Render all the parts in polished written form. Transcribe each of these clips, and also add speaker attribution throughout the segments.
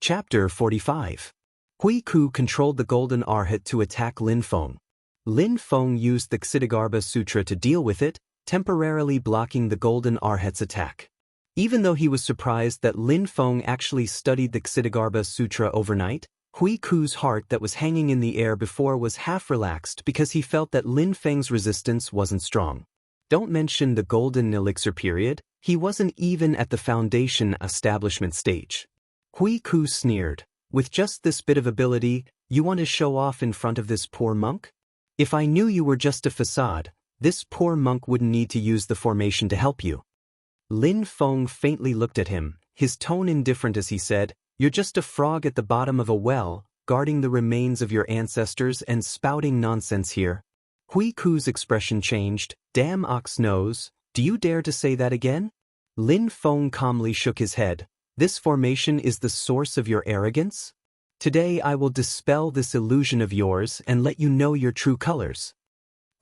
Speaker 1: Chapter 45. Hui Ku controlled the golden arhat to attack Lin Feng. Lin Feng used the Ksitigarbha Sutra to deal with it, temporarily blocking the golden arhat's attack. Even though he was surprised that Lin Feng actually studied the Ksitigarbha Sutra overnight, Hui Ku's heart that was hanging in the air before was half relaxed because he felt that Lin Feng's resistance wasn't strong. Don't mention the golden elixir period, he wasn't even at the foundation establishment stage. Hui Ku sneered, "With just this bit of ability, you want to show off in front of this poor monk? If I knew you were just a facade, this poor monk wouldn't need to use the formation to help you." Lin Feng faintly looked at him, his tone indifferent as he said, "You're just a frog at the bottom of a well, guarding the remains of your ancestors and spouting nonsense here." Hui Ku's expression changed. "Damn ox nose, do you dare to say that again?" Lin Feng calmly shook his head. "This formation is the source of your arrogance? Today I will dispel this illusion of yours and let you know your true colors."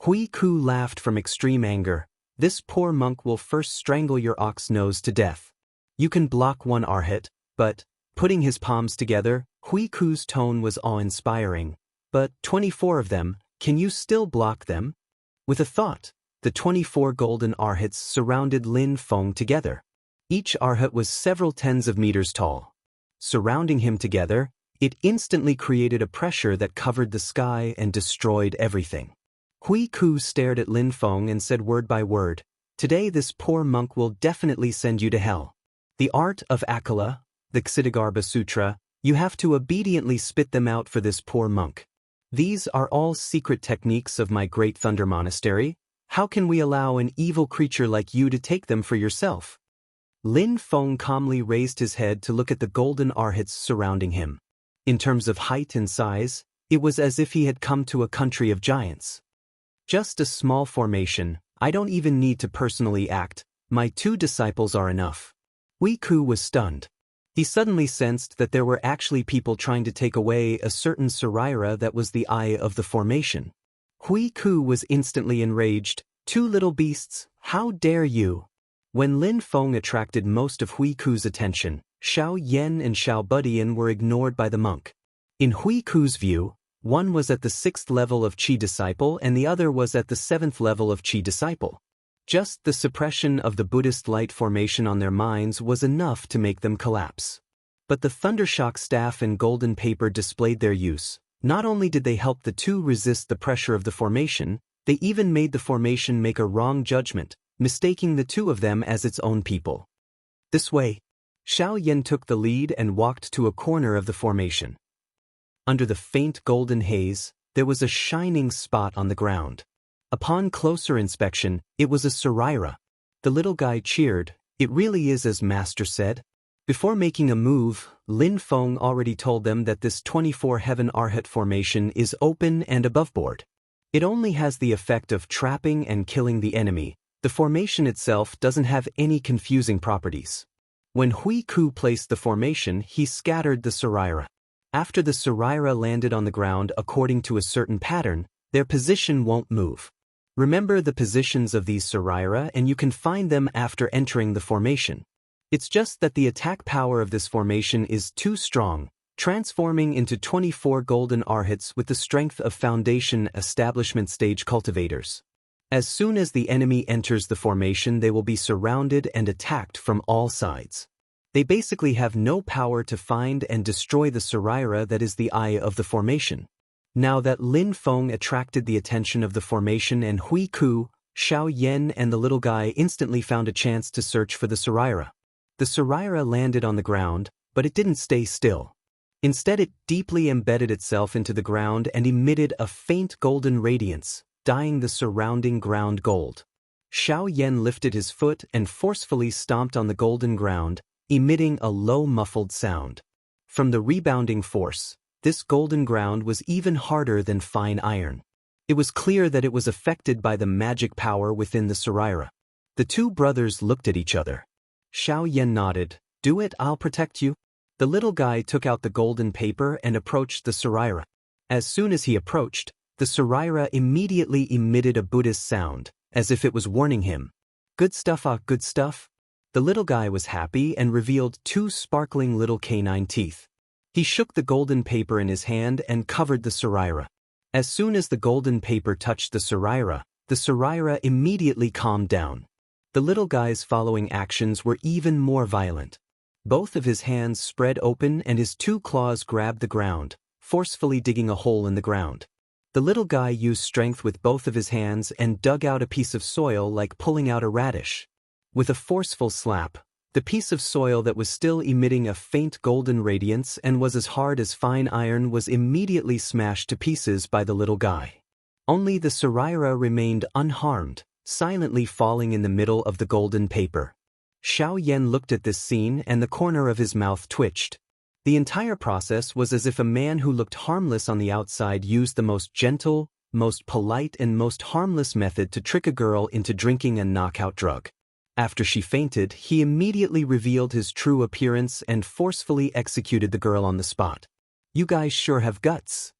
Speaker 1: Hui Ku laughed from extreme anger. "This poor monk will first strangle your ox nose to death. You can block one arhat, but..." Putting his palms together, Hui Ku's tone was awe-inspiring. "But 24 of them, can you still block them?" With a thought, the 24 golden arhats surrounded Lin Feng together. Each arhat was several tens of meters tall. Surrounding him together, it instantly created a pressure that covered the sky and destroyed everything. Hui Ku stared at Lin Feng and said word by word, "Today this poor monk will definitely send you to hell. The art of Akala, the Ksitigarbha Sutra, you have to obediently spit them out for this poor monk. These are all secret techniques of my great Thunder Monastery. How can we allow an evil creature like you to take them for yourself?" Lin Feng calmly raised his head to look at the golden arhats surrounding him. In terms of height and size, it was as if he had come to a country of giants. "Just a small formation, I don't even need to personally act, my 2 disciples are enough." Hui Ku was stunned. He suddenly sensed that there were actually people trying to take away a certain Saraira that was the eye of the formation. Hui Ku was instantly enraged. "2 little beasts, how dare you!" When Lin Feng attracted most of Hui Ku's attention, Xiao Yan and Xiao Budian were ignored by the monk. In Hui Ku's view, one was at the 6th level of Qi disciple and the other was at the 7th level of Qi disciple. Just the suppression of the Buddhist light formation on their minds was enough to make them collapse. But the Thundershock staff and golden paper displayed their use. Not only did they help the 2 resist the pressure of the formation, they even made the formation make a wrong judgment, mistaking the 2 of them as its own people. "This way." Xiao Yan took the lead and walked to a corner of the formation. Under the faint golden haze, there was a shining spot on the ground. Upon closer inspection, it was a Saraira. The little guy cheered. "It really is as Master said." Before making a move, Lin Feng already told them that this 24 heaven arhat formation is open and aboveboard. It only has the effect of trapping and killing the enemy. The formation itself doesn't have any confusing properties. When Hui Ku placed the formation, he scattered the Saraira. After the Saraira landed on the ground according to a certain pattern, their position won't move. Remember the positions of these Saraira and you can find them after entering the formation. It's just that the attack power of this formation is too strong, transforming into 24 golden arhats with the strength of foundation establishment stage cultivators. As soon as the enemy enters the formation, they will be surrounded and attacked from all sides. They basically have no power to find and destroy the Saraira that is the eye of the formation. Now that Lin Feng attracted the attention of the formation and Hui Ku, Xiao Yan and the little guy instantly found a chance to search for the Saraira. The Saraira landed on the ground, but it didn't stay still. Instead it deeply embedded itself into the ground and emitted a faint golden radiance, dyeing the surrounding ground gold. Xiao Yan lifted his foot and forcefully stomped on the golden ground, emitting a low muffled sound. From the rebounding force, this golden ground was even harder than fine iron. It was clear that it was affected by the magic power within the Saraira. The 2 brothers looked at each other. Xiao Yan nodded. "Do it, I'll protect you." The little guy took out the golden paper and approached the Saraira. As soon as he approached, the Saraira immediately emitted a Buddhist sound, as if it was warning him. "Good stuff, good stuff." The little guy was happy and revealed 2 sparkling little canine teeth. He shook the golden paper in his hand and covered the Saraira. As soon as the golden paper touched the Saraira immediately calmed down. The little guy's following actions were even more violent. Both of his hands spread open and his 2 claws grabbed the ground, forcefully digging a hole in the ground. The little guy used strength with both of his hands and dug out a piece of soil like pulling out a radish. With a forceful slap, the piece of soil that was still emitting a faint golden radiance and was as hard as fine iron was immediately smashed to pieces by the little guy. Only the Saraira remained unharmed, silently falling in the middle of the golden paper. Xiao Yan looked at this scene and the corner of his mouth twitched. The entire process was as if a man who looked harmless on the outside used the most gentle, most polite and most harmless method to trick a girl into drinking a knockout drug. After she fainted, he immediately revealed his true appearance and forcefully executed the girl on the spot. "You guys sure have guts."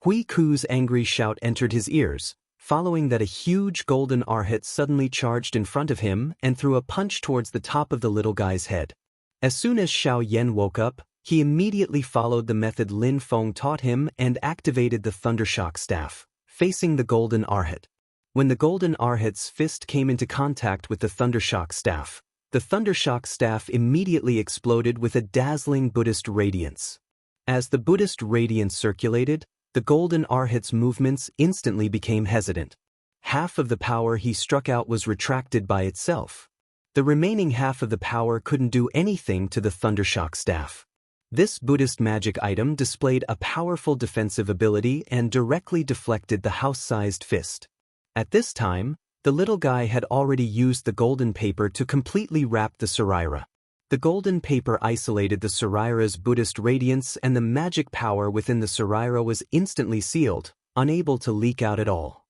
Speaker 1: Hui Ku's angry shout entered his ears, following that a huge golden arhat suddenly charged in front of him and threw a punch towards the top of the little guy's head. As soon as Xiao Yan woke up, he immediately followed the method Lin Feng taught him and activated the Thundershock staff, facing the golden arhat. When the golden arhat's fist came into contact with the Thundershock staff immediately exploded with a dazzling Buddhist radiance. As the Buddhist radiance circulated, the golden arhat's movements instantly became hesitant. Half of the power he struck out was retracted by itself. The remaining half of the power couldn't do anything to the Thundershock staff. This Buddhist magic item displayed a powerful defensive ability and directly deflected the house-sized fist. At this time, the little guy had already used the golden paper to completely wrap the Saraira. The golden paper isolated the Saraira's Buddhist radiance and the magic power within the Saraira was instantly sealed, unable to leak out at all.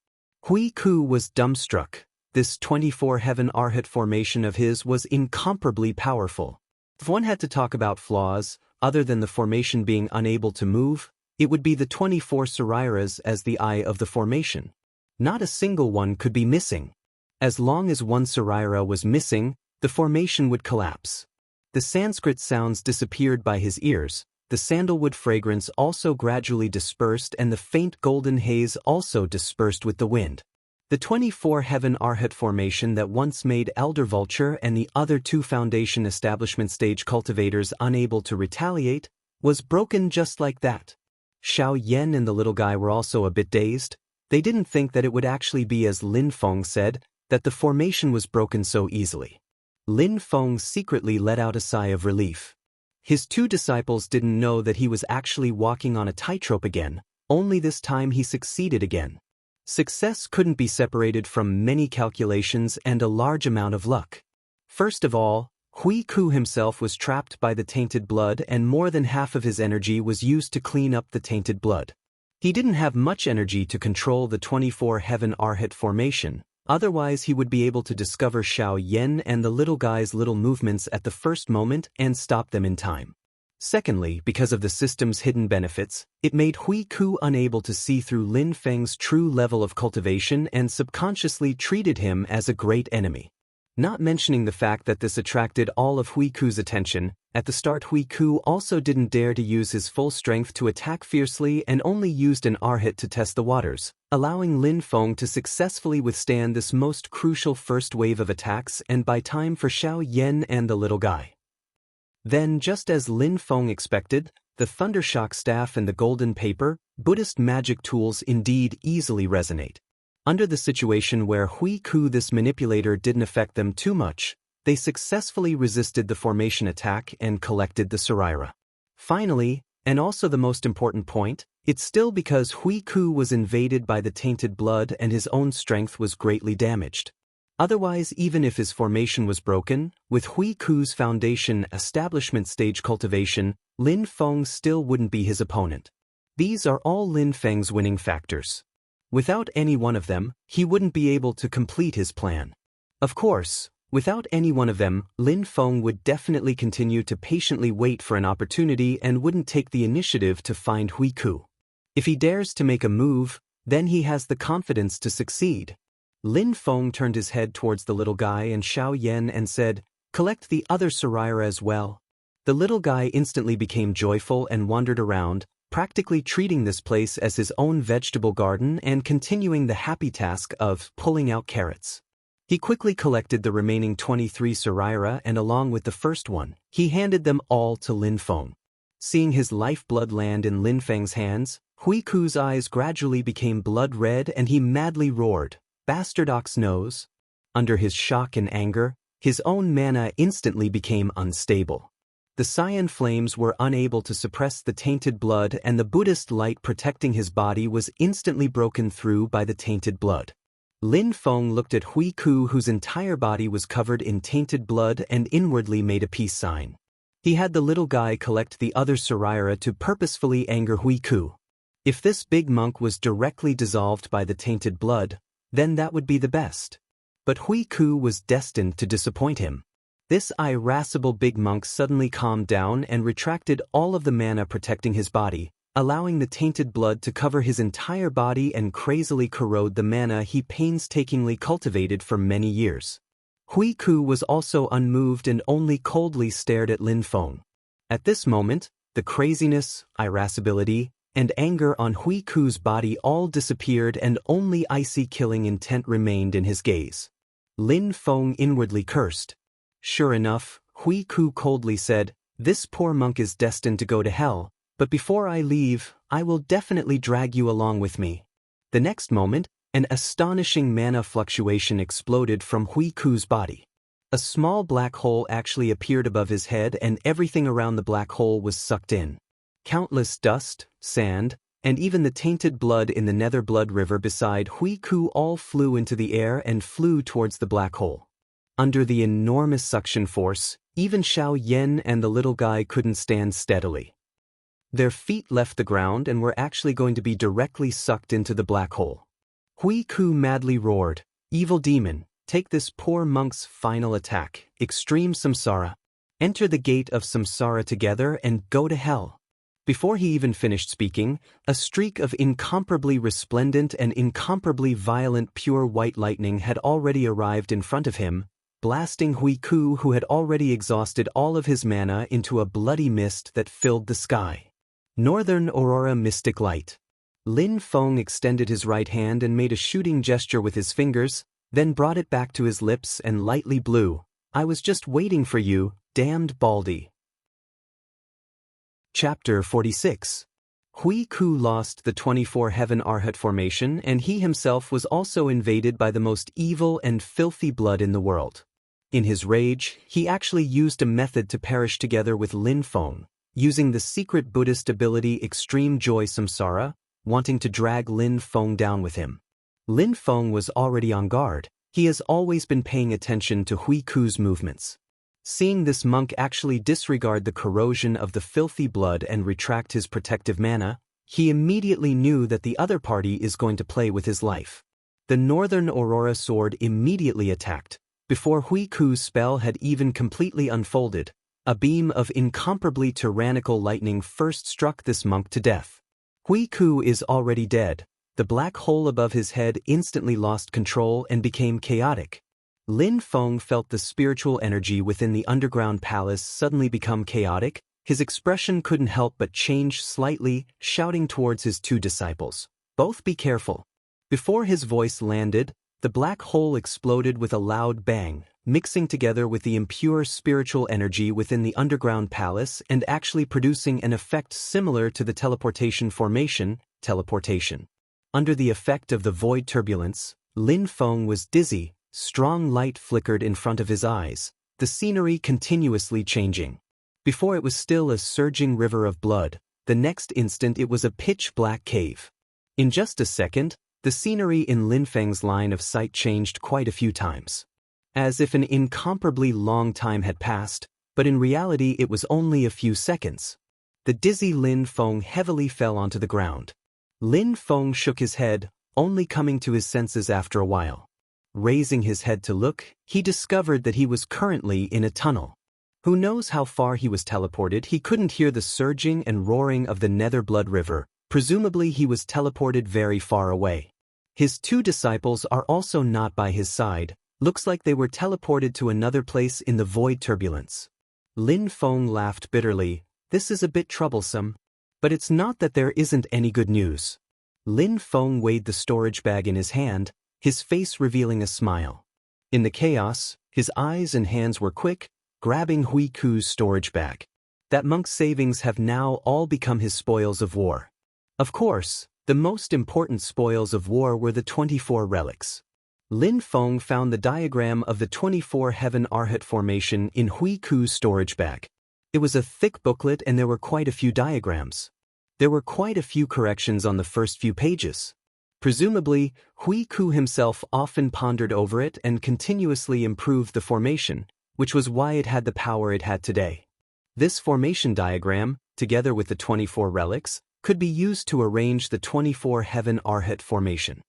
Speaker 1: Hui Ku was dumbstruck. This 24 heaven arhat formation of his was incomparably powerful. If one had to talk about flaws, other than the formation being unable to move, it would be the 24 Sarairas as the eye of the formation. Not a single one could be missing. As long as one Saraira was missing, the formation would collapse. The Sanskrit sounds disappeared by his ears, the sandalwood fragrance also gradually dispersed and the faint golden haze also dispersed with the wind. The 24 heaven arhat formation that once made Elder Vulture and the other 2 foundation establishment stage cultivators unable to retaliate, was broken just like that. Xiao Yan and the little guy were also a bit dazed. They didn't think that it would actually be as Lin Feng said, that the formation was broken so easily. Lin Feng secretly let out a sigh of relief. His 2 disciples didn't know that he was actually walking on a tightrope again, only this time he succeeded again. Success couldn't be separated from many calculations and a large amount of luck. First of all, Hui Ku himself was trapped by the tainted blood and more than half of his energy was used to clean up the tainted blood. He didn't have much energy to control the 24 heaven arhat formation, otherwise he would be able to discover Xiao Yan and the little guy's little movements at the first moment and stop them in time. Secondly, because of the system's hidden benefits, it made Hui Ku unable to see through Lin Feng's true level of cultivation and subconsciously treated him as a great enemy. Not mentioning the fact that this attracted all of Hui Ku's attention, at the start Hui Ku also didn't dare to use his full strength to attack fiercely and only used an arhat to test the waters, allowing Lin Feng to successfully withstand this most crucial first wave of attacks and buy time for Xiao Yan and the little guy. Then, just as Lin Feng expected, the Thundershock staff and the golden paper, Buddhist magic tools indeed easily resonate. Under the situation where Hui Ku this manipulator didn't affect them too much, they successfully resisted the formation attack and collected the Saraira. Finally, and also the most important point, it's still because Hui Ku was invaded by the tainted blood and his own strength was greatly damaged. Otherwise, even if his formation was broken, with Hui Ku's foundation establishment stage cultivation, Lin Feng still wouldn't be his opponent. These are all Lin Feng's winning factors. Without any one of them, he wouldn't be able to complete his plan. Of course, without any one of them, Lin Feng would definitely continue to patiently wait for an opportunity and wouldn't take the initiative to find Hui Ku. If he dares to make a move, then he has the confidence to succeed. Lin Feng turned his head towards the little guy and Xiao Yan and said, "Collect the other Saraira as well." The little guy instantly became joyful and wandered around, practically treating this place as his own vegetable garden and continuing the happy task of pulling out carrots. He quickly collected the remaining 23 Saraira and along with the first one, he handed them all to Lin Feng. Seeing his lifeblood land in Lin Feng's hands, Hui Ku's eyes gradually became blood red and he madly roared, "Bastard ox nose!" Under his shock and anger, his own mana instantly became unstable. The cyan flames were unable to suppress the tainted blood and the Buddhist light protecting his body was instantly broken through by the tainted blood. Lin Feng looked at Hui Ku whose entire body was covered in tainted blood and inwardly made a peace sign. He had the little guy collect the other Saraira to purposefully anger Hui Ku. If this big monk was directly dissolved by the tainted blood, then that would be the best. But Hui Ku was destined to disappoint him. This irascible big monk suddenly calmed down and retracted all of the mana protecting his body, allowing the tainted blood to cover his entire body and crazily corrode the mana he painstakingly cultivated for many years. Hui Ku was also unmoved and only coldly stared at Lin Feng. At this moment, the craziness, irascibility, and anger on Hui Ku's body all disappeared and only icy killing intent remained in his gaze. Lin Feng inwardly cursed. Sure enough, Hui Ku coldly said, "This poor monk is destined to go to hell, but before I leave, I will definitely drag you along with me." The next moment, an astonishing mana fluctuation exploded from Hui Ku's body. A small black hole actually appeared above his head and everything around the black hole was sucked in. Countless dust, sand, and even the tainted blood in the nether blood river beside Hui Ku all flew into the air and flew towards the black hole. Under the enormous suction force, even Xiao Yen and the little guy couldn't stand steadily. Their feet left the ground and were actually going to be directly sucked into the black hole. Hui Ku madly roared, "Evil demon, take this poor monk's final attack, extreme samsara. Enter the gate of samsara together and go to hell." Before he even finished speaking, a streak of incomparably resplendent and incomparably violent pure white lightning had already arrived in front of him, blasting Hui Ku who had already exhausted all of his mana into a bloody mist that filled the sky. Northern Aurora Mystic Light. Lin Feng extended his right hand and made a shooting gesture with his fingers, then brought it back to his lips and lightly blew, "I was just waiting for you, damned Baldy." Chapter 46. Hui Ku lost the 24 Heaven Arhat formation and he himself was also invaded by the most evil and filthy blood in the world. In his rage, he actually used a method to perish together with Lin Feng, using the secret Buddhist ability Extreme Joy Samsara, wanting to drag Lin Feng down with him. Lin Feng was already on guard. He has always been paying attention to Hui Ku's movements. Seeing this monk actually disregard the corrosion of the filthy blood and retract his protective mana, he immediately knew that the other party is going to play with his life. The Northern Aurora sword immediately attacked. Before Hui Ku's spell had even completely unfolded, a beam of incomparably tyrannical lightning first struck this monk to death. Hui Ku is already dead. The black hole above his head instantly lost control and became chaotic. Lin Feng felt the spiritual energy within the underground palace suddenly become chaotic. His expression couldn't help but change slightly, shouting towards his two disciples, "Both be careful." Before his voice landed, the black hole exploded with a loud bang, mixing together with the impure spiritual energy within the underground palace and actually producing an effect similar to the teleportation formation, teleportation. Under the effect of the void turbulence, Lin Feng was dizzy. Strong light flickered in front of his eyes, the scenery continuously changing. Before it was still a surging river of blood, the next instant it was a pitch-black cave. In just a second, the scenery in Lin Feng's line of sight changed quite a few times. As if an incomparably long time had passed, but in reality it was only a few seconds. The dizzy Lin Feng heavily fell onto the ground. Lin Feng shook his head, only coming to his senses after a while. Raising his head to look, he discovered that he was currently in a tunnel. Who knows how far he was teleported? He couldn't hear the surging and roaring of the Nether Blood River. Presumably he was teleported very far away. His two disciples are also not by his side. Looks like they were teleported to another place in the void turbulence. Lin Feng laughed bitterly. This is a bit troublesome. But it's not that there isn't any good news. Lin Feng weighed the storage bag in his hand, his face revealing a smile. In the chaos, his eyes and hands were quick, grabbing Hui Ku's storage bag. That monk's savings have now all become his spoils of war. Of course, the most important spoils of war were the 24 relics. Lin Feng found the diagram of the 24 Heaven Arhat formation in Hui Ku's storage bag. It was a thick booklet and there were quite a few diagrams. There were quite a few corrections on the first few pages. Presumably, Hui Ku himself often pondered over it and continuously improved the formation, which was why it had the power it had today. This formation diagram, together with the 24 relics, could be used to arrange the 24 Heaven Arhat formation.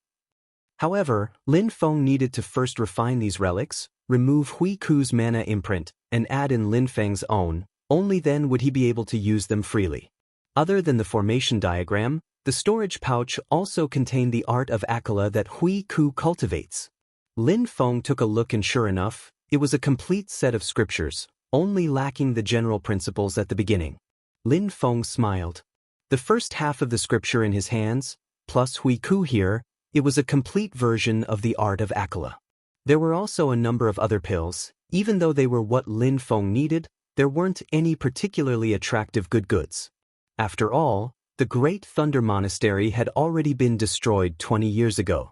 Speaker 1: However, Lin Feng needed to first refine these relics, remove Hui Ku's mana imprint, and add in Lin Feng's own. Only then would he be able to use them freely. Other than the formation diagram, the storage pouch also contained the art of Akala that Hui Ku cultivates. Lin Feng took a look and sure enough, it was a complete set of scriptures, only lacking the general principles at the beginning. Lin Feng smiled. The first half of the scripture in his hands, plus Hui Ku here, it was a complete version of the art of Akala. There were also a number of other pills. Even though they were what Lin Feng needed, there weren't any particularly attractive good goods. After all, the Great Thunder Monastery had already been destroyed 20 years ago.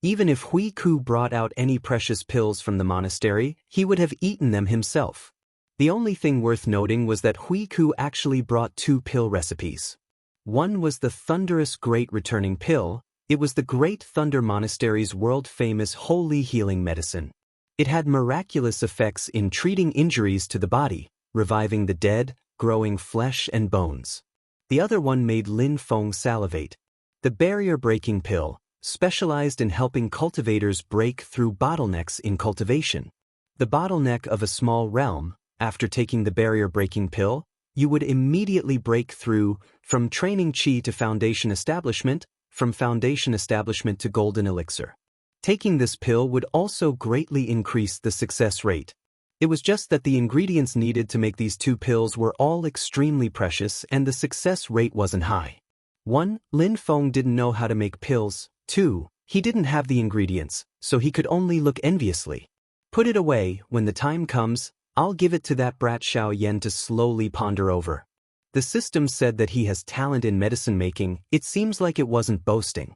Speaker 1: Even if Hui Ku brought out any precious pills from the monastery, he would have eaten them himself. The only thing worth noting was that Hui Ku actually brought 2 pill recipes. One was the Thunderous Great Returning Pill. It was the Great Thunder Monastery's world-famous holy healing medicine. It had miraculous effects in treating injuries to the body, reviving the dead, growing flesh and bones. The other one made Lin Feng salivate. The barrier-breaking pill, specialized in helping cultivators break through bottlenecks in cultivation. The bottleneck of a small realm, after taking the barrier-breaking pill, you would immediately break through from training chi to foundation establishment, from foundation establishment to golden elixir. Taking this pill would also greatly increase the success rate. It was just that the ingredients needed to make these 2 pills were all extremely precious and the success rate wasn't high. 1. Lin Feng didn't know how to make pills. 2. He didn't have the ingredients, so he could only look enviously. Put it away, when the time comes, I'll give it to that brat Xiao Yan to slowly ponder over. The system said that he has talent in medicine making. It seems like it wasn't boasting.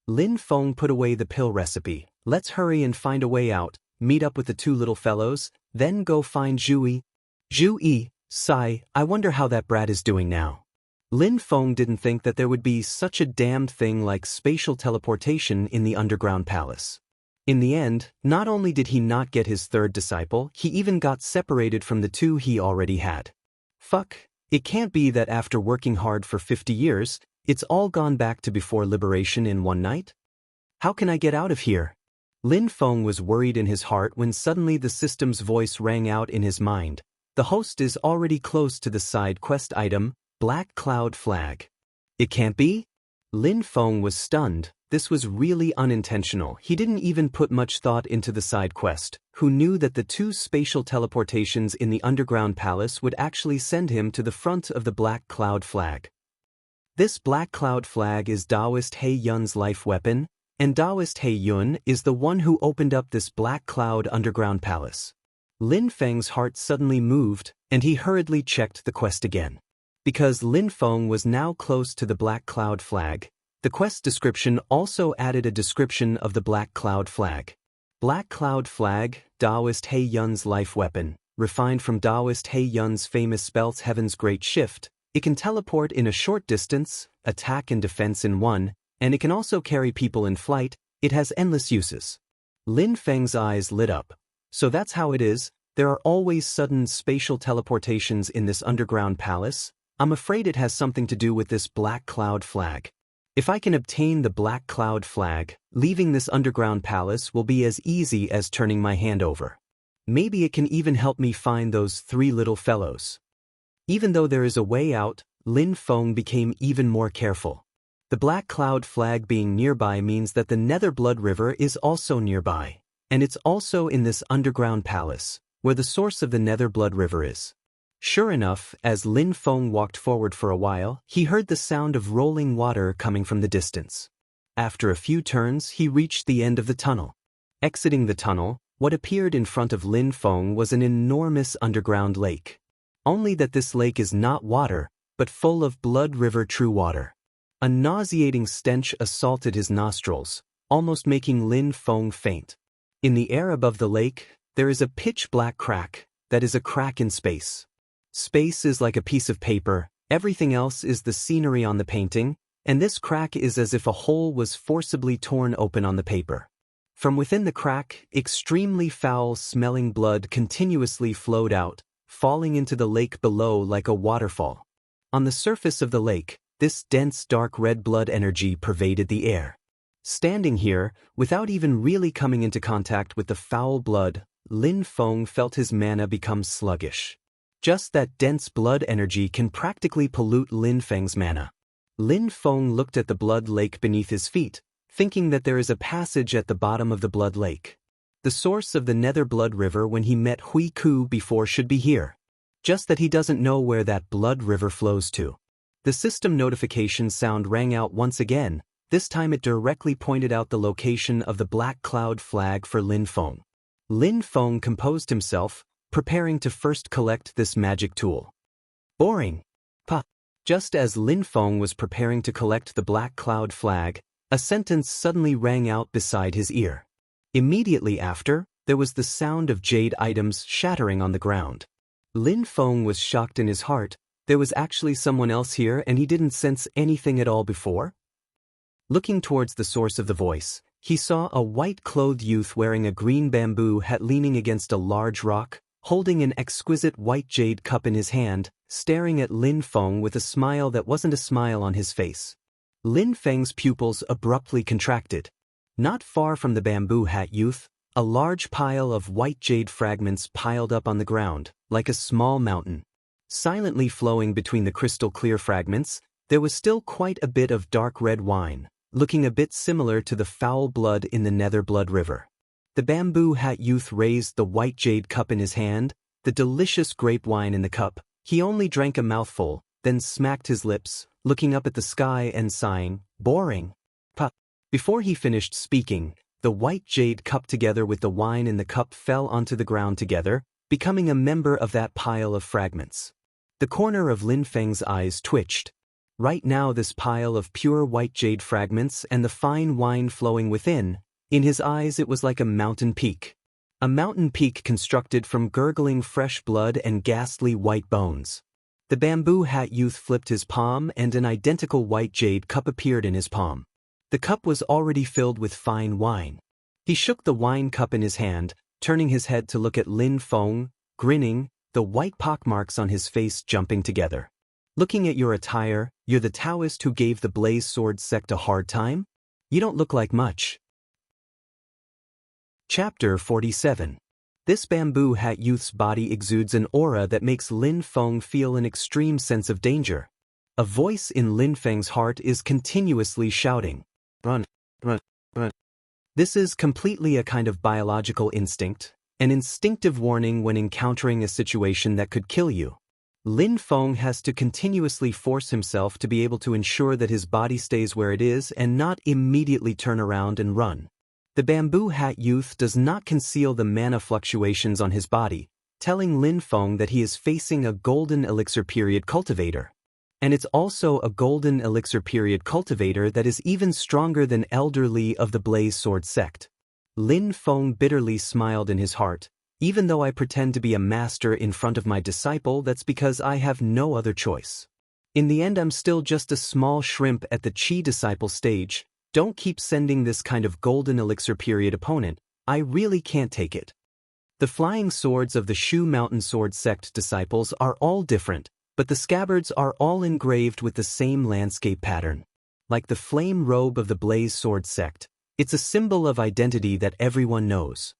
Speaker 1: Lin Feng put away the pill recipe. Let's hurry and find a way out, meet up with the 2 little fellows, then go find Zhu Yi. Sigh, I wonder how that brat is doing now. Lin Feng didn't think that there would be such a damned thing like spatial teleportation in the underground palace. In the end, not only did he not get his 3rd disciple, he even got separated from the 2 he already had. Fuck, it can't be that after working hard for 50 years, it's all gone back to before liberation in one night? How can I get out of here? Lin Feng was worried in his heart when suddenly the system's voice rang out in his mind. The host is already close to the side quest item, Black Cloud Flag. It can't be? Lin Feng was stunned. This was really unintentional. He didn't even put much thought into the side quest. Who knew that the 2 spatial teleportations in the underground palace would actually send him to the front of the Black Cloud Flag? This Black Cloud Flag is Taoist He Yun's life weapon, and Taoist He Yun is the one who opened up this Black Cloud underground palace. Lin Feng's heart suddenly moved, and he hurriedly checked the quest again. Because Lin Feng was now close to the Black Cloud Flag, the quest description also added a description of the Black Cloud Flag. Black Cloud Flag, Taoist He Yun's life weapon, refined from Taoist He Yun's famous spells Heaven's Great Shift. It can teleport in a short distance, attack and defense in one, and it can also carry people in flight. It has endless uses. Lin Feng's eyes lit up. So that's how it is, there are always sudden spatial teleportations in this underground palace. I'm afraid it has something to do with this Black Cloud Flag. If I can obtain the Black Cloud Flag, leaving this underground palace will be as easy as turning my hand over. Maybe it can even help me find those 3 little fellows. Even though there is a way out, Lin Feng became even more careful. The Black Cloud Flag being nearby means that the Nether Blood River is also nearby, and it's also in this underground palace, where the source of the Nether Blood River is. Sure enough, as Lin Feng walked forward for a while, he heard the sound of rolling water coming from the distance. After a few turns, he reached the end of the tunnel. Exiting the tunnel, what appeared in front of Lin Feng was an enormous underground lake. Only that this lake is not water, but full of blood river true water. A nauseating stench assaulted his nostrils, almost making Lin Feng faint. In the air above the lake, there is a pitch-black crack, that is a crack in space. Space is like a piece of paper, everything else is the scenery on the painting, and this crack is as if a hole was forcibly torn open on the paper. From within the crack, extremely foul-smelling blood continuously flowed out, falling into the lake below like a waterfall. On the surface of the lake, this dense dark red blood energy pervaded the air. Standing here, without even really coming into contact with the foul blood, Lin Feng felt his mana become sluggish. Just that dense blood energy can practically pollute Lin Feng's mana. Lin Feng looked at the blood lake beneath his feet, thinking that there is a passage at the bottom of the blood lake. The source of the nether blood river when he met Hui Ku before should be here. Just that he doesn't know where that blood river flows to. The system notification sound rang out once again. This time it directly pointed out the location of the black cloud flag for Lin Feng. Lin Feng composed himself, preparing to first collect this magic tool. Boring. Pa. Just as Lin Feng was preparing to collect the black cloud flag, a sentence suddenly rang out beside his ear. Immediately after, there was the sound of jade items shattering on the ground. Lin Feng was shocked in his heart. There was actually someone else here and he didn't sense anything at all before? Looking towards the source of the voice, he saw a white-clothed youth wearing a green bamboo hat leaning against a large rock, holding an exquisite white jade cup in his hand, staring at Lin Feng with a smile that wasn't a smile on his face. Lin Feng's pupils abruptly contracted. Not far from the bamboo hat youth, a large pile of white jade fragments piled up on the ground, like a small mountain. Silently flowing between the crystal-clear fragments, there was still quite a bit of dark red wine, looking a bit similar to the foul blood in the nether blood river. The bamboo hat youth raised the white jade cup in his hand, the delicious grape wine in the cup. He only drank a mouthful, then smacked his lips, looking up at the sky and sighing, boring. Pa. Before he finished speaking, the white jade cup together with the wine in the cup fell onto the ground together, becoming a member of that pile of fragments. The corner of Lin Feng's eyes twitched. Right now this pile of pure white jade fragments and the fine wine flowing within, in his eyes it was like a mountain peak. A mountain peak constructed from gurgling fresh blood and ghastly white bones. The bamboo hat youth flipped his palm and an identical white jade cup appeared in his palm. The cup was already filled with fine wine. He shook the wine cup in his hand, turning his head to look at Lin Feng, grinning, the white pockmarks on his face jumping together. Looking at your attire, you're the Taoist who gave the Blaze Sword sect a hard time? You don't look like much. Chapter 47. This bamboo hat youth's body exudes an aura that makes Lin Feng feel an extreme sense of danger. A voice in Lin Feng's heart is continuously shouting, "Run, run, run." This is completely a kind of biological instinct, an instinctive warning when encountering a situation that could kill you. Lin Feng has to continuously force himself to be able to ensure that his body stays where it is and not immediately turn around and run. The bamboo hat youth does not conceal the mana fluctuations on his body, telling Lin Feng that he is facing a golden elixir period cultivator. And it's also a golden elixir period cultivator that is even stronger than Elder Li of the Blaze Sword sect. Lin Feng bitterly smiled in his heart. Even though I pretend to be a master in front of my disciple, that's because I have no other choice. In the end I'm still just a small shrimp at the Chi disciple stage. Don't keep sending this kind of golden elixir period opponent, I really can't take it. The flying swords of the Shu Mountain Sword sect disciples are all different, but the scabbards are all engraved with the same landscape pattern. Like the flame robe of the Blaze Sword sect, it's a symbol of identity that everyone knows.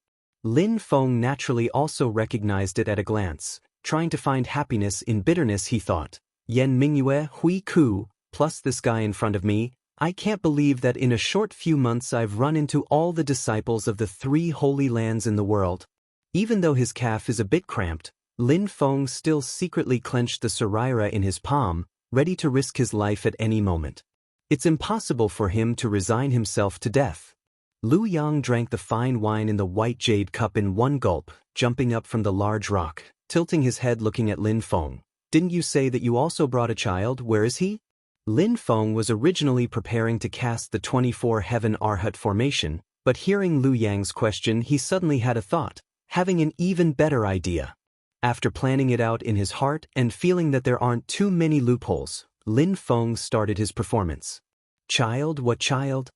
Speaker 1: Lin Feng naturally also recognized it at a glance. Trying to find happiness in bitterness, he thought, Yan Mingyue Hui Ku, plus this guy in front of me, I can't believe that in a short few months I've run into all the disciples of the 3 holy lands in the world. Even though his calf is a bit cramped, Lin Feng still secretly clenched the Saraira in his palm, ready to risk his life at any moment. It's impossible for him to resign himself to death. Lu Yang drank the fine wine in the white jade cup in one gulp, jumping up from the large rock, tilting his head looking at Lin Feng. Didn't you say that you also brought a child? Where is he? Lin Feng was originally preparing to cast the 24 Heaven Arhat formation, but hearing Lu Yang's question he suddenly had a thought, having an even better idea. After planning it out in his heart and feeling that there aren't too many loopholes, Lin Feng started his performance. Child, what child?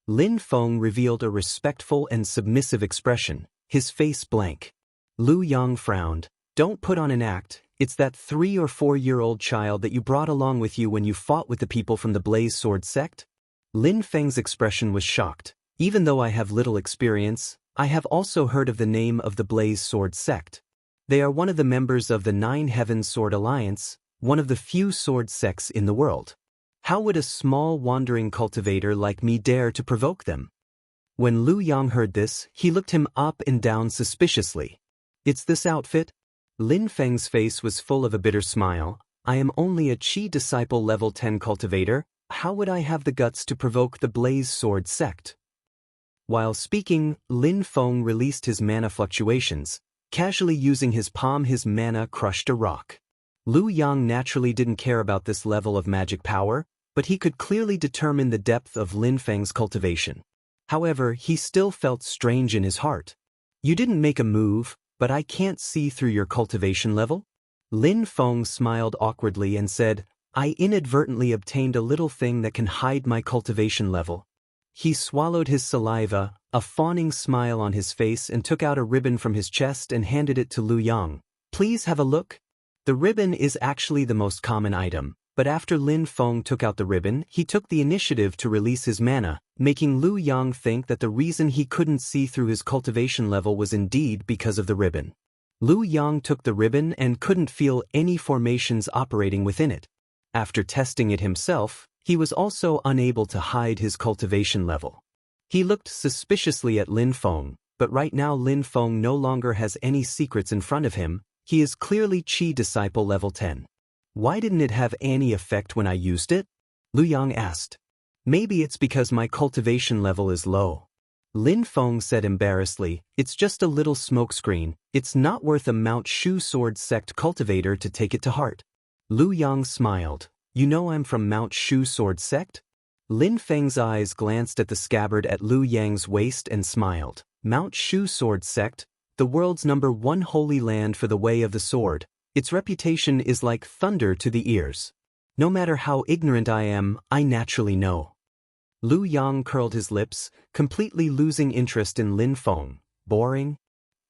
Speaker 1: Lin Feng revealed a respectful and submissive expression, his face blank. Lu Yang frowned. Don't put on an act, it's that 3 or 4-year-old child that you brought along with you when you fought with the people from the Blaze Sword sect? Lin Feng's expression was shocked. Even though I have little experience, I have also heard of the name of the Blaze Sword sect. They are one of the members of the 9 Heaven Sword Alliance, one of the few sword sects in the world. How would a small wandering cultivator like me dare to provoke them? When Lu Yang heard this, he looked him up and down suspiciously. It's this outfit? Lin Feng's face was full of a bitter smile. I am only a Qi disciple level 10 cultivator. How would I have the guts to provoke the Blaze Sword sect? While speaking, Lin Feng released his mana fluctuations. Casually using his palm, his mana crushed a rock. Lu Yang naturally didn't care about this level of magic power, but he could clearly determine the depth of Lin Feng's cultivation. However, he still felt strange in his heart. You didn't make a move, but I can't see through your cultivation level? Lin Feng smiled awkwardly and said, I inadvertently obtained a little thing that can hide my cultivation level. He swallowed his saliva, a fawning smile on his face, and took out a ribbon from his chest and handed it to Lu Yang. Please have a look. The ribbon is actually the most common item, but after Lin Feng took out the ribbon, he took the initiative to release his mana, making Lu Yang think that the reason he couldn't see through his cultivation level was indeed because of the ribbon. Lu Yang took the ribbon and couldn't feel any formations operating within it. After testing it himself, he was also unable to hide his cultivation level. He looked suspiciously at Lin Feng, but right now Lin Feng no longer has any secrets in front of him. He is clearly Qi disciple level 10. Why didn't it have any effect when I used it? Lu Yang asked. Maybe it's because my cultivation level is low. Lin Feng said embarrassedly, it's just a little smokescreen. It's not worth a Mount Shu Sword sect cultivator to take it to heart. Lu Yang smiled. You know I'm from Mount Shu Sword sect? Lin Feng's eyes glanced at the scabbard at Lu Yang's waist and smiled. Mount Shu Sword sect, the world's #1 holy land for the way of the sword. Its reputation is like thunder to the ears. No matter how ignorant I am, I naturally know. Lu Yang curled his lips, completely losing interest in Lin Feng. Boring?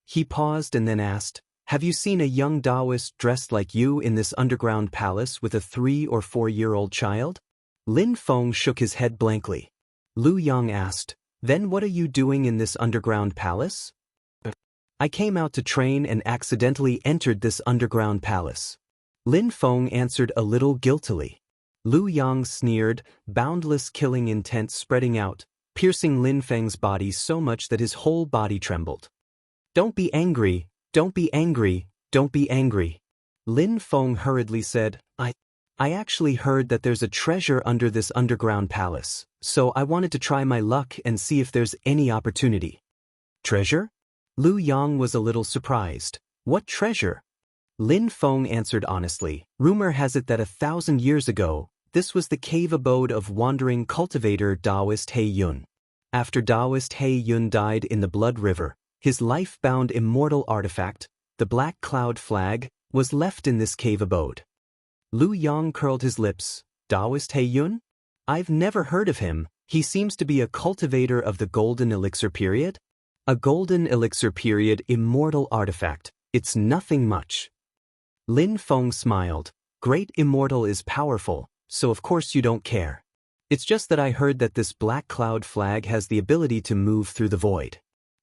Speaker 1: He paused and then asked, have you seen a young Taoist dressed like you in this underground palace with a 3 or 4-year-old child? Lin Feng shook his head blankly. Lu Yang asked, then what are you doing in this underground palace? I came out to train and accidentally entered this underground palace. Lin Feng answered a little guiltily. Lu Yang sneered, boundless killing intent spreading out, piercing Lin Feng's body so much that his whole body trembled. Don't be angry, don't be angry, don't be angry. Lin Feng hurriedly said, I actually heard that there's a treasure under this underground palace, so I wanted to try my luck and see if there's any opportunity. Treasure? Lu Yang was a little surprised. What treasure? Lin Feng answered honestly, rumor has it that 1,000 years ago, this was the cave abode of wandering cultivator Taoist He Yun. After Taoist He Yun died in the Blood River, his life-bound immortal artifact, the Black Cloud Flag, was left in this cave abode. Lu Yang curled his lips. Taoist He Yun? I've never heard of him. He seems to be a cultivator of the Golden Elixir period. A Golden Elixir period immortal artifact. It's nothing much. Lin Feng smiled. Great immortal is powerful, so of course you don't care. It's just that I heard that this Black Cloud Flag has the ability to move through the void.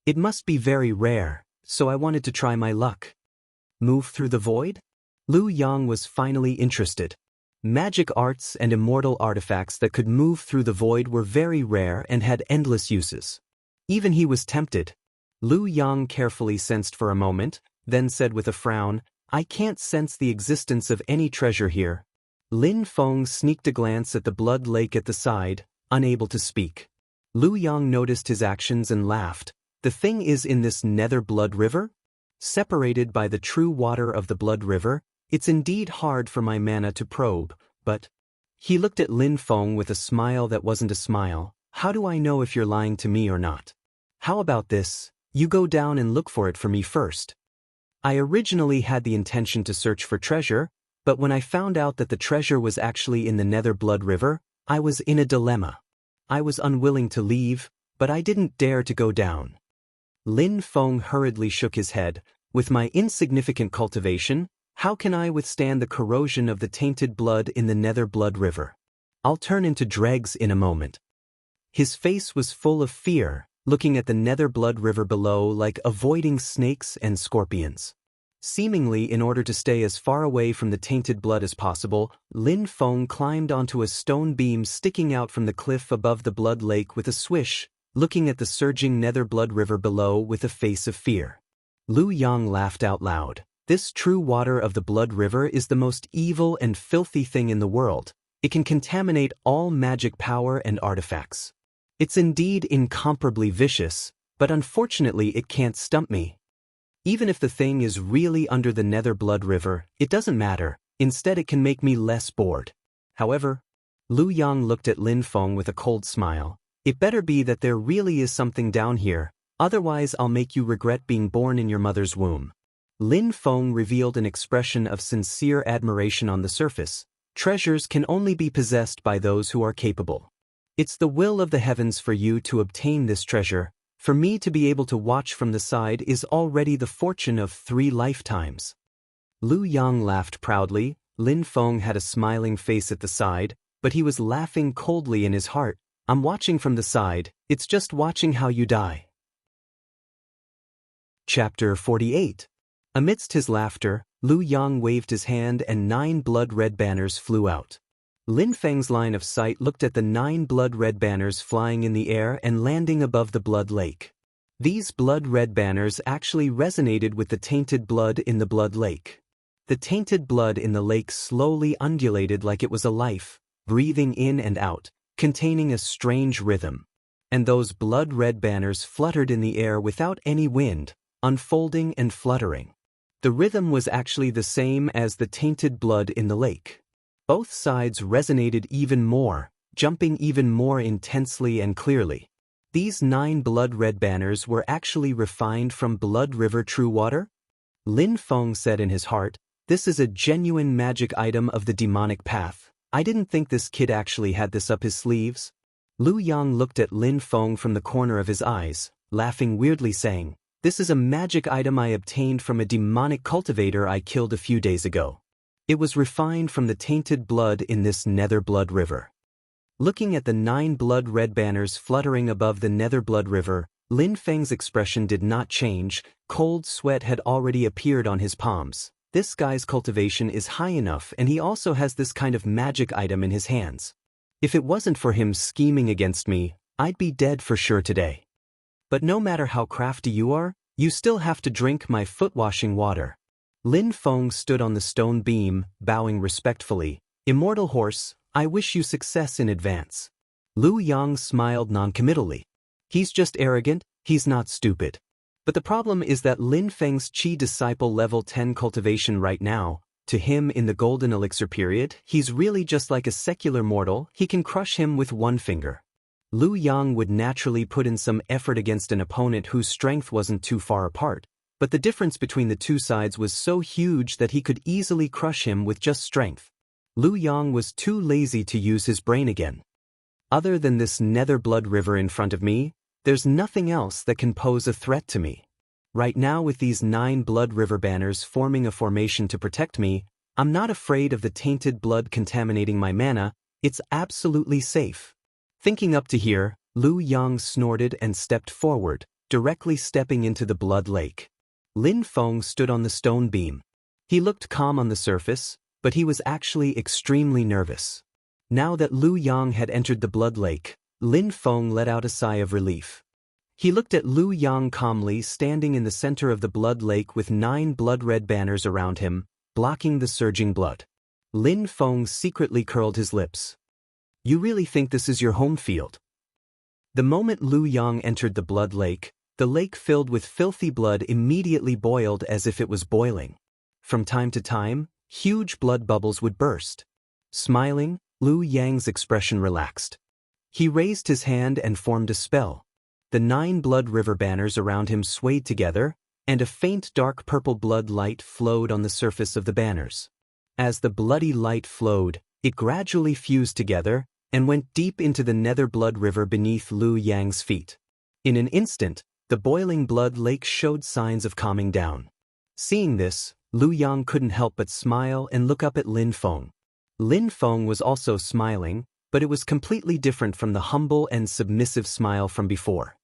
Speaker 1: It must be very rare, so I wanted to try my luck. Move through the void? Lu Yang was finally interested. Magic arts and immortal artifacts that could move through the void were very rare and had endless uses. Even he was tempted. Lu Yang carefully sensed for a moment, then said with a frown, I can't sense the existence of any treasure here. Lin Feng sneaked a glance at the blood lake at the side, unable to speak. Lu Yang noticed his actions and laughed. The thing is in this nether blood river? Separated by the true water of the blood river, it's indeed hard for my mana to probe, but... He looked at Lin Feng with a smile that wasn't a smile. How do I know if you're lying to me or not? How about this? You go down and look for it for me first. I originally had the intention to search for treasure, but when I found out that the treasure was actually in the nether blood river, I was in a dilemma. I was unwilling to leave, but I didn't dare to go down. Lin Feng hurriedly shook his head. With my insignificant cultivation, how can I withstand the corrosion of the tainted blood in the nether blood river? I'll turn into dregs in a moment. His face was full of fear, looking at the nether blood river below like avoiding snakes and scorpions. Seemingly in order to stay as far away from the tainted blood as possible, Lin Feng climbed onto a stone beam sticking out from the cliff above the blood lake with a swish, looking at the surging nether blood river below with a face of fear. Lu Yang laughed out loud. This true water of the blood river is the most evil and filthy thing in the world. It can contaminate all magic power and artifacts. It's indeed incomparably vicious, but unfortunately it can't stump me. Even if the thing is really under the nether blood river, it doesn't matter. Instead it can make me less bored. However, Lu Yang looked at Lin Feng with a cold smile. It better be that there really is something down here, otherwise I'll make you regret being born in your mother's womb. Lin Feng revealed an expression of sincere admiration on the surface. Treasures can only be possessed by those who are capable. It's the will of the heavens for you to obtain this treasure. For me to be able to watch from the side is already the fortune of 3 lifetimes. Lu Yang laughed proudly. Lin Feng had a smiling face at the side, but he was laughing coldly in his heart. I'm watching from the side, it's just watching how you die. Chapter 48. Amidst his laughter, Lu Yang waved his hand and 9 blood-red banners flew out. Lin Feng's line of sight looked at the 9 blood-red banners flying in the air and landing above the blood lake. These blood-red banners actually resonated with the tainted blood in the blood lake. The tainted blood in the lake slowly undulated like it was a life, breathing in and out, containing a strange rhythm. And those blood-red banners fluttered in the air without any wind, unfolding and fluttering. The rhythm was actually the same as the tainted blood in the lake. Both sides resonated even more, jumping even more intensely and clearly. These 9 blood-red banners were actually refined from Blood River True Water? Lin Feng said in his heart, this is a genuine magic item of the demonic path. I didn't think this kid actually had this up his sleeves. Lu Yang looked at Lin Feng from the corner of his eyes, laughing weirdly saying, this is a magic item I obtained from a demonic cultivator I killed a few days ago. It was refined from the tainted blood in this nether blood river. Looking at the 9 blood-red banners fluttering above the nether blood river, Lin Feng's expression did not change. Cold sweat had already appeared on his palms. This guy's cultivation is high enough and he also has this kind of magic item in his hands. If it wasn't for him scheming against me, I'd be dead for sure today. But no matter how crafty you are, you still have to drink my foot-washing water. Lin Feng stood on the stone beam, bowing respectfully. Immortal horse, I wish you success in advance. Lu Yang smiled noncommittally. He's just arrogant, he's not stupid. But the problem is that Lin Feng's Qi disciple level 10 cultivation right now, to him in the golden elixir period, he's really just like a secular mortal, he can crush him with one finger. Lu Yang would naturally put in some effort against an opponent whose strength wasn't too far apart. But the difference between the two sides was so huge that he could easily crush him with just strength. Lu Yang was too lazy to use his brain again. Other than this nether blood river in front of me, there's nothing else that can pose a threat to me. Right now with these 9 blood river banners forming a formation to protect me, I'm not afraid of the tainted blood contaminating my mana, it's absolutely safe. Thinking up to here, Lu Yang snorted and stepped forward, directly stepping into the blood lake. Lin Feng stood on the stone beam. He looked calm on the surface, but he was actually extremely nervous. Now that Lu Yang had entered the blood lake, Lin Feng let out a sigh of relief. He looked at Lu Yang calmly standing in the center of the blood lake with 9 blood-red banners around him, blocking the surging blood. Lin Feng secretly curled his lips. "You really think this is your home field?" The moment Lu Yang entered the blood lake, the lake filled with filthy blood immediately boiled as if it was boiling. From time to time, huge blood bubbles would burst. Smiling, Lu Yang's expression relaxed. He raised his hand and formed a spell. The 9 blood river banners around him swayed together, and a faint dark purple blood light flowed on the surface of the banners. As the bloody light flowed, it gradually fused together and went deep into the nether blood river beneath Lu Yang's feet. In an instant, the boiling blood lake showed signs of calming down. Seeing this, Lu Yang couldn't help but smile and look up at Lin Feng. Lin Feng was also smiling, but it was completely different from the humble and submissive smile from before.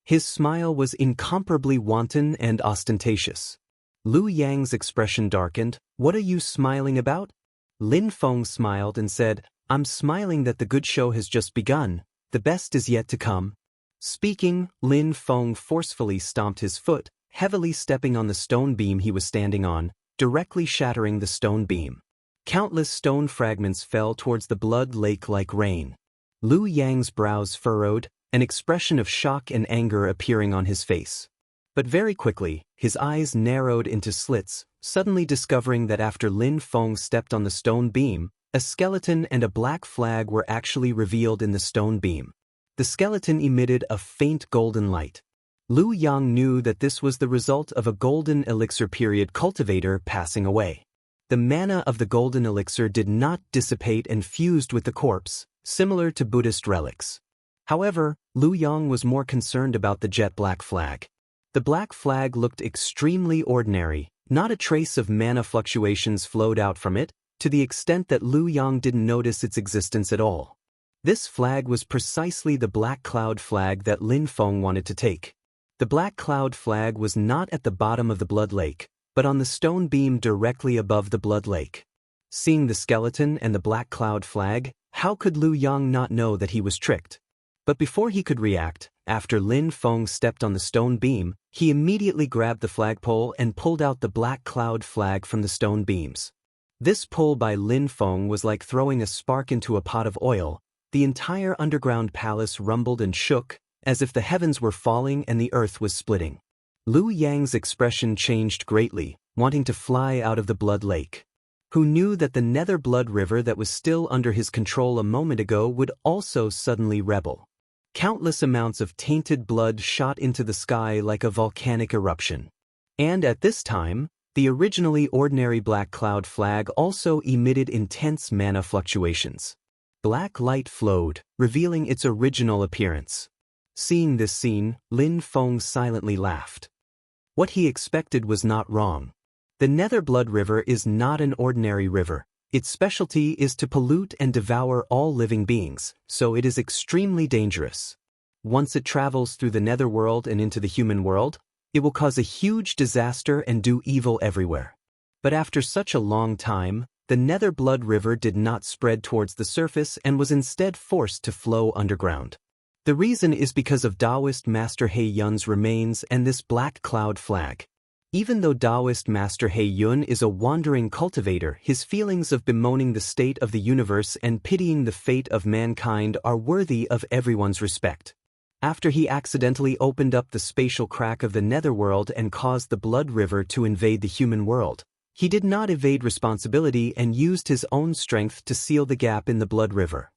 Speaker 1: His smile was incomparably wanton and ostentatious. Lu Yang's expression darkened. "What are you smiling about?" Lin Feng smiled and said, "I'm smiling that the good show has just begun. The best is yet to come." Speaking, Lin Feng forcefully stomped his foot, heavily stepping on the stone beam he was standing on, directly shattering the stone beam. Countless stone fragments fell towards the blood lake like rain. Lu Yang's brows furrowed, an expression of shock and anger appearing on his face. But very quickly, his eyes narrowed into slits, suddenly discovering that after Lin Feng stepped on the stone beam, a skeleton and a black flag were actually revealed in the stone beam. The skeleton emitted a faint golden light. Lu Yang knew that this was the result of a golden elixir period cultivator passing away. The mana of the golden elixir did not dissipate and fused with the corpse, similar to Buddhist relics. However, Lu Yang was more concerned about the jet black flag. The black flag looked extremely ordinary, not a trace of mana fluctuations flowed out from it, to the extent that Lu Yang didn't notice its existence at all. This flag was precisely the black cloud flag that Lin Feng wanted to take. The black cloud flag was not at the bottom of the blood lake, but on the stone beam directly above the blood lake. Seeing the skeleton and the black cloud flag, how could Lu Yang not know that he was tricked? But before he could react, after Lin Feng stepped on the stone beam, he immediately grabbed the flagpole and pulled out the black cloud flag from the stone beams. This pull by Lin Feng was like throwing a spark into a pot of oil. The entire underground palace rumbled and shook, as if the heavens were falling and the earth was splitting. Lu Yang's expression changed greatly, wanting to fly out of the blood lake. Who knew that the nether blood river that was still under his control a moment ago would also suddenly rebel? Countless amounts of tainted blood shot into the sky like a volcanic eruption. And at this time, the originally ordinary black cloud flag also emitted intense mana fluctuations. Black light flowed, revealing its original appearance. Seeing this scene, Lin Feng silently laughed. What he expected was not wrong. The nether blood river is not an ordinary river. Its specialty is to pollute and devour all living beings, so it is extremely dangerous. Once it travels through the netherworld and into the human world, it will cause a huge disaster and do evil everywhere. But after such a long time, the nether blood river did not spread towards the surface and was instead forced to flow underground. The reason is because of Taoist Master He Yun's remains and this black cloud flag. Even though Taoist Master He Yun is a wandering cultivator, his feelings of bemoaning the state of the universe and pitying the fate of mankind are worthy of everyone's respect. After he accidentally opened up the spatial crack of the netherworld and caused the blood river to invade the human world, he did not evade responsibility and used his own strength to seal the gap in the blood river.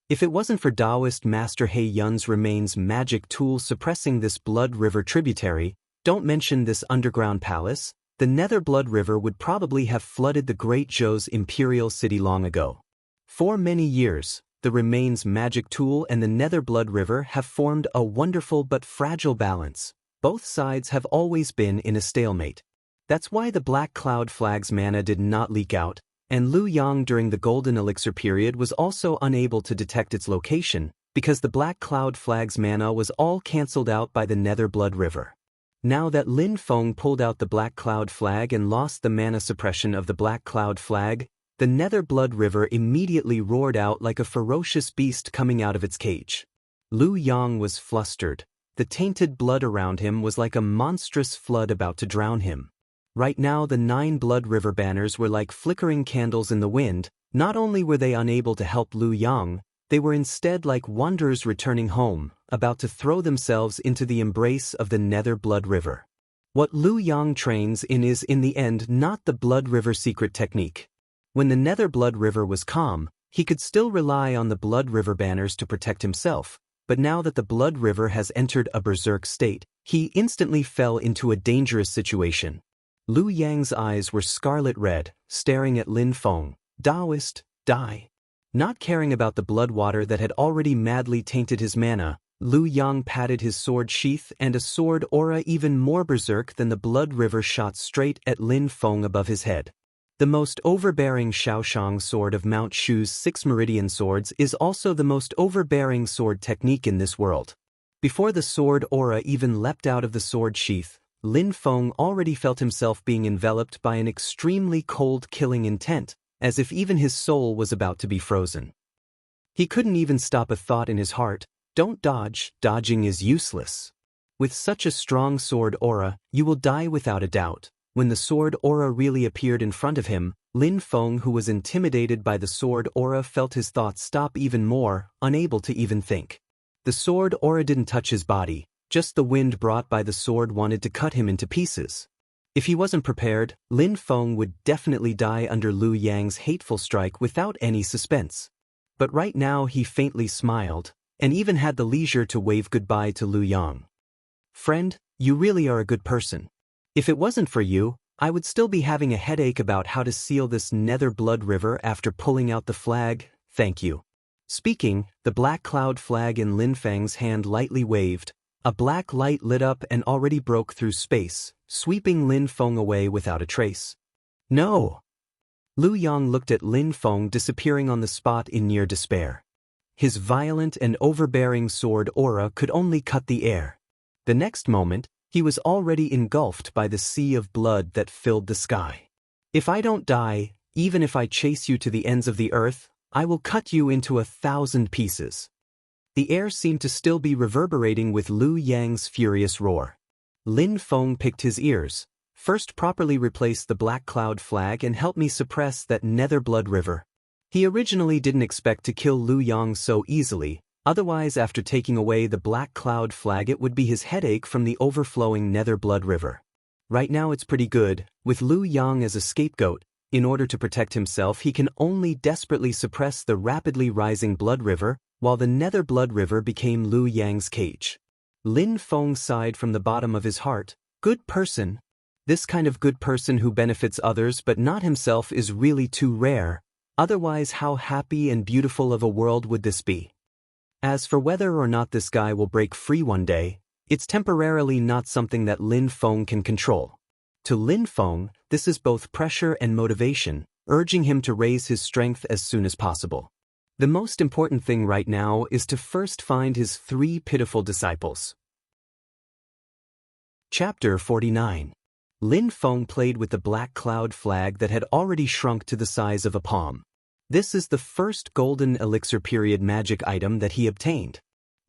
Speaker 1: If it wasn't for Taoist Master He Yun's remains magic tool suppressing this blood river tributary, don't mention this underground palace, the nether blood river would probably have flooded the Great Zhou's imperial city long ago. For many years, the remains magic tool and the nether blood river have formed a wonderful but fragile balance. Both sides have always been in a stalemate. That's why the black cloud flag's mana did not leak out, and Lu Yang during the golden elixir period was also unable to detect its location, because the black cloud flag's mana was all cancelled out by the nether blood river. Now that Lin Feng pulled out the black cloud flag and lost the mana suppression of the black cloud flag, the nether blood river immediately roared out like a ferocious beast coming out of its cage. Lu Yang was flustered. the tainted blood around him was like a monstrous flood about to drown him. Right now the 9 blood river banners were like flickering candles in the wind. Not only were they unable to help Lu Yang, they were instead like wanderers returning home, about to throw themselves into the embrace of the nether blood river. What Lu Yang trains in is in the end not the blood river secret technique. When the nether blood river was calm, he could still rely on the blood river banners to protect himself, but now that the blood river has entered a berserk state, he instantly fell into a dangerous situation. Lu Yang's eyes were scarlet red, staring at Lin Feng. Taoist, die. Not caring about the blood water that had already madly tainted his mana, Lu Yang patted his sword sheath, and a sword aura even more berserk than the blood river shot straight at Lin Feng above his head. The most overbearing Shaoshang sword of Mount Shu's 6 meridian swords is also the most overbearing sword technique in this world. Before the sword aura even leapt out of the sword sheath, Lin Feng already felt himself being enveloped by an extremely cold killing intent, as if even his soul was about to be frozen. He couldn't even stop a thought in his heart. Don't dodge, dodging is useless. With such a strong sword aura, you will die without a doubt. When the sword aura really appeared in front of him, Lin Feng, who was intimidated by the sword aura, felt his thoughts stop even more, unable to even think. The sword aura didn't touch his body, just the wind brought by the sword wanted to cut him into pieces. If he wasn't prepared, Lin Feng would definitely die under Lu Yang's hateful strike without any suspense. But right now he faintly smiled, and even had the leisure to wave goodbye to Lu Yang. Friend, you really are a good person. If it wasn't for you, I would still be having a headache about how to seal this nether blood river after pulling out the flag. Thank you. Speaking, the black cloud flag in Lin Feng's hand lightly waved. A black light lit up and already broke through space, sweeping Lin Feng away without a trace. No! Lu Yang looked at Lin Feng disappearing on the spot in near despair. His violent and overbearing sword aura could only cut the air. The next moment, he was already engulfed by the sea of blood that filled the sky. If I don't die, even if I chase you to the ends of the earth, I will cut you into 1,000 pieces. The air seemed to still be reverberating with Lu Yang's furious roar. Lin Feng picked his ears, first properly replace the black cloud flag and help me suppress that nether blood river. He originally didn't expect to kill Lu Yang so easily, otherwise after taking away the black cloud flag it would be his headache from the overflowing nether blood river. Right now it's pretty good, with Lu Yang as a scapegoat. In order to protect himself he can only desperately suppress the rapidly rising blood river, while the nether blood river became Lu Yang's cage. Lin Feng sighed from the bottom of his heart. Good person. This kind of good person who benefits others but not himself is really too rare, otherwise how happy and beautiful of a world would this be? As for whether or not this guy will break free one day, it's temporarily not something that Lin Feng can control. To Lin Feng, this is both pressure and motivation, urging him to raise his strength as soon as possible. The most important thing right now is to first find his 3 pitiful disciples. Chapter 49. Lin Feng played with the black cloud flag that had already shrunk to the size of a palm. This is the first golden elixir period magic item that he obtained.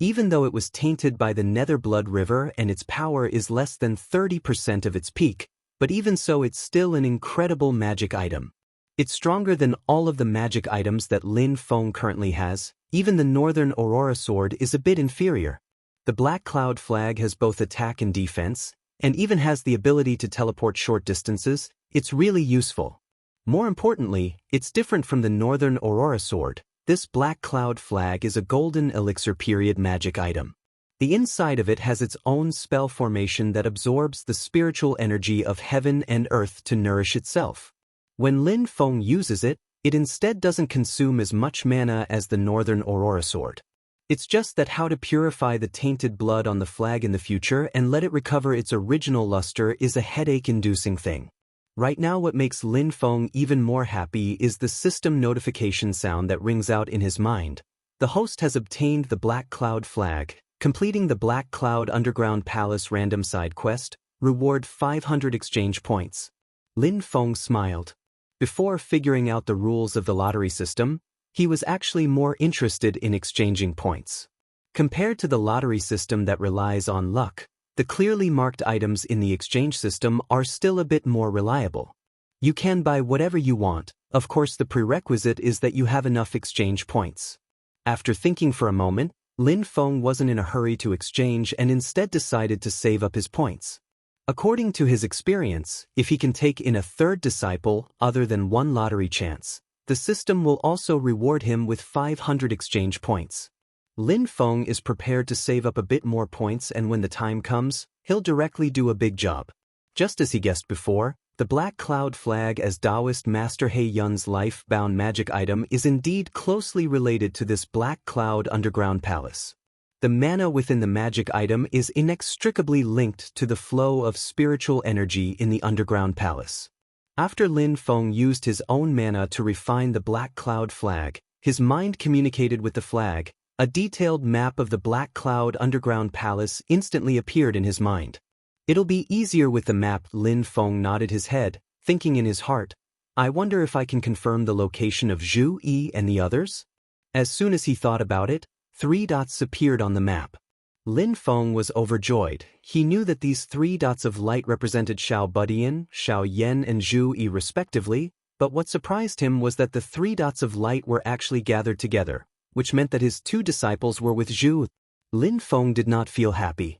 Speaker 1: Even though it was tainted by the nether blood river and its power is less than 30% of its peak, but even so it's still an incredible magic item. It's stronger than all of the magic items that Lin Feng currently has. Even the Northern Aurora sword is a bit inferior. The Black Cloud flag has both attack and defense, and even has the ability to teleport short distances. It's really useful. More importantly, it's different from the Northern Aurora sword. This Black Cloud flag is a golden elixir period magic item. The inside of it has its own spell formation that absorbs the spiritual energy of heaven and earth to nourish itself. When Lin Feng uses it, it instead doesn't consume as much mana as the Northern Aurora sword. It's just that how to purify the tainted blood on the flag in the future and let it recover its original luster is a headache-inducing thing. Right now what makes Lin Feng even more happy is the system notification sound that rings out in his mind. The host has obtained the Black Cloud flag. Completing the Black Cloud Underground Palace random side quest, reward 500 exchange points. Lin Feng smiled. Before figuring out the rules of the lottery system, he was actually more interested in exchanging points. Compared to the lottery system that relies on luck, the clearly marked items in the exchange system are still a bit more reliable. You can buy whatever you want, of course the prerequisite is that you have enough exchange points. After thinking for a moment, Lin Feng wasn't in a hurry to exchange and instead decided to save up his points. According to his experience, if he can take in a third disciple other than one lottery chance, the system will also reward him with 500 exchange points. Lin Feng is prepared to save up a bit more points, and when the time comes, he'll directly do a big job. Just as he guessed before, the Black Cloud Flag as Taoist Master He Yun's life-bound magic item is indeed closely related to this Black Cloud underground palace. The mana within the magic item is inextricably linked to the flow of spiritual energy in the underground palace. After Lin Feng used his own mana to refine the Black Cloud Flag, his mind communicated with the flag. A detailed map of the Black Cloud underground palace instantly appeared in his mind. It'll be easier with the map. Lin Feng nodded his head, thinking in his heart, I wonder if I can confirm the location of Zhu Yi and the others? As soon as he thought about it, 3 dots appeared on the map. Lin Feng was overjoyed. He knew that these 3 dots of light represented Xiao Budian, Xiao Yan and Zhu Yi respectively, but what surprised him was that the 3 dots of light were actually gathered together, which meant that his 2 disciples were with Zhu. Lin Feng did not feel happy.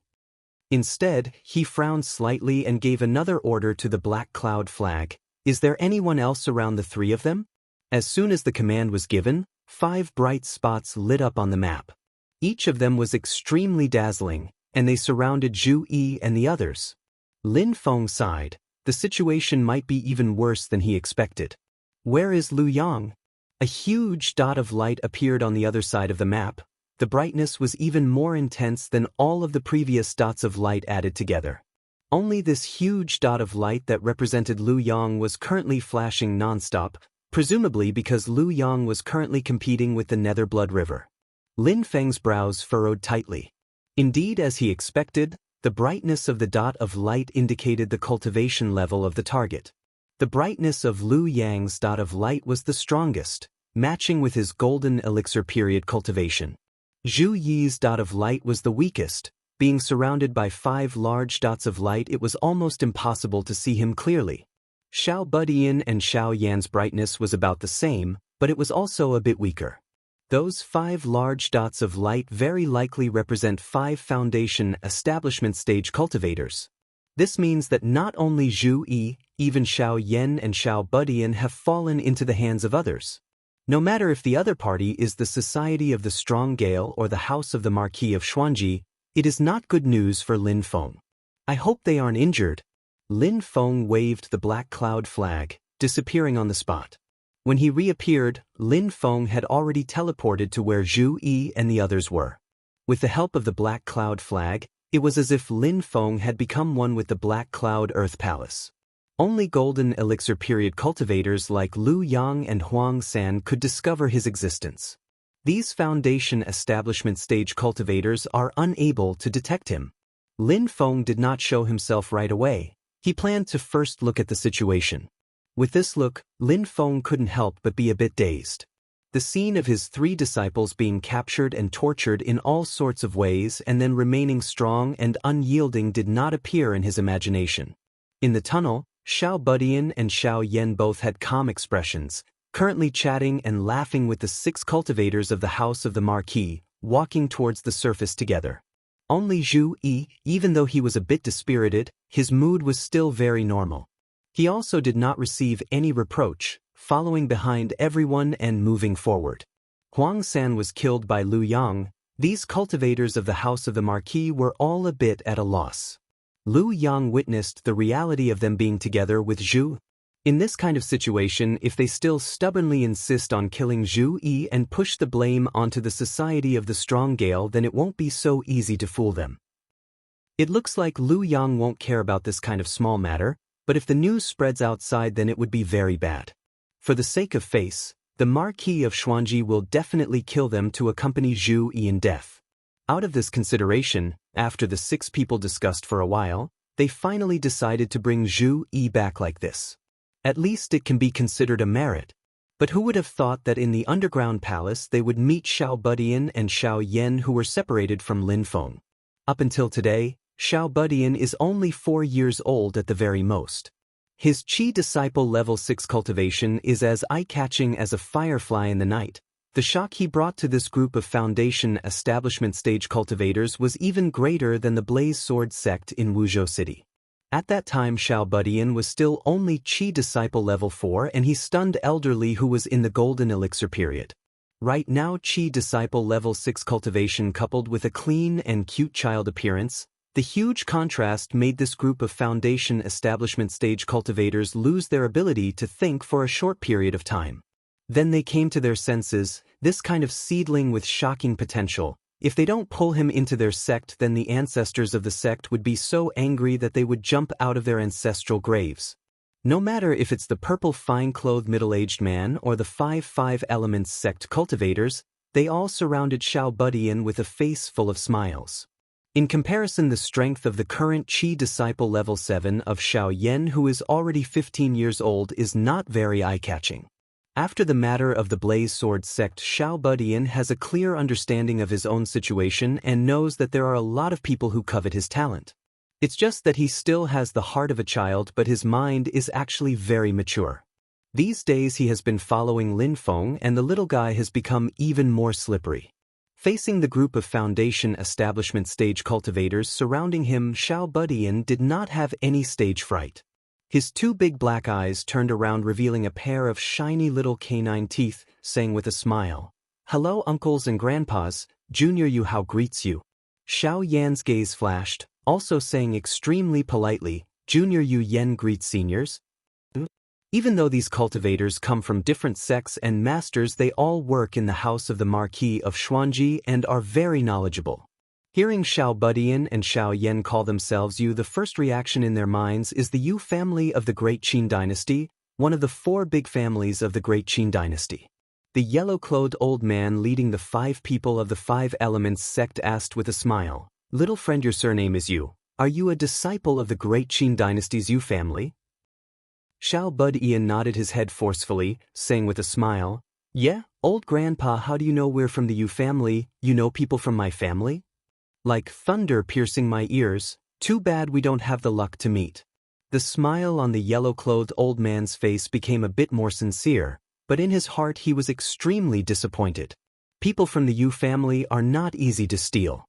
Speaker 1: Instead, he frowned slightly and gave another order to the Black Cloud Flag. Is there anyone else around the 3 of them? As soon as the command was given, 5 bright spots lit up on the map. Each of them was extremely dazzling, and they surrounded Zhu Yi and the others. Lin Feng sighed. The situation might be even worse than he expected. Where is Lu Yang? A huge dot of light appeared on the other side of the map. The brightness was even more intense than all of the previous dots of light added together. Only this huge dot of light that represented Lu Yang was currently flashing non-stop, presumably because Lu Yang was currently competing with the Nether Blood River. Lin Feng's brows furrowed tightly. Indeed, as he expected, the brightness of the dot of light indicated the cultivation level of the target. The brightness of Lu Yang's dot of light was the strongest, matching with his golden elixir period cultivation. Zhu Yi's dot of light was the weakest. Being surrounded by 5 large dots of light, it was almost impossible to see him clearly. Xiao Budian and Xiao Yan's brightness was about the same, but it was also a bit weaker. Those 5 large dots of light very likely represent 5 foundation establishment stage cultivators. This means that not only Zhu Yi, even Xiao Yan and Xiao Budian have fallen into the hands of others. No matter if the other party is the Society of the Strong Gale or the House of the Marquis of Xuanji, it is not good news for Lin Feng. I hope they aren't injured. Lin Feng waved the Black Cloud Flag, disappearing on the spot. When he reappeared, Lin Feng had already teleported to where Zhu Yi and the others were. With the help of the Black Cloud Flag, it was as if Lin Feng had become one with the Black Cloud Earth Palace. Only golden elixir period cultivators like Lu Yang and Huang San could discover his existence. These foundation establishment stage cultivators are unable to detect him. Lin Feng did not show himself right away. He planned to first look at the situation. With this look, Lin Feng couldn't help but be a bit dazed. The scene of his 3 disciples being captured and tortured in all sorts of ways and then remaining strong and unyielding did not appear in his imagination. In the tunnel, Xiao Budian and Xiao Yan both had calm expressions, currently chatting and laughing with the 6 cultivators of the House of the Marquis, walking towards the surface together. Only Zhu Yi, even though he was a bit dispirited, his mood was still very normal. He also did not receive any reproach, following behind everyone and moving forward. Huang San was killed by Lu Yang. These cultivators of the House of the Marquis were all a bit at a loss. Lu Yang witnessed the reality of them being together with Zhu. In this kind of situation, if they still stubbornly insist on killing Zhu Yi and push the blame onto the Society of the Strong Gale, then it won't be so easy to fool them. It looks like Lu Yang won't care about this kind of small matter, but if the news spreads outside, then it would be very bad. For the sake of face, the Marquis of Xuanji will definitely kill them to accompany Zhu Yi in death. Out of this consideration, after the 6 people discussed for a while, they finally decided to bring Zhu Yi back like this. At least it can be considered a merit. But who would have thought that in the underground palace they would meet Xiao Budian and Xiao Yan, who were separated from Lin Feng. Up until today, Xiao Budian is only 4 years old at the very most. His Qi disciple level 6 cultivation is as eye-catching as a firefly in the night. The shock he brought to this group of foundation establishment stage cultivators was even greater than the Blaze Sword sect in Wuzhou City. At that time Xiao Budian was still only Qi disciple level 4 and he stunned elderly who was in the golden elixir period. Right now Qi disciple level 6 cultivation coupled with a clean and cute child appearance, the huge contrast made this group of foundation establishment stage cultivators lose their ability to think for a short period of time. Then they came to their senses, this kind of seedling with shocking potential. If they don't pull him into their sect, then the ancestors of the sect would be so angry that they would jump out of their ancestral graves. No matter if it's the purple fine-clothed middle-aged man or the 5 elements sect cultivators, they all surrounded Xiao Budian with a face full of smiles. In comparison, the strength of the current Qi disciple level 7 of Xiao Yan, who is already 15 years old, is not very eye-catching. After the matter of the Blaze Sword sect, Xiao Budian has a clear understanding of his own situation and knows that there are a lot of people who covet his talent. It's just that he still has the heart of a child, but his mind is actually very mature. These days he has been following Lin Feng, and the little guy has become even more slippery. Facing the group of foundation establishment stage cultivators surrounding him, Xiao Budian did not have any stage fright. His 2 big black eyes turned around, revealing a pair of shiny little canine teeth, saying with a smile, "Hello uncles and grandpas, Junior Yu how greets you." Xiao Yan's gaze flashed, also saying extremely politely, "Junior Yu Yan greets seniors." Even though these cultivators come from different sects and masters, they all work in the house of the Marquis of Xuanji and are very knowledgeable. Hearing Xiao Budian and Xiao Yan call themselves Yu, the first reaction in their minds is the Yu family of the Great Qin Dynasty, one of the 4 big families of the Great Qin Dynasty. The yellow-clothed old man leading the 5 people of the 5 elements sect asked with a smile, "Little friend, your surname is Yu. Are you a disciple of the Great Qin Dynasty's Yu family?" Xiao Budian nodded his head forcefully, saying with a smile, "Yeah, old grandpa, how do you know we're from the Yu family? You know people from my family?" Like thunder piercing my ears, too bad we don't have the luck to meet. The smile on the yellow-clothed old man's face became a bit more sincere, but in his heart he was extremely disappointed. People from the Yu family are not easy to steal.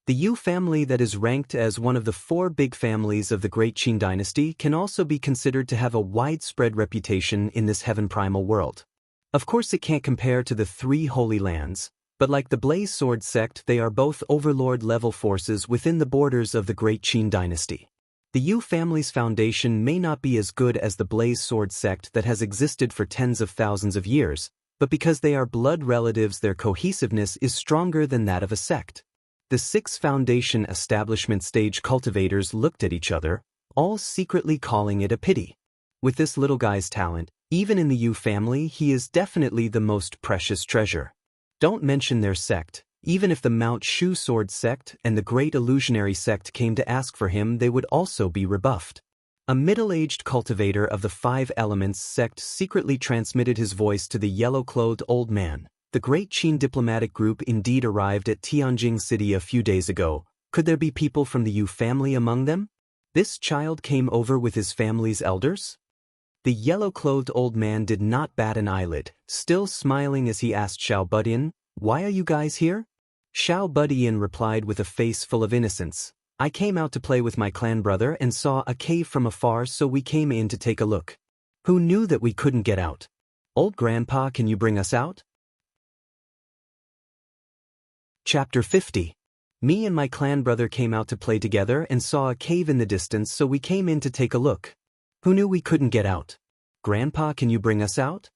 Speaker 1: The Yu family, that is ranked as one of the 4 big families of the Great Qin Dynasty, can also be considered to have a widespread reputation in this heaven primal world. Of course it can't compare to the 3 Holy Lands, but like the Blaze Sword sect, they are both overlord-level forces within the borders of the Great Qin Dynasty. The Yu family's foundation may not be as good as the Blaze Sword sect that has existed for tens of thousands of years, but because they are blood relatives, their cohesiveness is stronger than that of a sect. The 6 foundation establishment stage cultivators looked at each other, all secretly calling it a pity. With this little guy's talent, even in the Yu family, he is definitely the most precious treasure. Don't mention their sect. Even if the Mount Shu Sword sect and the Great Illusionary sect came to ask for him, they would also be rebuffed. A middle-aged cultivator of the 5 elements sect secretly transmitted his voice to the yellow-clothed old man. The Great Qin diplomatic group indeed arrived at Tianjing City a few days ago. Could there be people from the Yu family among them? This child came over with his family's elders? The yellow-clothed old man did not bat an eyelid, still smiling as he asked Xiao Budian, "Why are you guys here?" Xiao Budian replied with a face full of innocence, "I came out to play with my clan brother and saw a cave from afar, so we came in to take a look. Who knew that we couldn't get out? Old grandpa, can you bring us out?" Chapter 50. Me and my clan brother came out to play together and saw a cave in the distance, so we came in to take a look. Who knew we couldn't get out? Grandpa, can you bring us out?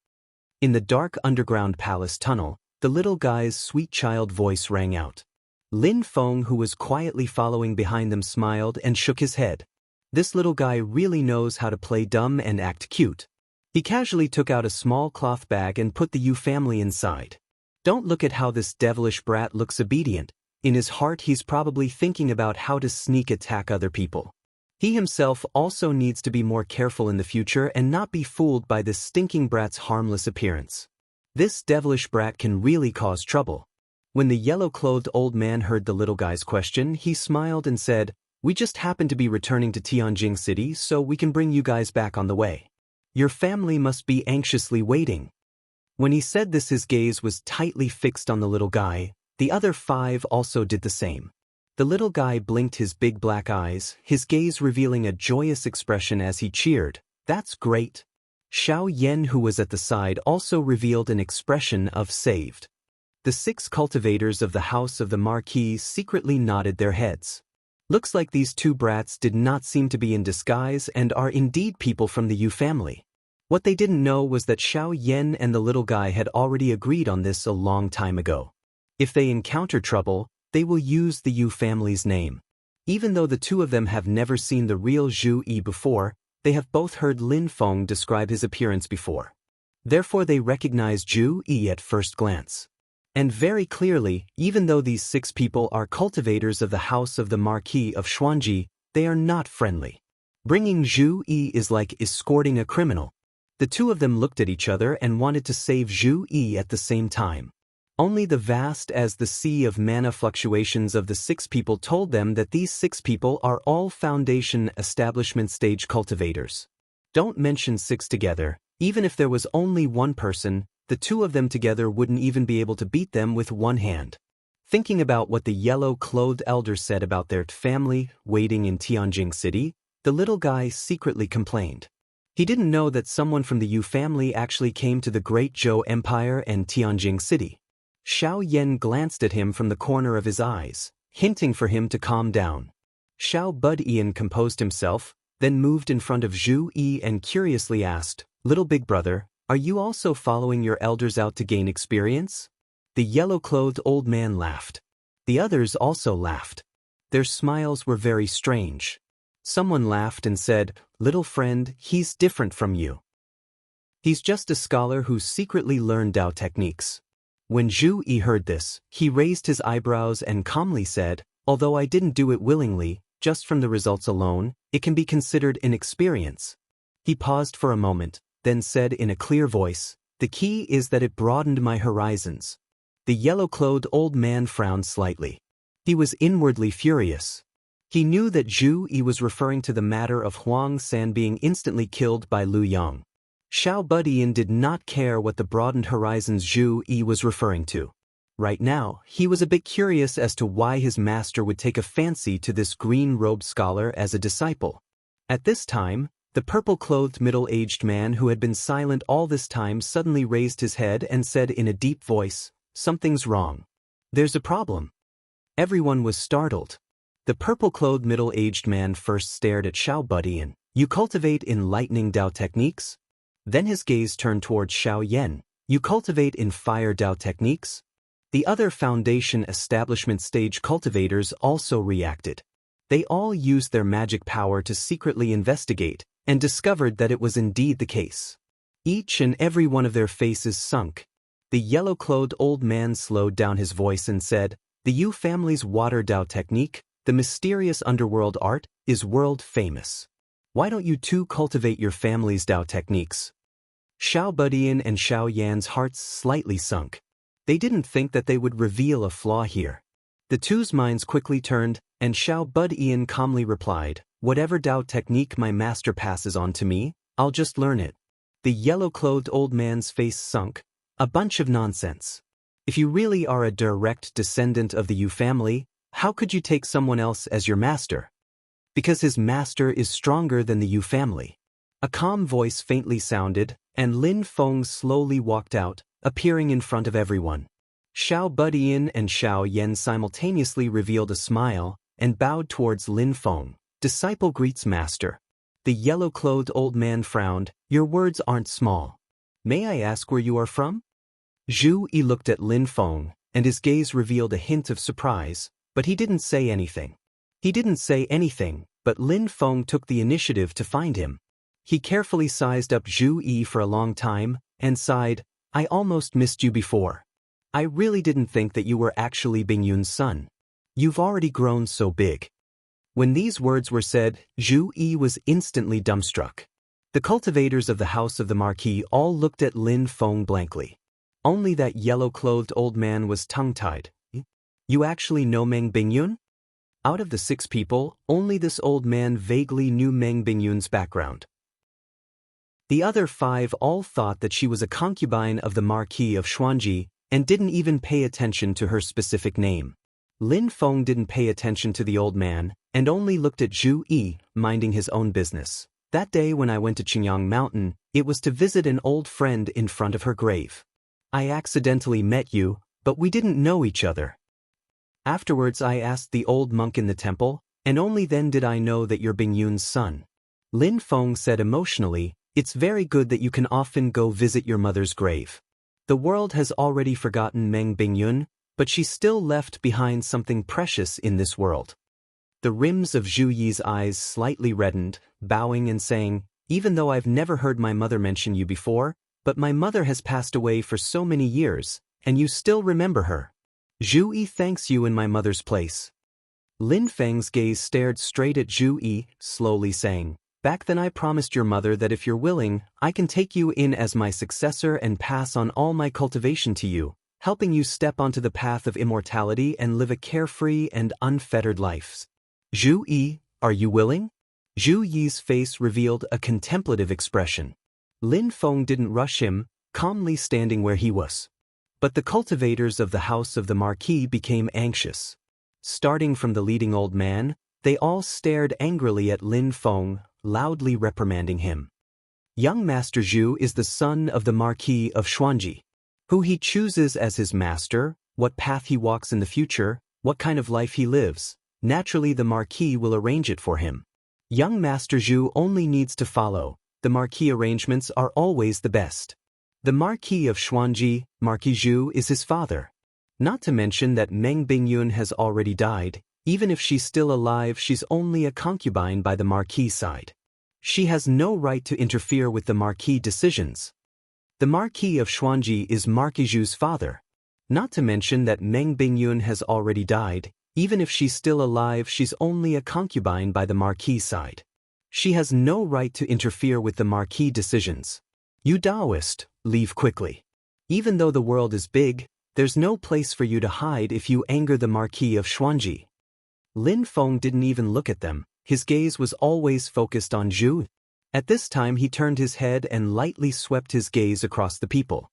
Speaker 1: In the dark underground palace tunnel, the little guy's sweet child voice rang out. Lin Feng, who was quietly following behind them, smiled and shook his head. This little guy really knows how to play dumb and act cute. He casually took out a small cloth bag and put the Yu family inside. Don't look at how this devilish brat looks obedient. In his heart he's probably thinking about how to sneak attack other people. He himself also needs to be more careful in the future and not be fooled by this stinking brat's harmless appearance. This devilish brat can really cause trouble. When the yellow-clothed old man heard the little guy's question, he smiled and said, "We just happen to be returning to Tianjing City, so we can bring you guys back on the way. Your family must be anxiously waiting." When he said this, his gaze was tightly fixed on the little guy. The other 5 also did the same. The little guy blinked his big black eyes, his gaze revealing a joyous expression as he cheered, "That's great." Xiao Yan, who was at the side, also revealed an expression of saved. The 6 cultivators of the House of the Marquis secretly nodded their heads. Looks like these 2 brats did not seem to be in disguise and are indeed people from the Yu family. What they didn't know was that Xiao Yan and the little guy had already agreed on this a long time ago. If they encounter trouble, they will use the Yu family's name. Even though the 2 of them have never seen the real Zhu Yi before, they have both heard Lin Feng describe his appearance before. Therefore they recognize Zhu Yi at first glance. And very clearly, even though these 6 people are cultivators of the House of the Marquis of Xuanji, they are not friendly. Bringing Zhu Yi is like escorting a criminal. The 2 of them looked at each other and wanted to save Zhu Yi at the same time. Only the vast as the sea of mana fluctuations of the 6 people told them that these 6 people are all foundation establishment stage cultivators. Don't mention 6 together, even if there was only 1 person, the 2 of them together wouldn't even be able to beat them with 1 hand. Thinking about what the yellow-clothed elder said about their family waiting in Tianjing City, the little guy secretly complained. He didn't know that someone from the Yu family actually came to the Great Zhou Empire and Tianjing City. Xiao Yan glanced at him from the corner of his eyes, hinting for him to calm down. Xiao Budian composed himself, then moved in front of Zhu Yi and curiously asked, "Little big brother, are you also following your elders out to gain experience?" The yellow-clothed old man laughed. The others also laughed. Their smiles were very strange. Someone laughed and said, "Little friend, he's different from you. He's just a scholar who secretly learned Dao techniques." When Zhu Yi heard this, he raised his eyebrows and calmly said, "Although I didn't do it willingly, just from the results alone, it can be considered an experience." He paused for a moment, then said in a clear voice, "The key is that it broadened my horizons." The yellow-clothed old man frowned slightly. He was inwardly furious. He knew that Zhu Yi was referring to the matter of Huang San being instantly killed by Lu Yang. Xiao Budian did not care what the broadened horizons Zhu Yi was referring to. Right now, he was a bit curious as to why his master would take a fancy to this green-robed scholar as a disciple. At this time, the purple-clothed middle-aged man who had been silent all this time suddenly raised his head and said in a deep voice, "Something's wrong. There's a problem." Everyone was startled. The purple-clothed middle-aged man first stared at Xiao Budian. "You cultivate enlightening Dao techniques?" Then his gaze turned towards Xiao Yan. "You cultivate in fire Dao techniques?" The other foundation establishment stage cultivators also reacted. They all used their magic power to secretly investigate, and discovered that it was indeed the case. Each and every one of their faces sunk. The yellow-clothed old man slowed down his voice and said, "The Yu family's water Dao technique, the mysterious underworld art, is world famous. Why don't you 2 cultivate your family's Dao techniques?" Xiao Budian and Xiao Yan's hearts slightly sunk. They didn't think that they would reveal a flaw here. The 2's minds quickly turned, and Xiao Budian calmly replied, "Whatever Dao technique my master passes on to me, I'll just learn it." The yellow-clothed old man's face sunk. "A bunch of nonsense. If you really are a direct descendant of the Yu family, how could you take someone else as your master?" "Because his master is stronger than the Yu family." A calm voice faintly sounded, and Lin Feng slowly walked out, appearing in front of everyone. Xiao Budian and Xiao Yan simultaneously revealed a smile, and bowed towards Lin Feng. "Disciple greets master." The yellow-clothed old man frowned. "Your words aren't small. May I ask where you are from?" Zhu Yi looked at Lin Feng, and his gaze revealed a hint of surprise, but he didn't say anything. But Lin Feng took the initiative to find him. He carefully sized up Zhu Yi for a long time, and sighed, "I almost missed you before. I really didn't think that you were actually Bingyun's son. You've already grown so big." When these words were said, Zhu Yi was instantly dumbstruck. The cultivators of the house of the Marquis all looked at Lin Feng blankly. Only that yellow-clothed old man was tongue-tied. You actually know Meng Bingyun? Out of the 6 people, only this old man vaguely knew Meng Bingyun's background. The other 5 all thought that she was a concubine of the Marquis of Xuanji and didn't even pay attention to her specific name. Lin Feng didn't pay attention to the old man and only looked at Zhu Yi, minding his own business. That day when I went to Qingyang Mountain, it was to visit an old friend in front of her grave. I accidentally met you, but we didn't know each other. Afterwards I asked the old monk in the temple, and only then did I know that you're Bingyun's son. Lin Feng said emotionally, it's very good that you can often go visit your mother's grave. The world has already forgotten Meng Bingyun, but she still left behind something precious in this world. The rims of Zhu Yi's eyes slightly reddened, bowing and saying, even though I've never heard my mother mention you before, but my mother has passed away for so many years, and you still remember her. Zhu Yi thanks you in my mother's place. Lin Feng's gaze stared straight at Zhu Yi, slowly saying, back then I promised your mother that if you're willing, I can take you in as my successor and pass on all my cultivation to you, helping you step onto the path of immortality and live a carefree and unfettered life. Zhu Yi, are you willing? Zhu Yi's face revealed a contemplative expression. Lin Feng didn't rush him, calmly standing where he was. But the cultivators of the house of the Marquis became anxious. Starting from the leading old man, they all stared angrily at Lin Feng, loudly reprimanding him. Young Master Zhu is the son of the Marquis of Xuanji. Who he chooses as his master, what path he walks in the future, what kind of life he lives, naturally the Marquis will arrange it for him. Young Master Zhu only needs to follow. The Marquis arrangements are always the best. The Marquis of Xuanji, Marquis Zhu, is his father. Not to mention that Meng Bingyun has already died. Even if she's still alive, she's only a concubine by the Marquis side. She has no right to interfere with the Marquis decisions. The Marquis of Xuanji is Marquis Zhu's father. Not to mention that Meng Bingyun has already died. Even if she's still alive, she's only a concubine by the Marquis side. She has no right to interfere with the Marquis decisions. You Taoist, leave quickly. Even though the world is big, there's no place for you to hide if you anger the Marquis of Xuanji. Lin Feng didn't even look at them, his gaze was always focused on Zhu. At this time he turned his head and lightly swept his gaze across the people.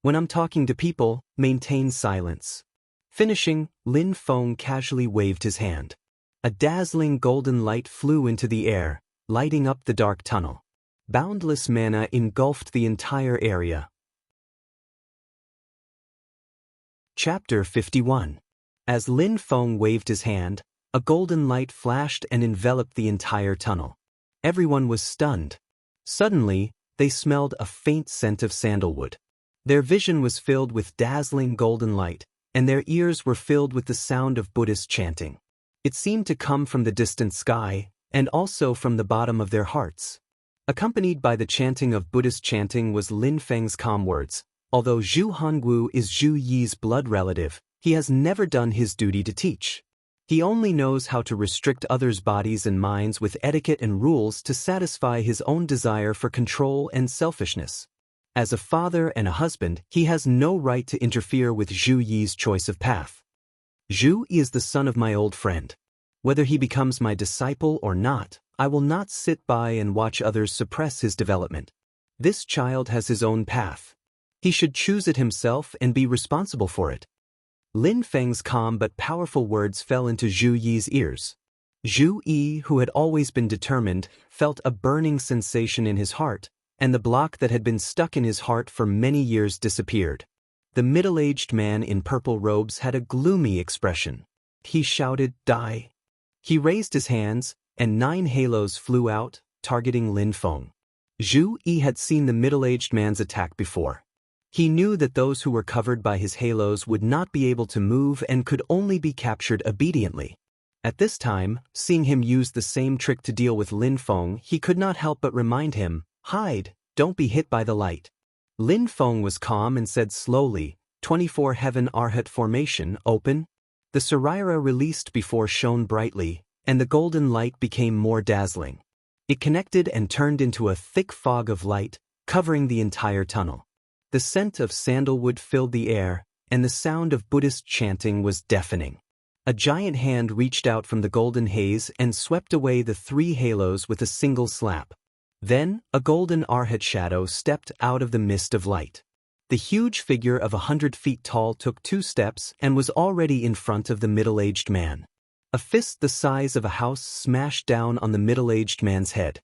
Speaker 1: When I'm talking to people, maintain silence. Finishing, Lin Feng casually waved his hand. A dazzling golden light flew into the air, lighting up the dark tunnel. Boundless mana engulfed the entire area. Chapter 51. As Lin Feng waved his hand, a golden light flashed and enveloped the entire tunnel. Everyone was stunned. Suddenly, they smelled a faint scent of sandalwood. Their vision was filled with dazzling golden light, and their ears were filled with the sound of Buddhist chanting. It seemed to come from the distant sky, and also from the bottom of their hearts. Accompanied by the chanting of Buddhist chanting was Lin Feng's calm words. Although Zhu Hongwu is Zhu Yi's blood relative, he has never done his duty to teach. He only knows how to restrict others' bodies and minds with etiquette and rules to satisfy his own desire for control and selfishness. As a father and a husband, he has no right to interfere with Zhu Yi's choice of path. Zhu Yi is the son of my old friend. Whether he becomes my disciple or not, I will not sit by and watch others suppress his development. This child has his own path. He should choose it himself and be responsible for it. Lin Feng's calm but powerful words fell into Zhu Yi's ears. Zhu Yi, who had always been determined, felt a burning sensation in his heart, and the block that had been stuck in his heart for many years disappeared. The middle-aged man in purple robes had a gloomy expression. He shouted, "Die!" He raised his hands, and 9 halos flew out, targeting Lin Feng. Zhu Yi had seen the middle-aged man's attack before. He knew that those who were covered by his halos would not be able to move and could only be captured obediently. At this time, seeing him use the same trick to deal with Lin Feng, he could not help but remind him, "Hide, don't be hit by the light." Lin Feng was calm and said slowly, 24 Heaven Arhat formation, open. The Saraira released before shone brightly, and the golden light became more dazzling. It connected and turned into a thick fog of light, covering the entire tunnel. The scent of sandalwood filled the air, and the sound of Buddhist chanting was deafening. A giant hand reached out from the golden haze and swept away the 3 halos with a single slap. Then, a golden arhat shadow stepped out of the mist of light. The huge figure of 100 feet tall took 2 steps and was already in front of the middle-aged man. A fist the size of a house smashed down on the middle-aged man's head.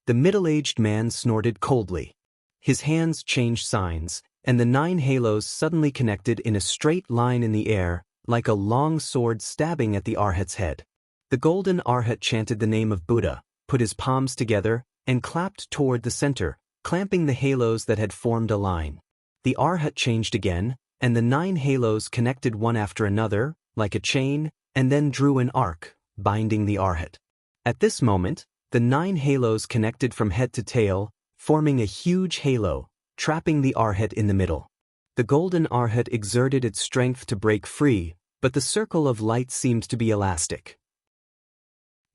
Speaker 1: The middle-aged man snorted coldly. His hands changed signs, and the 9 halos suddenly connected in a straight line in the air, like a long sword stabbing at the arhat's head. The golden arhat chanted the name of Buddha, put his palms together, and clapped toward the center, clamping the halos that had formed a line. The arhat changed again, and the 9 halos connected one after another, like a chain, and then drew an arc, binding the arhat. At this moment, the 9 halos connected from head to tail, forming a huge halo, trapping the arhat in the middle. The golden arhat exerted its strength to break free, but the circle of light seemed to be elastic.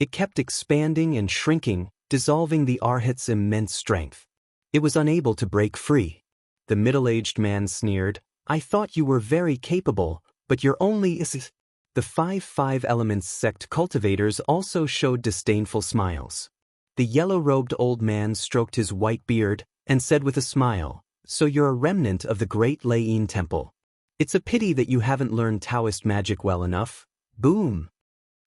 Speaker 1: It kept expanding and shrinking, dissolving the arhat's immense strength. It was unable to break free. The middle-aged man sneered, "I thought you were very capable, but you're only is." The 5 Elements sect cultivators also showed disdainful smiles. The yellow-robed old man stroked his white beard and said with a smile, "So you're a remnant of the great Lei temple. It's a pity that you haven't learned Taoist magic well enough." Boom!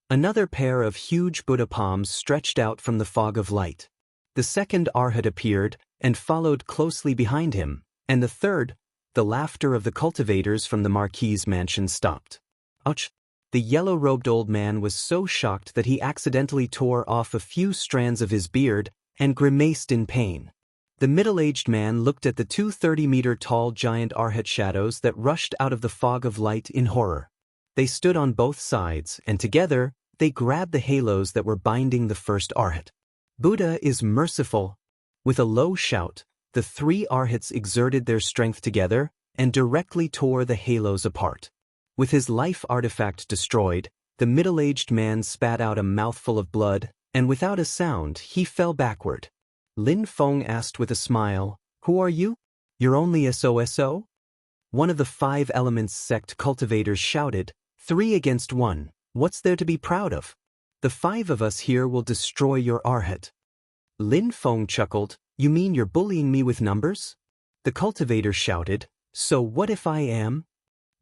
Speaker 1: Another pair of huge Buddha palms stretched out from the fog of light. The second arhat appeared and followed closely behind him, and the third, the laughter of the cultivators from the Marquis's mansion stopped. Ouch! The yellow-robed old man was so shocked that he accidentally tore off a few strands of his beard and grimaced in pain. The middle-aged man looked at the 2 30-meter-tall giant arhat shadows that rushed out of the fog of light in horror. They stood on both sides, and together, they grabbed the halos that were binding the first arhat. "Buddha is merciful." With a low shout, the 3 arhats exerted their strength together and directly tore the halos apart. With his life artifact destroyed, the middle-aged man spat out a mouthful of blood, and without a sound, he fell backward. Lin Feng asked with a smile, "Who are you?" "You're only SOSO?" One of the 5 Elements sect cultivators shouted, 3 against 1, what's there to be proud of? The 5 of us here will destroy your arhat. Lin Feng chuckled, "You mean you're bullying me with numbers?" The cultivator shouted, "So what if I am?"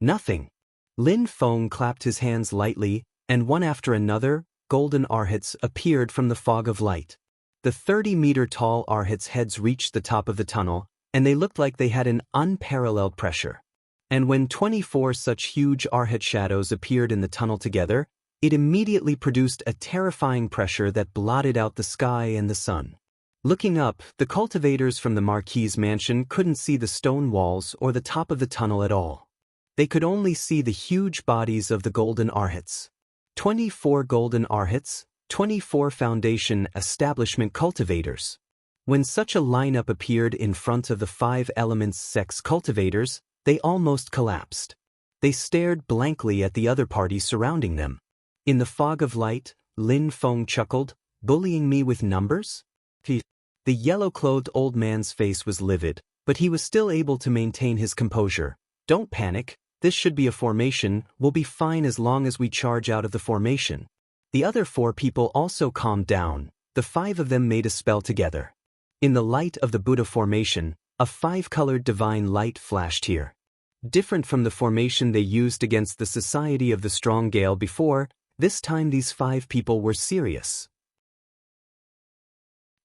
Speaker 1: "Nothing." Lin Feng clapped his hands lightly, and one after another, golden arhats appeared from the fog of light. The 30-meter-tall arhats' heads reached the top of the tunnel, and they looked like they had an unparalleled pressure. And when 24 such huge arhat shadows appeared in the tunnel together, it immediately produced a terrifying pressure that blotted out the sky and the sun. Looking up, the cultivators from the Marquis's mansion couldn't see the stone walls or the top of the tunnel at all. They could only see the huge bodies of the golden arhats. 24 golden arhats, 24 Foundation establishment cultivators. When such a lineup appeared in front of the 5 Elements sect's cultivators, they almost collapsed. They stared blankly at the other party surrounding them. In the fog of light, Lin Feng chuckled, "Bullying me with numbers?" The yellow-clothed old man's face was livid, but he was still able to maintain his composure. "Don't panic. This should be a formation. We'll be fine as long as we charge out of the formation." The other 4 people also calmed down. The 5 of them made a spell together. In the light of the Buddha formation, a 5-colored divine light flashed here. Different from the formation they used against the Society of the Strong Gale before, this time these 5 people were serious.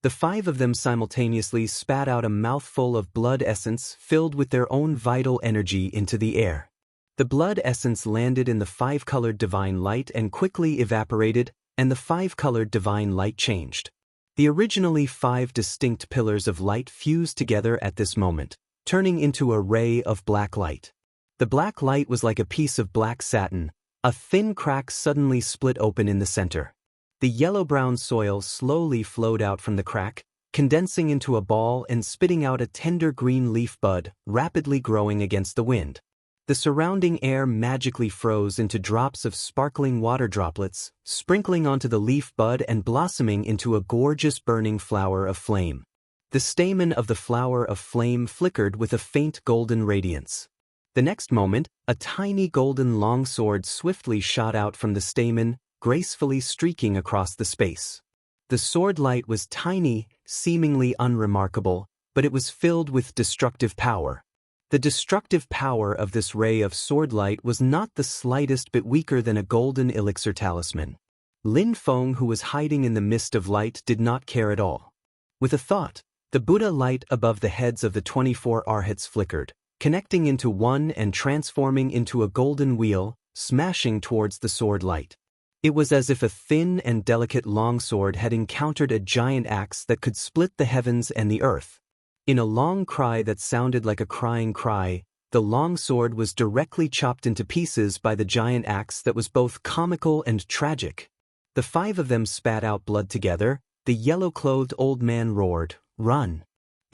Speaker 1: The 5 of them simultaneously spat out a mouthful of blood essence filled with their own vital energy into the air. The blood essence landed in the 5-colored divine light and quickly evaporated, and the 5-colored divine light changed. The originally 5 distinct pillars of light fused together at this moment, turning into a ray of black light. The black light was like a piece of black satin. A thin crack suddenly split open in the center. The yellow-brown soil slowly flowed out from the crack, condensing into a ball and spitting out a tender green leaf bud, rapidly growing against the wind. The surrounding air magically froze into drops of sparkling water droplets, sprinkling onto the leaf bud and blossoming into a gorgeous burning flower of flame. The stamen of the flower of flame flickered with a faint golden radiance. The next moment, a tiny golden longsword swiftly shot out from the stamen, gracefully streaking across the space. The sword light was tiny, seemingly unremarkable, but it was filled with destructive power. The destructive power of this ray of sword light was not the slightest bit weaker than a golden elixir talisman. Lin Feng, who was hiding in the mist of light, did not care at all. With a thought, the Buddha light above the heads of the 24 arhats flickered, connecting into one and transforming into a golden wheel, smashing towards the sword light. It was as if a thin and delicate longsword had encountered a giant axe that could split the heavens and the earth. In a long cry that sounded like a crying cry, the longsword was directly chopped into pieces by the giant axe that was both comical and tragic. The 5 of them spat out blood together. The yellow-clothed old man roared, "Run!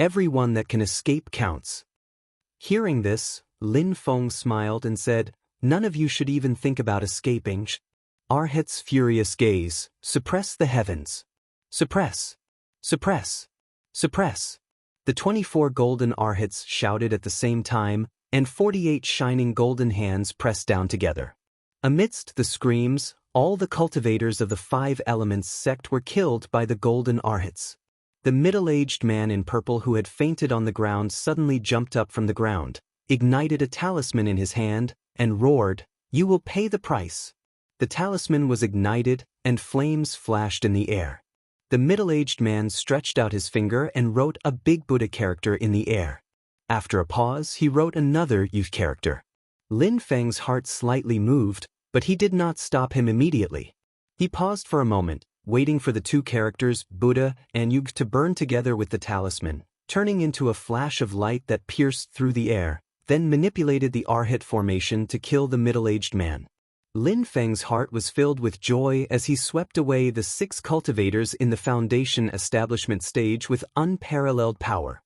Speaker 1: Everyone that can escape counts." Hearing this, Lin Feng smiled and said, "None of you should even think about escaping." Arhat's furious gaze, "Suppress the heavens. Suppress! Suppress! Suppress!" The 24 golden arhats shouted at the same time, and 48 shining golden hands pressed down together. Amidst the screams, all the cultivators of the 5 elements sect were killed by the golden arhats. The middle-aged man in purple who had fainted on the ground suddenly jumped up from the ground, ignited a talisman in his hand, and roared, "You will pay the price." The talisman was ignited, and flames flashed in the air. The middle-aged man stretched out his finger and wrote a big Buddha character in the air. After a pause, he wrote another youth character. Lin Feng's heart slightly moved, but he did not stop him immediately. He paused for a moment, waiting for the 2 characters, Buddha and Yug, to burn together with the talisman, turning into a flash of light that pierced through the air, then manipulated the arhat formation to kill the middle-aged man. Lin Feng's heart was filled with joy as he swept away the 6 cultivators in the foundation establishment stage with unparalleled power.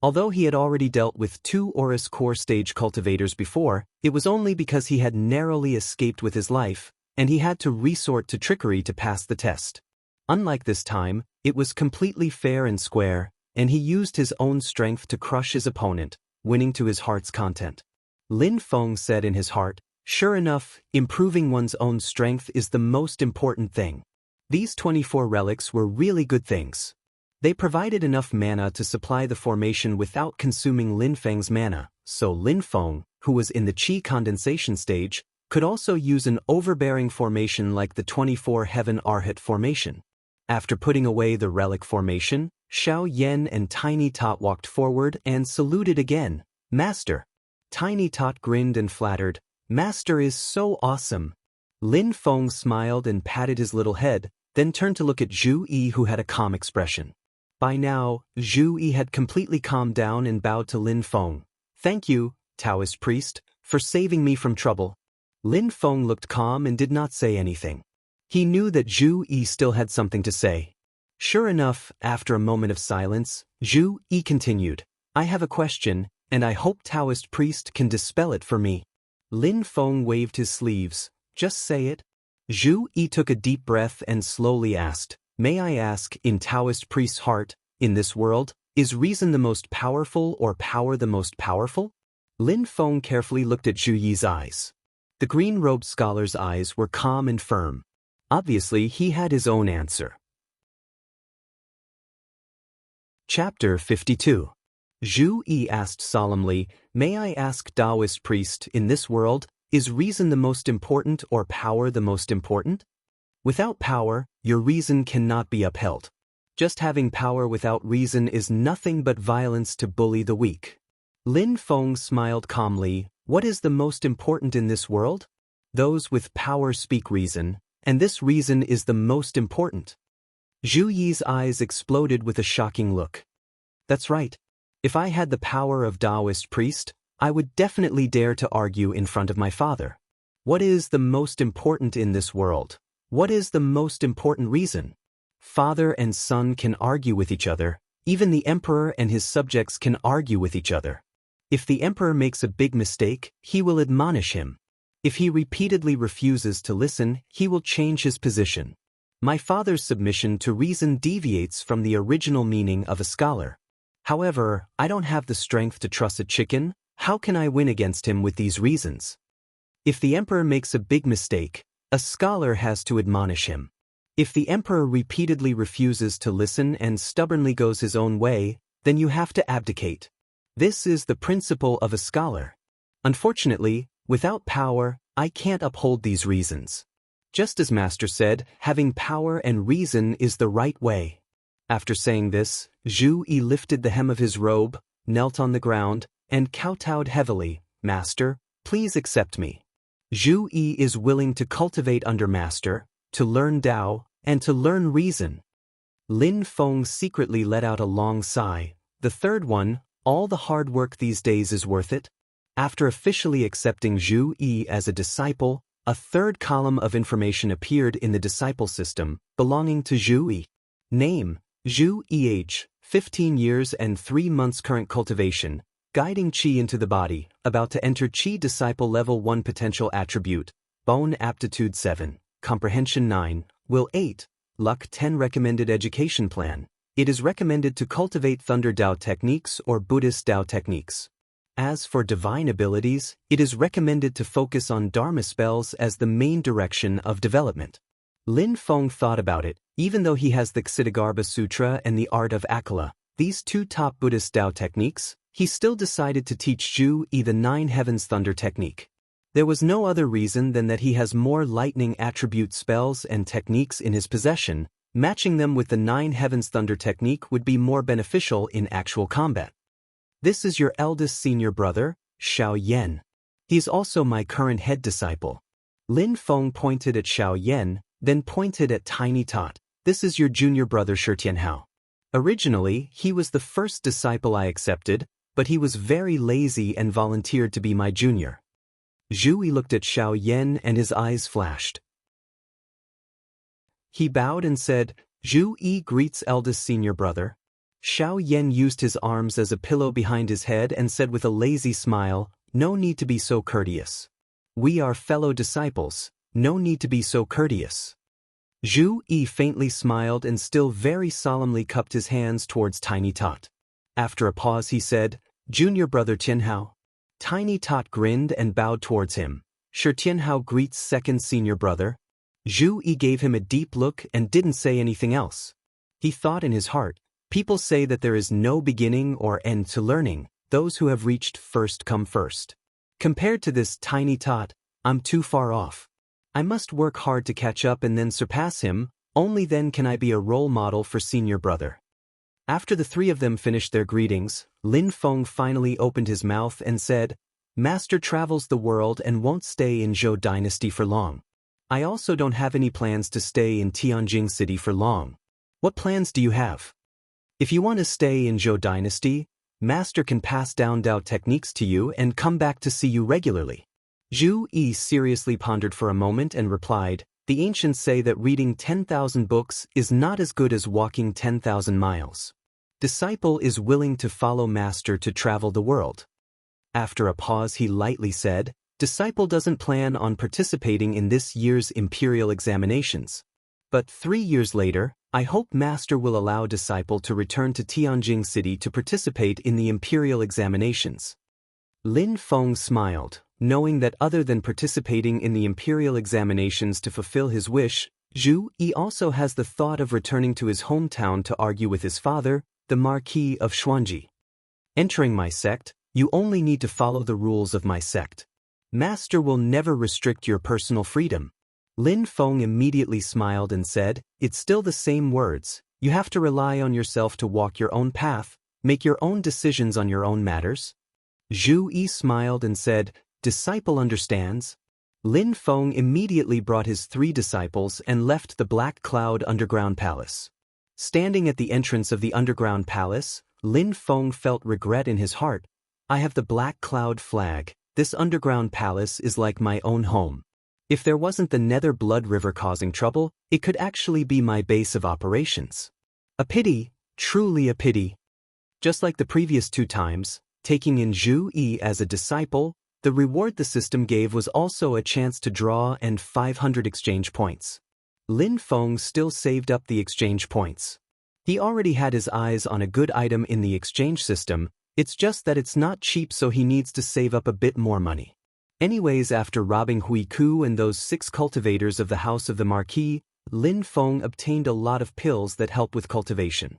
Speaker 1: Although he had already dealt with 2 Oris core stage cultivators before, it was only because he had narrowly escaped with his life, and he had to resort to trickery to pass the test. Unlike this time, it was completely fair and square, and he used his own strength to crush his opponent, winning to his heart's content. Lin Feng said in his heart, "Sure enough, improving one's own strength is the most important thing." These 24 relics were really good things. They provided enough mana to supply the formation without consuming Lin Feng's mana, so Lin Feng, who was in the Qi condensation stage, could also use an overbearing formation like the 24 Heaven Arhat formation. After putting away the relic formation, Xiao Yan and Tiny Tot walked forward and saluted again, "Master." Tiny Tot grinned and flattered, "Master is so awesome." Lin Feng smiled and patted his little head, then turned to look at Zhu Yi, who had a calm expression. By now, Zhu Yi had completely calmed down and bowed to Lin Feng. "Thank you, Taoist priest, for saving me from trouble." Lin Feng looked calm and did not say anything. He knew that Zhu Yi still had something to say. Sure enough, after a moment of silence, Zhu Yi continued, "I have a question, and I hope Taoist priest can dispel it for me." Lin Feng waved his sleeves. "Just say it." Zhu Yi took a deep breath and slowly asked, "May I ask, in Taoist priest's heart, in this world, is reason the most powerful or power the most powerful?" Lin Feng carefully looked at Zhu Yi's eyes. The green-robed scholar's eyes were calm and firm. Obviously, he had his own answer. Chapter 52. Zhu Yi asked solemnly, "May I ask, Taoist priest, in this world, is reason the most important or power the most important? Without power, your reason cannot be upheld. Just having power without reason is nothing but violence to bully the weak." Lin Feng smiled calmly. "What is the most important in this world? Those with power speak reason, and this reason is the most important." Zhu Yi's eyes exploded with a shocking look. "That's right. If I had the power of Taoist priest, I would definitely dare to argue in front of my father. What is the most important in this world? What is the most important reason? Father and son can argue with each other. Even the emperor and his subjects can argue with each other. If the emperor makes a big mistake, he will admonish him. If he repeatedly refuses to listen, he will change his position. My father's submission to reason deviates from the original meaning of a scholar. However, I don't have the strength to trust a chicken. How can I win against him with these reasons? If the emperor makes a big mistake, a scholar has to admonish him. If the emperor repeatedly refuses to listen and stubbornly goes his own way, then you have to abdicate. This is the principle of a scholar. Unfortunately, without power, I can't uphold these reasons. Just as Master said, having power and reason is the right way. After saying this, Zhu Yi lifted the hem of his robe, knelt on the ground, and kowtowed heavily. Master, please accept me. Zhu Yi is willing to cultivate under Master, to learn Tao, and to learn reason. Lin Feng secretly let out a long sigh. The third one, all the hard work these days is worth it. After officially accepting Zhu Yi as a disciple, a third column of information appeared in the disciple system, belonging to Zhu Yi. Name, Zhu Yi. Age, 15 years and 3 months. Current cultivation, guiding Qi into the body, about to enter Qi disciple level 1. Potential attribute, bone aptitude 7, comprehension 9, will 8, luck 10. Recommended education plan. It is recommended to cultivate Thunder Tao techniques or Buddhist Tao techniques. As for divine abilities, it is recommended to focus on Dharma spells as the main direction of development. Lin Feng thought about it. Even though he has the Ksitigarbha Sutra and the art of Akala, these 2 top Buddhist Tao techniques, he still decided to teach Zhu Yi the 9 Heavens Thunder technique. There was no other reason than that he has more lightning attribute spells and techniques in his possession. Matching them with the 9 Heavens Thunder technique would be more beneficial in actual combat. This is your eldest senior brother, Xiao Yan. He's also my current head disciple. Lin Feng pointed at Xiao Yan, then pointed at Tiny Tot. This is your junior brother Shi Tianhao. Originally, he was the first disciple I accepted, but he was very lazy and volunteered to be my junior. Zhu Yi looked at Xiao Yan and his eyes flashed. He bowed and said, Zhu Yi greets eldest senior brother. Xiao Yan used his arms as a pillow behind his head and said with a lazy smile, no need to be so courteous. We are fellow disciples, no need to be so courteous. Zhu Yi faintly smiled and still very solemnly cupped his hands towards Tiny Tot. After a pause he said, Junior brother Tianhao. Tiny Tot grinned and bowed towards him. Shi Tianhao greets second senior brother. Zhu Yi gave him a deep look and didn't say anything else. He thought in his heart, people say that there is no beginning or end to learning. Those who have reached first come first. Compared to this Tiny Tot, I'm too far off. I must work hard to catch up and then surpass him. Only then can I be a role model for senior brother. After the 3 of them finished their greetings, Lin Feng finally opened his mouth and said, Master travels the world and won't stay in Zhou Dynasty for long. I also don't have any plans to stay in Tianjing City for long. What plans do you have? If you want to stay in Zhou Dynasty, Master can pass down Tao techniques to you and come back to see you regularly. Zhu Yi seriously pondered for a moment and replied, the ancients say that reading 10,000 books is not as good as walking 10,000 miles. Disciple is willing to follow Master to travel the world. After a pause he lightly said, Disciple doesn't plan on participating in this year's imperial examinations. But 3 years later, I hope Master will allow Disciple to return to Tianjing City to participate in the imperial examinations. Lin Feng smiled, knowing that other than participating in the imperial examinations to fulfill his wish, Zhu Yi also has the thought of returning to his hometown to argue with his father, the Marquis of Xuanji. Entering my sect, you only need to follow the rules of my sect. Master will never restrict your personal freedom. Lin Feng immediately smiled and said, it's still the same words, you have to rely on yourself to walk your own path, make your own decisions on your own matters. Zhu Yi smiled and said, Disciple understands. Lin Feng immediately brought his 3 disciples and left the Black Cloud Underground Palace. Standing at the entrance of the Underground Palace, Lin Feng felt regret in his heart. I have the Black Cloud flag. This underground palace is like my own home. If there wasn't the Nether Blood River causing trouble, it could actually be my base of operations. A pity, truly a pity. Just like the previous 2 times, Taking in Zhu Yi as a disciple, the reward the system gave was also a chance to draw and 500 exchange points. Lin Feng still saved up the exchange points. He already had his eyes on a good item in the exchange system, it's just that it's not cheap, so he needs to save up a bit more money. Anyways, after robbing Hui Ku and those 6 cultivators of the House of the Marquis, Lin Feng obtained a lot of pills that help with cultivation.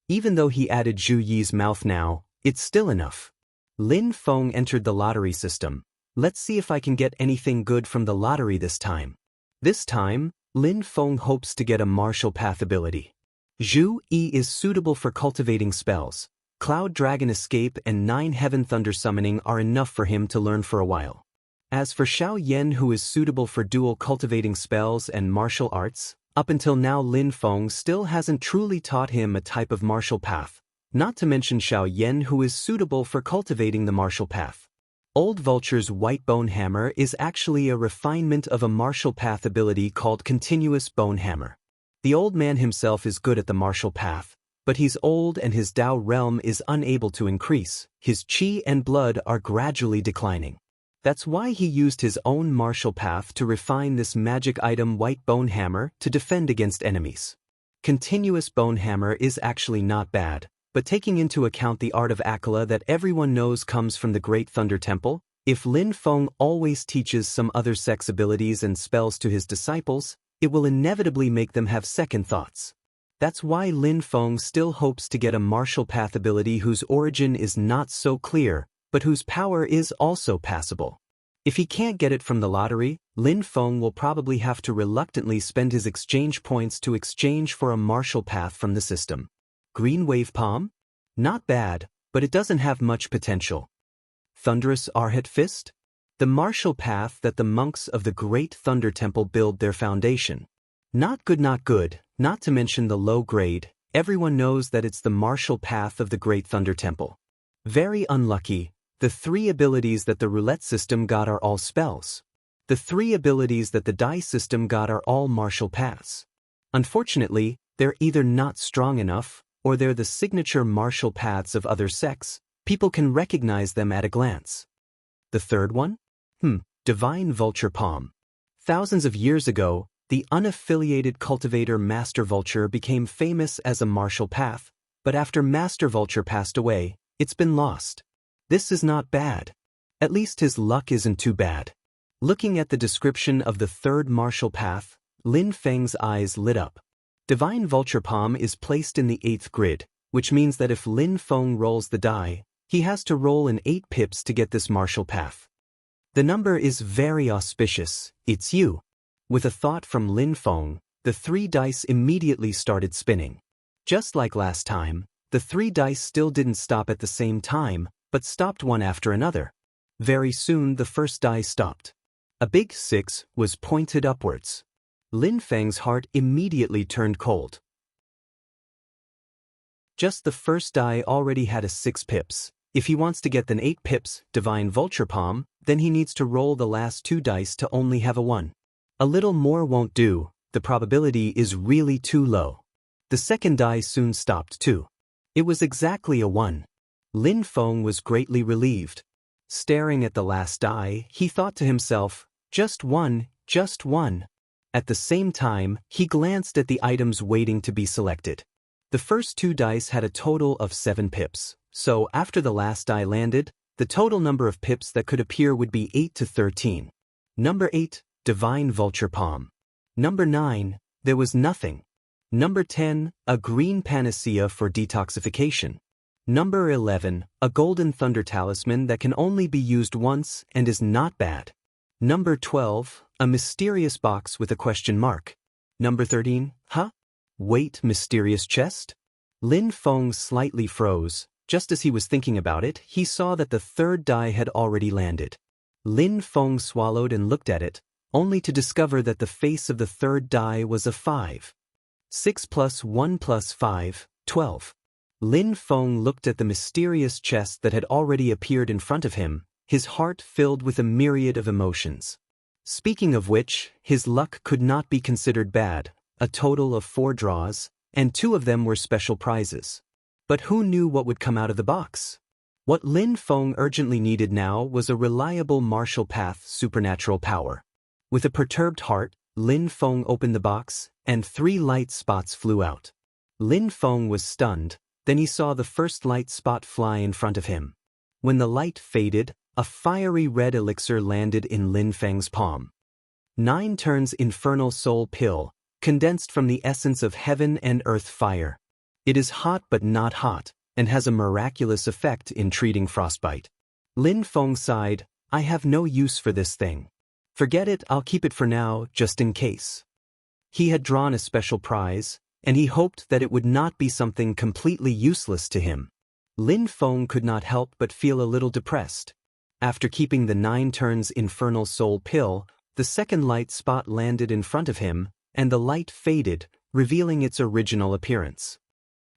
Speaker 1: Even though he added Zhu Yi's mouth now, it's still enough. Lin Feng entered the lottery system. Let's see if I can get anything good from the lottery this time. This time, Lin Feng hopes to get a martial path ability. Zhu Yi is suitable for cultivating spells. Cloud Dragon Escape and 9 Heaven Thunder Summoning are enough for him to learn for a while. As for Xiao Yan, who is suitable for dual cultivating spells and martial arts, up until now Lin Feng still hasn't truly taught him a type of martial path, not to mention Xiao Yan, who is suitable for cultivating the martial path. Old Vulture's White Bone Hammer is actually a refinement of a martial path ability called Continuous Bone Hammer. The old man himself is good at the martial path, but he's old and his Dao realm is unable to increase. His Qi and blood are gradually declining. That's why he used his own martial path to refine this magic item White Bone Hammer to defend against enemies. Continuous Bone Hammer is actually not bad, but taking into account the art of Akala that everyone knows comes from the Great Thunder Temple, if Lin Feng always teaches some other sex abilities and spells to his disciples, it will inevitably make them have second thoughts. That's why Lin Feng still hopes to get a martial path ability whose origin is not so clear, but whose power is also passable. If he can't get it from the lottery, Lin Feng will probably have to reluctantly spend his exchange points to exchange for a martial path from the system. Green Wave Palm? Not bad, but it doesn't have much potential. Thunderous Arhat Fist? The martial path that the monks of the Great Thunder Temple build their foundation. Not good, not to mention the low grade. Everyone knows that it's the martial path of the Great Thunder Temple. Very unlucky. The 3 abilities that the roulette system got are all spells. The 3 abilities that the die system got are all martial paths. Unfortunately, they're either not strong enough, or they're the signature martial paths of other sects. People can recognize them at a glance. The third one? Divine Vulture Palm. Thousands of years ago, the unaffiliated cultivator Master Vulture became famous as a martial path, but after Master Vulture passed away, it's been lost. This is not bad. At least his luck isn't too bad. Looking at the description of the third martial path, Lin Feng's eyes lit up. Divine Vulture Palm is placed in the 8th grid, which means that if Lin Feng rolls the die, he has to roll in 8 pips to get this martial path. The number is very auspicious, it's you. With a thought from Lin Feng, the 3 dice immediately started spinning. Just like last time, the 3 dice still didn't stop at the same time, but stopped one after another. Very soon the first die stopped. A big 6 was pointed upwards. Lin Feng's heart immediately turned cold. Just the first die already had a 6 pips. If he wants to get an 8 pips Divine Vulture Palm, then he needs to roll the last 2 dice to only have a 1. A little more won't do, the probability is really too low. The second die soon stopped too. It was exactly a 1. Lin Feng was greatly relieved. Staring at the last die, he thought to himself, just one. At the same time, he glanced at the items waiting to be selected. The first 2 dice had a total of 7 pips, so after the last die landed, the total number of pips that could appear would be 8 to 13. Number 8, Divine Vulture Palm. Number 9, there was nothing. Number 10, a green panacea for detoxification. Number 11, a golden thunder talisman that can only be used once and is not bad. Number 12, a mysterious box with a question mark. Number 13, wait, mysterious chest? Lin Feng slightly froze. Just as he was thinking about it, he saw that the third die had already landed. Lin Feng swallowed and looked at it, only to discover that the face of the third die was a 5. 6 plus 1 plus 5, 12. Lin Feng looked at the mysterious chest that had already appeared in front of him, his heart filled with a myriad of emotions. Speaking of which, his luck could not be considered bad, a total of 4 draws, and 2 of them were special prizes. But who knew what would come out of the box? What Lin Feng urgently needed now was a reliable martial path supernatural power. With a perturbed heart, Lin Feng opened the box, and 3 light spots flew out. Lin Feng was stunned, then he saw the first light spot fly in front of him. When the light faded, a fiery red elixir landed in Lin Feng's palm. 9 turns infernal soul pill, condensed from the essence of heaven and earth fire. It is hot but not hot, and has a miraculous effect in treating frostbite. Lin Feng sighed, I have no use for this thing. Forget it, I'll keep it for now, just in case. He had drawn a special prize, and he hoped that it would not be something completely useless to him. Lin Feng could not help but feel a little depressed. After keeping the 9 turns infernal soul pill, the second light spot landed in front of him, and the light faded, revealing its original appearance.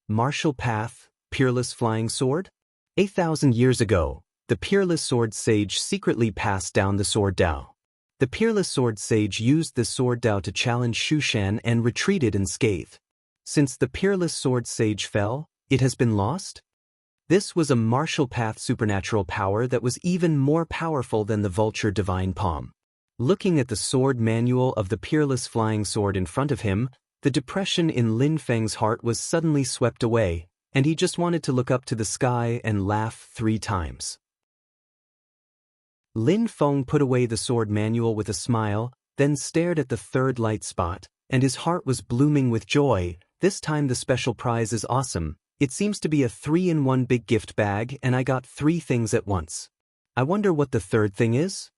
Speaker 1: Martial path, peerless flying sword? 8,000 years ago, the peerless sword sage secretly passed down the sword Dao. The peerless sword sage used the sword Dao to challenge Shushan and retreated unscathed. Since the peerless sword sage fell, it has been lost? This was a martial path supernatural power that was even more powerful than the vulture divine palm. Looking at the sword manual of the peerless flying sword in front of him, the depression in Lin Feng's heart was suddenly swept away, and he just wanted to look up to the sky and laugh 3 times. Lin Feng put away the sword manual with a smile, then stared at the third light spot, and his heart was blooming with joy. This time the special prize is awesome. It seems to be a 3-in-1 big gift bag, and I got 3 things at once. I wonder what the third thing is?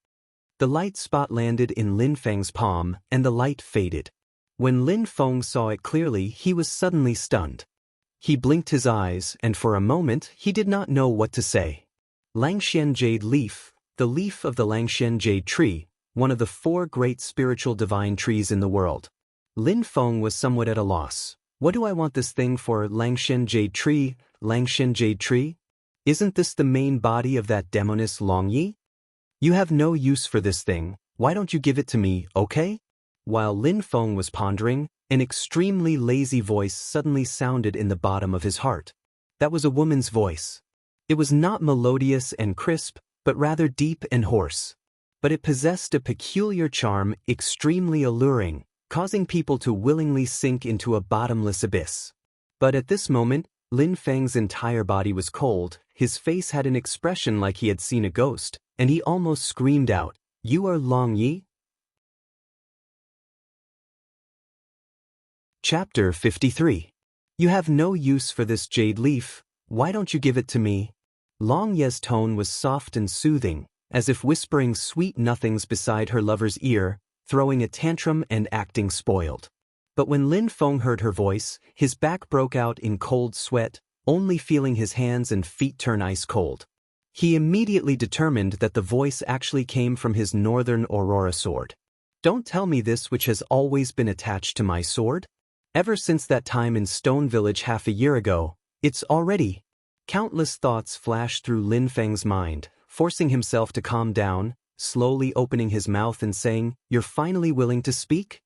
Speaker 1: The light spot landed in Lin Feng's palm, and the light faded. When Lin Feng saw it clearly, he was suddenly stunned. He blinked his eyes, and for a moment he did not know what to say. Langxian Jade Leaf, the leaf of the Langxian Jade Tree, one of the 4 great spiritual divine trees in the world. Lin Feng was somewhat at a loss. What do I want this thing for? Langxian Jade Tree, Langxian Jade Tree? Isn't this the main body of that demoness Longyi? You have no use for this thing, why don't you give it to me, okay? While Lin Feng was pondering, an extremely lazy voice suddenly sounded in the bottom of his heart. That was a woman's voice. It was not melodious and crisp, but rather deep and hoarse. But it possessed a peculiar charm, extremely alluring, causing people to willingly sink into a bottomless abyss. But at this moment, Lin Feng's entire body was cold, his face had an expression like he had seen a ghost, and he almost screamed out, "You are Long Yi?" Chapter 53. You have no use for this jade leaf, why don't you give it to me? Long Ye's tone was soft and soothing, as if whispering sweet nothings beside her lover's ear, throwing a tantrum and acting spoiled. But when Lin Feng heard her voice, his back broke out in cold sweat, only feeling his hands and feet turn ice cold. He immediately determined that the voice actually came from his Northern Aurora sword. Don't tell me this which has always been attached to my sword? Ever since that time in Stone Village half a year ago, it's already. Countless thoughts flashed through Lin Feng's mind, forcing himself to calm down, slowly opening his mouth and saying, "You're finally willing to speak?"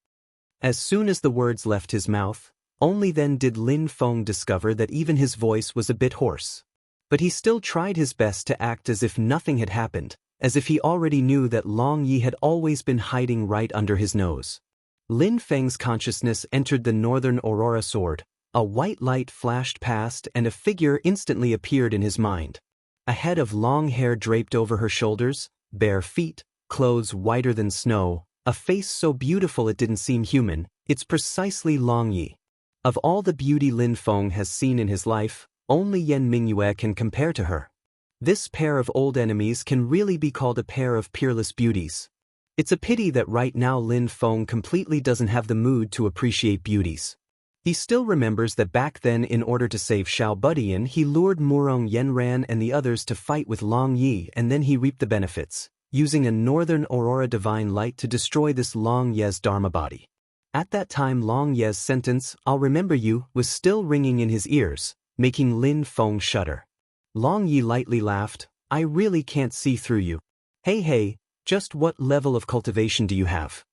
Speaker 1: As soon as the words left his mouth, only then did Lin Feng discover that even his voice was a bit hoarse. But he still tried his best to act as if nothing had happened, as if he already knew that Long Yi had always been hiding right under his nose. Lin Feng's consciousness entered the Northern Aurora sword. A white light flashed past and a figure instantly appeared in his mind. A head of long hair draped over her shoulders, bare feet, clothes whiter than snow, a face so beautiful it didn't seem human, it's precisely Long Yi. Of all the beauty Lin Feng has seen in his life, only Yan Mingyue can compare to her. This pair of old enemies can really be called a pair of peerless beauties. It's a pity that right now Lin Feng completely doesn't have the mood to appreciate beauties. He still remembers that back then in order to save Xiao Budian he lured Murong Yenran and the others to fight with Long Yi and then he reaped the benefits, using a Northern Aurora divine light to destroy this Long Ye's Dharma body. At that time Long Ye's sentence, "I'll remember you," was still ringing in his ears, making Lin Feng shudder. Long Yi lightly laughed, "I really can't see through you. Hey, just what level of cultivation do you have?"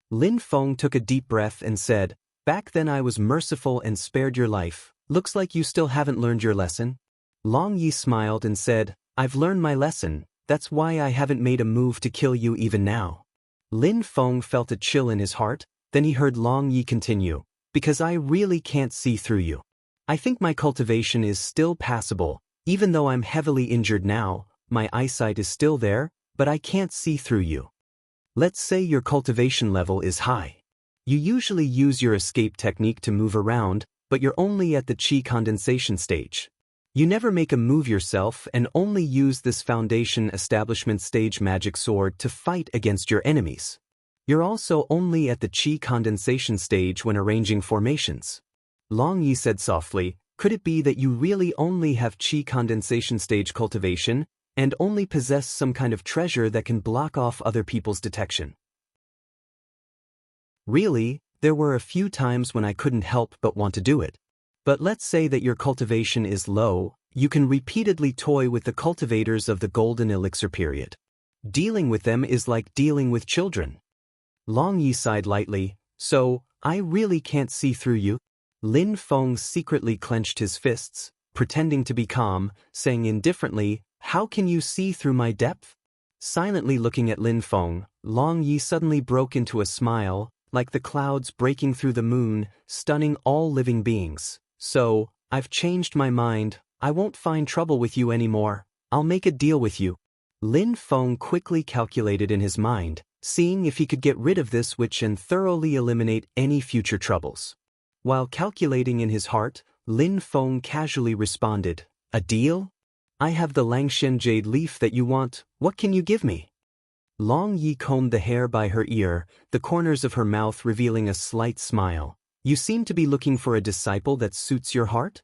Speaker 1: Lin Feng took a deep breath and said, "Back then I was merciful and spared your life, Looks like you still haven't learned your lesson. Long Yi smiled and said, I've learned my lesson, that's why I haven't made a move to kill you even now. Lin Feng felt a chill in his heart, then he heard Long Yi continue, because I really can't see through you. I think my cultivation is still passable, even though I'm heavily injured now, my eyesight is still there, but I can't see through you. Let's say your cultivation level is high. You usually use your escape technique to move around, but you're only at the qi condensation stage. You never make a move yourself and only use this foundation establishment stage magic sword to fight against your enemies. You're also only at the qi condensation stage when arranging formations. Long Yi said softly, could it be that you really only have qi condensation stage cultivation and only possess some kind of treasure that can block off other people's detection? Really, there were a few times when I couldn't help but want to do it. But let's say that your cultivation is low, you can repeatedly toy with the cultivators of the golden elixir period. Dealing with them is like dealing with children. Long Yi sighed lightly, so, I really can't see through you? Lin Feng secretly clenched his fists, pretending to be calm, saying indifferently, how can you see through my depth? Silently looking at Lin Feng, Long Yi suddenly broke into a smile, like the clouds breaking through the moon, stunning all living beings. So, I've changed my mind, I won't find trouble with you anymore, I'll make a deal with you. Lin Feng quickly calculated in his mind, seeing if he could get rid of this witch and thoroughly eliminate any future troubles. While calculating in his heart, Lin Feng casually responded, a deal? I have the Langshen jade leaf that you want, what can you give me? Long Yi combed the hair by her ear, the corners of her mouth revealing a slight smile. You seem to be looking for a disciple that suits your heart?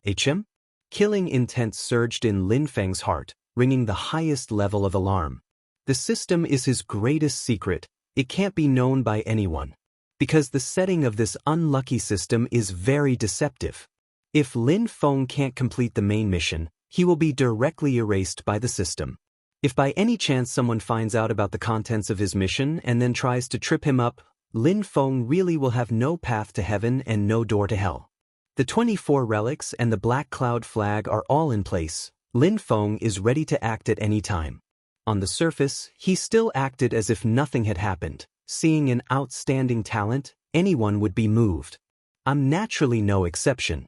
Speaker 1: HM? Killing intent surged in Lin Feng's heart, ringing the highest level of alarm. The system is his greatest secret, it can't be known by anyone. Because the setting of this unlucky system is very deceptive. If Lin Feng can't complete the main mission, he will be directly erased by the system. If by any chance someone finds out about the contents of his mission and then tries to trip him up, Lin Feng really will have no path to heaven and no door to hell. The 24 relics and the Black Cloud flag are all in place. Lin Feng is ready to act at any time. On the surface, he still acted as if nothing had happened. Seeing an outstanding talent, anyone would be moved. I'm naturally no exception.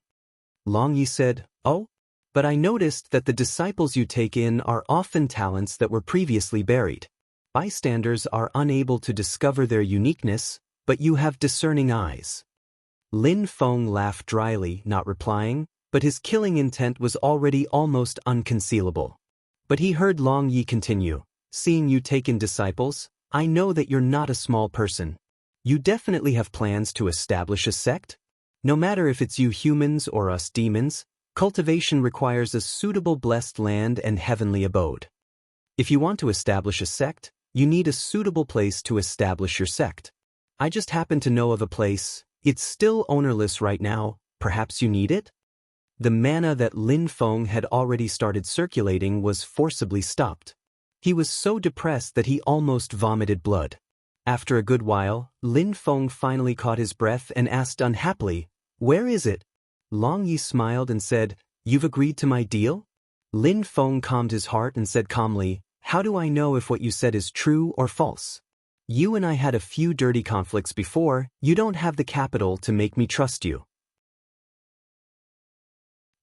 Speaker 1: Long Yi said, oh? But I noticed that the disciples you take in are often talents that were previously buried. Bystanders are unable to discover their uniqueness, but you have discerning eyes. Lin Feng laughed dryly, not replying, but his killing intent was already almost unconcealable. But he heard Long Yi continue, seeing you take in disciples, I know that you're not a small person. You definitely have plans to establish a sect? No matter if it's you humans or us demons, cultivation requires a suitable blessed land and heavenly abode. If you want to establish a sect, you need a suitable place to establish your sect. I just happen to know of a place, it's still ownerless right now, perhaps you need it? The mana that Lin Feng had already started circulating was forcibly stopped. He was so depressed that he almost vomited blood. After a good while, Lin Feng finally caught his breath and asked unhappily, where is it? Long Yi smiled and said, you've agreed to my deal? Lin Feng calmed his heart and said calmly, how do I know if what you said is true or false? You and I had a few dirty conflicts before, you don't have the capital to make me trust you.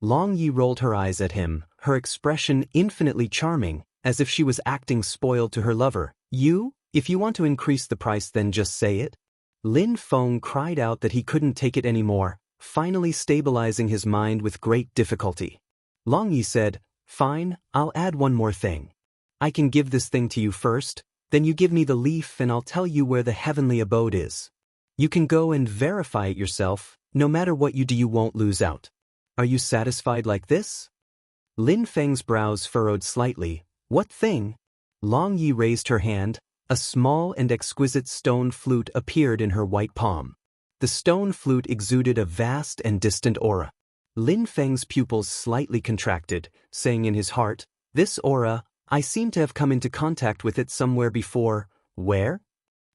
Speaker 1: Long Yi rolled her eyes at him, her expression infinitely charming, as if she was acting spoiled to her lover. You? If you want to increase the price then just say it. Lin Feng cried out that he couldn't take it anymore, finally stabilizing his mind with great difficulty. Long Yi said, fine, I'll add one more thing. I can give this thing to you first, then you give me the leaf and I'll tell you where the heavenly abode is. You can go and verify it yourself, no matter what you do you won't lose out. Are you satisfied like this? Lin Feng's brows furrowed slightly. What thing? Long Yi raised her hand, a small and exquisite stone flute appeared in her white palm. The stone flute exuded a vast and distant aura. Lin Feng's pupils slightly contracted, saying in his heart, this aura, I seem to have come into contact with it somewhere before. Where?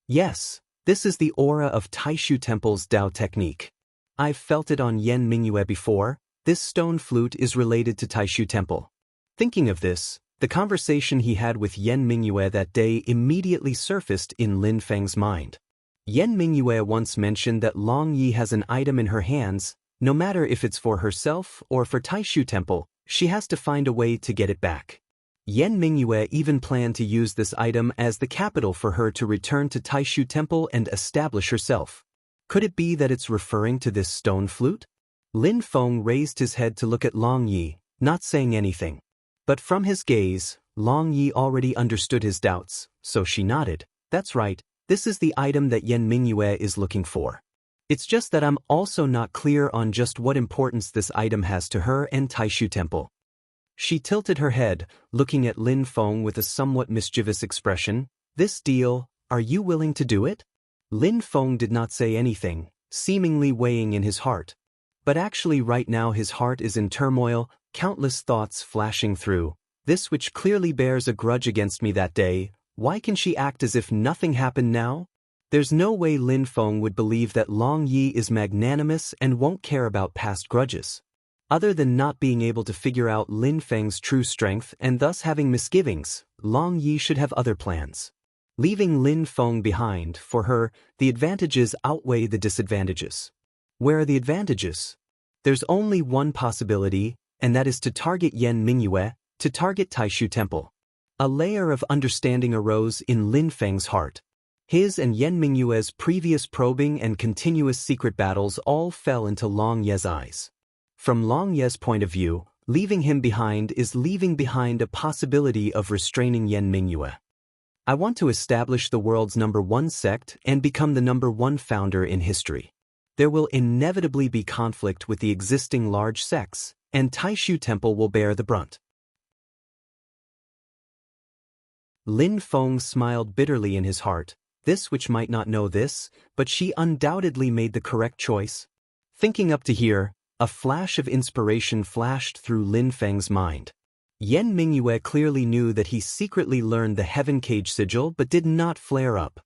Speaker 1: Yes, this is the aura of Taishu Temple's Dao technique. I've felt it on Yan Mingyue before. This stone flute is related to Taishu Temple. Thinking of this, the conversation he had with Yan Mingyue that day immediately surfaced in Lin Feng's mind. Yan Mingyue once mentioned that Long Yi has an item in her hands. No matter if it's for herself or for Taishu Temple, she has to find a way to get it back. Yan Mingyue even planned to use this item as the capital for her to return to Taishu Temple and establish herself. Could it be that it's referring to this stone flute? Lin Feng raised his head to look at Long Yi, not saying anything. But from his gaze, Long Yi already understood his doubts, so she nodded. That's right, this is the item that Yan Mingyue is looking for. It's just that I'm also not clear on just what importance this item has to her and Taishu Temple. She tilted her head, looking at Lin Feng with a somewhat mischievous expression. This deal, are you willing to do it? Lin Feng did not say anything, seemingly weighing in his heart. But actually right now his heart is in turmoil, countless thoughts flashing through. This which clearly bears a grudge against me that day, why can she act as if nothing happened now? There's no way Lin Feng would believe that Long Yi is magnanimous and won't care about past grudges. Other than not being able to figure out Lin Feng's true strength and thus having misgivings, Long Yi should have other plans. Leaving Lin Feng behind, for her, the advantages outweigh the disadvantages. Where are the advantages? There's only one possibility, and that is to target Yan Mingyue, to target Taishu Temple. A layer of understanding arose in Lin Feng's heart. His and Yan Mingyue's previous probing and continuous secret battles all fell into Long Ye's eyes. From Long Ye's point of view, leaving him behind is leaving behind a possibility of restraining Yan Mingyue. I want to establish the world's #1 sect and become the #1 founder in history. There will inevitably be conflict with the existing large sects, and Taishu Temple will bear the brunt. Lin Feng smiled bitterly in his heart. This which might not know this, but she undoubtedly made the correct choice. Thinking up to here, a flash of inspiration flashed through Lin Feng's mind. Yan Mingyue clearly knew that he secretly learned the Heaven Cage sigil but did not flare up.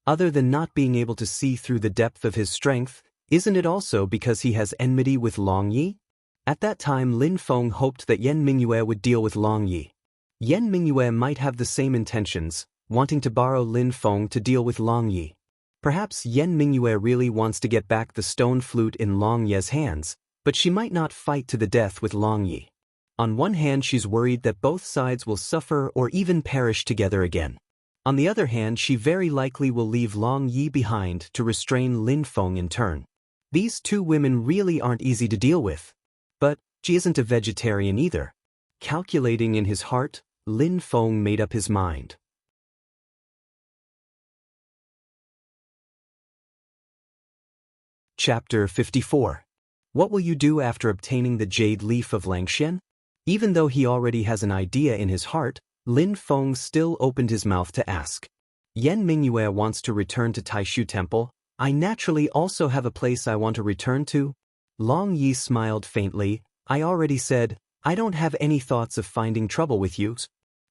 Speaker 1: Other than not being able to see through the depth of his strength, isn't it also because he has enmity with Long Yi? At that time Lin Feng hoped that Yan Mingyue would deal with Long Yi. Yan Mingyue might have the same intentions, wanting to borrow Lin Feng to deal with Long Yi. Perhaps Yan Mingyue really wants to get back the stone flute in Long Ye's hands, but she might not fight to the death with Long Yi. On one hand she's worried that both sides will suffer or even perish together again. On the other hand she very likely will leave Long Yi behind to restrain Lin Feng in turn. These two women really aren't easy to deal with. But she isn't a vegetarian either. Calculating in his heart, Lin Feng made up his mind. Chapter 54. What will you do after obtaining the jade leaf of Langxian? Even though he already has an idea in his heart, Lin Feng still opened his mouth to ask. Yan Mingyue wants to return to Taishu Temple. I naturally also have a place I want to return to. Long Yi smiled faintly. I already said, I don't have any thoughts of finding trouble with you.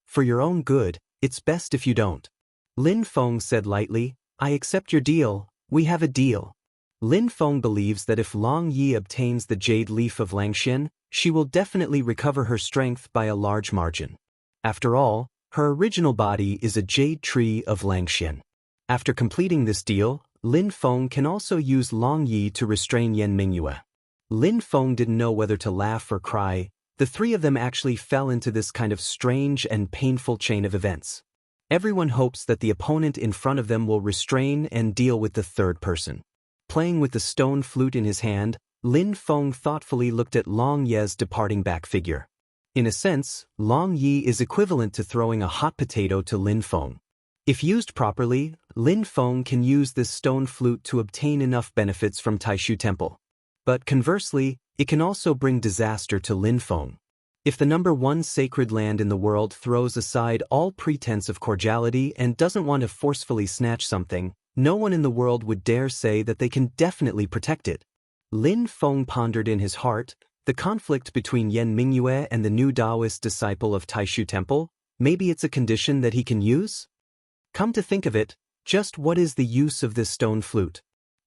Speaker 1: For your own good, it's best if you don't. Lin Feng said lightly, I accept your deal. We have a deal. Lin Feng believes that if Long Yi obtains the jade leaf of Langxian, she will definitely recover her strength by a large margin. After all, her original body is a jade tree of Langxian. After completing this deal, Lin Feng can also use Long Yi to restrain Yan Mingyue. Lin Feng didn't know whether to laugh or cry. The three of them actually fell into this kind of strange and painful chain of events. Everyone hopes that the opponent in front of them will restrain and deal with the third person. Playing with the stone flute in his hand, Lin Feng thoughtfully looked at Long Ye's departing back figure. In a sense, Long Yi is equivalent to throwing a hot potato to Lin Feng. If used properly, Lin Feng can use this stone flute to obtain enough benefits from Taishu Temple. But conversely, it can also bring disaster to Lin Feng. If the #1 sacred land in the world throws aside all pretense of cordiality and doesn't want to forcefully snatch something, no one in the world would dare say that they can definitely protect it. Lin Feng pondered in his heart, the conflict between Yan Mingyue and the new Taoist disciple of Taishu Temple, maybe it's a condition that he can use? Come to think of it, just what is the use of this stone flute?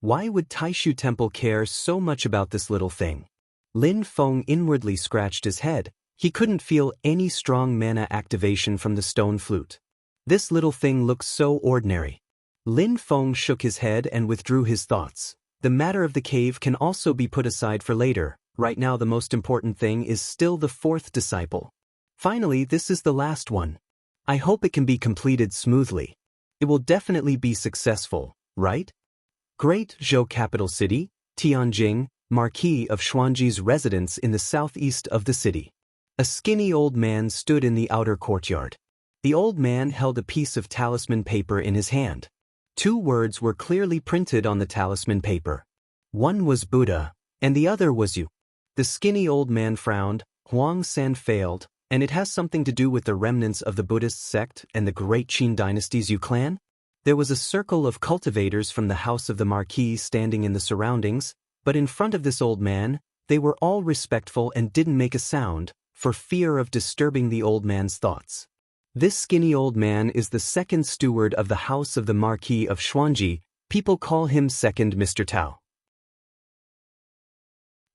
Speaker 1: Why would Taishu Temple care so much about this little thing? Lin Feng inwardly scratched his head. He couldn't feel any strong mana activation from the stone flute. This little thing looks so ordinary. Lin Feng shook his head and withdrew his thoughts. The matter of the cave can also be put aside for later. Right now the most important thing is still the fourth disciple. Finally, this is the last one. I hope it can be completed smoothly. It will definitely be successful, right? Great Zhou capital city, Tianjing, Marquis of Xuanji's residence in the southeast of the city. A skinny old man stood in the outer courtyard. The old man held a piece of talisman paper in his hand. Two words were clearly printed on the talisman paper. One was Buddha, and the other was you. The skinny old man frowned. Huang San failed, and it has something to do with the remnants of the Buddhist sect and the great Qin dynasty's Yu clan? There was a circle of cultivators from the house of the Marquis standing in the surroundings, but in front of this old man, they were all respectful and didn't make a sound, for fear of disturbing the old man's thoughts. This skinny old man is the second steward of the house of the Marquis of Xuanji. People call him Second Mr. Tao.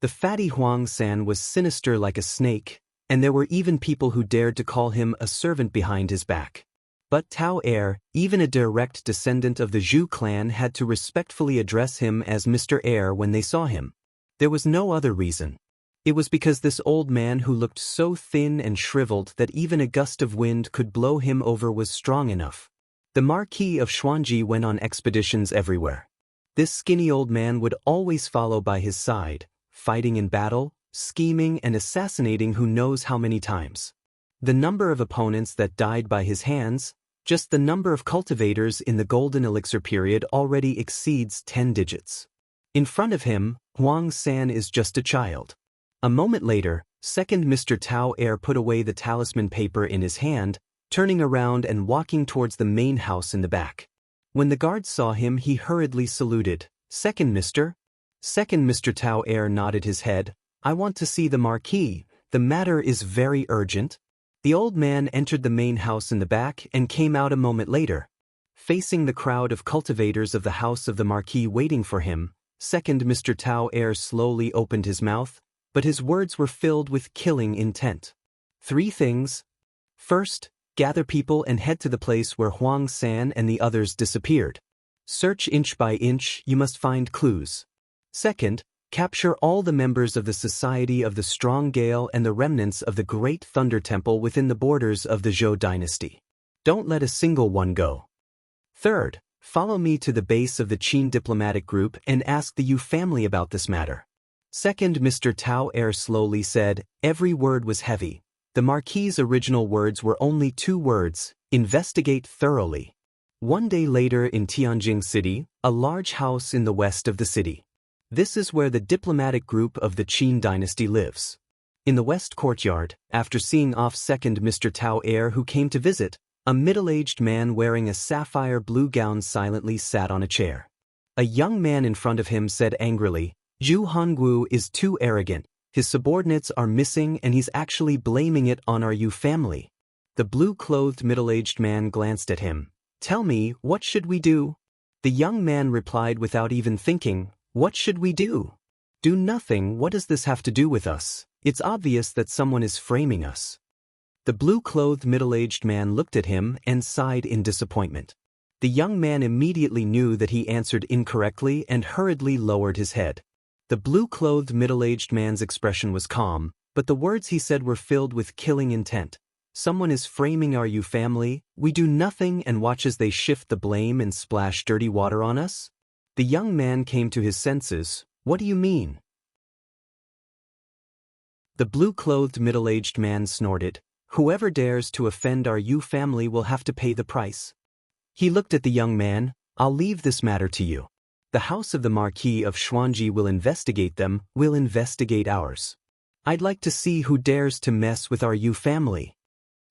Speaker 1: The fatty Huang San was sinister like a snake, and there were even people who dared to call him a servant behind his back. But Tao Heir, even a direct descendant of the Zhu clan, had to respectfully address him as Mr. Heir when they saw him. There was no other reason. It was because this old man who looked so thin and shriveled that even a gust of wind could blow him over was strong enough. The Marquis of Xuanji went on expeditions everywhere. This skinny old man would always follow by his side, fighting in battle, scheming and assassinating who knows how many times. The number of opponents that died by his hands, just the number of cultivators in the golden elixir period already exceeds 10 digits. In front of him, Huang San is just a child. A moment later, Second Mr. Tao Heir put away the talisman paper in his hand, turning around and walking towards the main house in the back. When the guards saw him, he hurriedly saluted. Second Mr. Tao Heir nodded his head. I want to see the Marquis. The matter is very urgent. The old man entered the main house in the back and came out a moment later. Facing the crowd of cultivators of the house of the Marquis waiting for him, Second Mr. Tao Heir slowly opened his mouth, but his words were filled with killing intent. 3 things. First, gather people and head to the place where Huang San and the others disappeared. Search inch by inch, you must find clues. Second, capture all the members of the Society of the Strong Gale and the remnants of the Great Thunder Temple within the borders of the Zhou dynasty. Don't let a single one go. Third, follow me to the base of the Qin diplomatic group and ask the Yu family about this matter. Second Mr. Tao Heir slowly said. Every word was heavy. The Marquis's original words were only 2 words: investigate thoroughly. One day later in Tianjing City, a large house in the west of the city. This is where the diplomatic group of the Qin dynasty lives. In the west courtyard, after seeing off Second Mr. Tao Heir who came to visit, a middle-aged man wearing a sapphire blue gown silently sat on a chair. A young man in front of him said angrily, Zhu Hongwu is too arrogant. His subordinates are missing and he's actually blaming it on our Yu family. The blue-clothed middle-aged man glanced at him. Tell me, what should we do? The young man replied without even thinking, what should we do? Do nothing. What does this have to do with us? It's obvious that someone is framing us. The blue-clothed middle-aged man looked at him and sighed in disappointment. The young man immediately knew that he answered incorrectly and hurriedly lowered his head. The blue-clothed middle-aged man's expression was calm, but the words he said were filled with killing intent. Someone is framing our Yu family. We do nothing and watch as they shift the blame and splash dirty water on us? The young man came to his senses. What do you mean? The blue-clothed middle-aged man snorted. Whoever dares to offend our Yu family will have to pay the price. He looked at the young man. I'll leave this matter to you. The house of the Marquis of Xuanji will investigate them. We'll investigate ours. I'd like to see who dares to mess with our Yu family.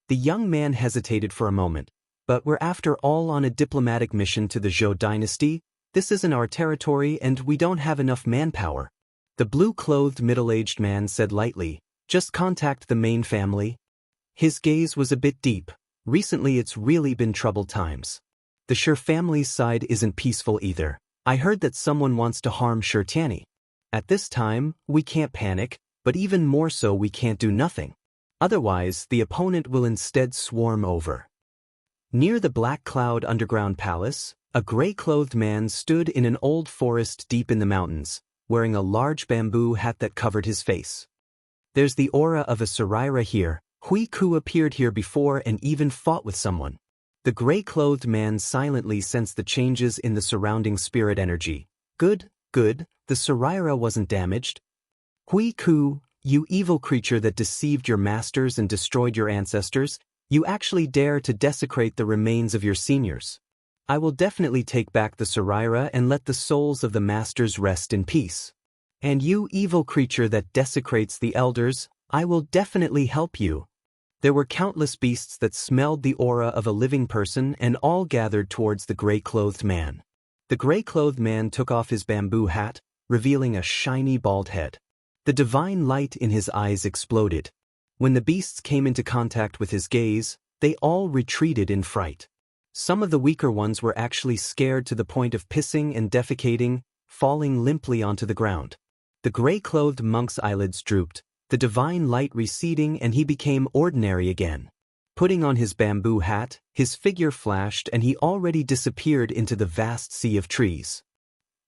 Speaker 1: The young man hesitated for a moment. But we're after all on a diplomatic mission to the Zhou dynasty. This isn't our territory and we don't have enough manpower. The blue-clothed middle-aged man said lightly, just contact the main family. His gaze was a bit deep. Recently it's really been troubled times. The Shi family's side isn't peaceful either. I heard that someone wants to harm Shirtani. At this time, we can't panic, but even more so we can't do nothing. Otherwise, the opponent will instead swarm over. Near the Black Cloud underground palace, a gray-clothed man stood in an old forest deep in the mountains, wearing a large bamboo hat that covered his face. There's the aura of a Saraira here. Hui Ku appeared here before and even fought with someone. The gray-clothed man silently sensed the changes in the surrounding spirit energy. Good, good, the Saraira wasn't damaged. Hui Ku, you evil creature that deceived your masters and destroyed your ancestors, you actually dare to desecrate the remains of your seniors. I will definitely take back the Saraira and let the souls of the masters rest in peace. And you evil creature that desecrates the elders, I will definitely help you. There were countless beasts that smelled the aura of a living person and all gathered towards the gray-clothed man. The gray-clothed man took off his bamboo hat, revealing a shiny bald head. The divine light in his eyes exploded. When the beasts came into contact with his gaze, they all retreated in fright. Some of the weaker ones were actually scared to the point of pissing and defecating, falling limply onto the ground. The gray-clothed monk's eyelids drooped, the divine light receding, and he became ordinary again. Putting on his bamboo hat, his figure flashed and he already disappeared into the vast sea of trees.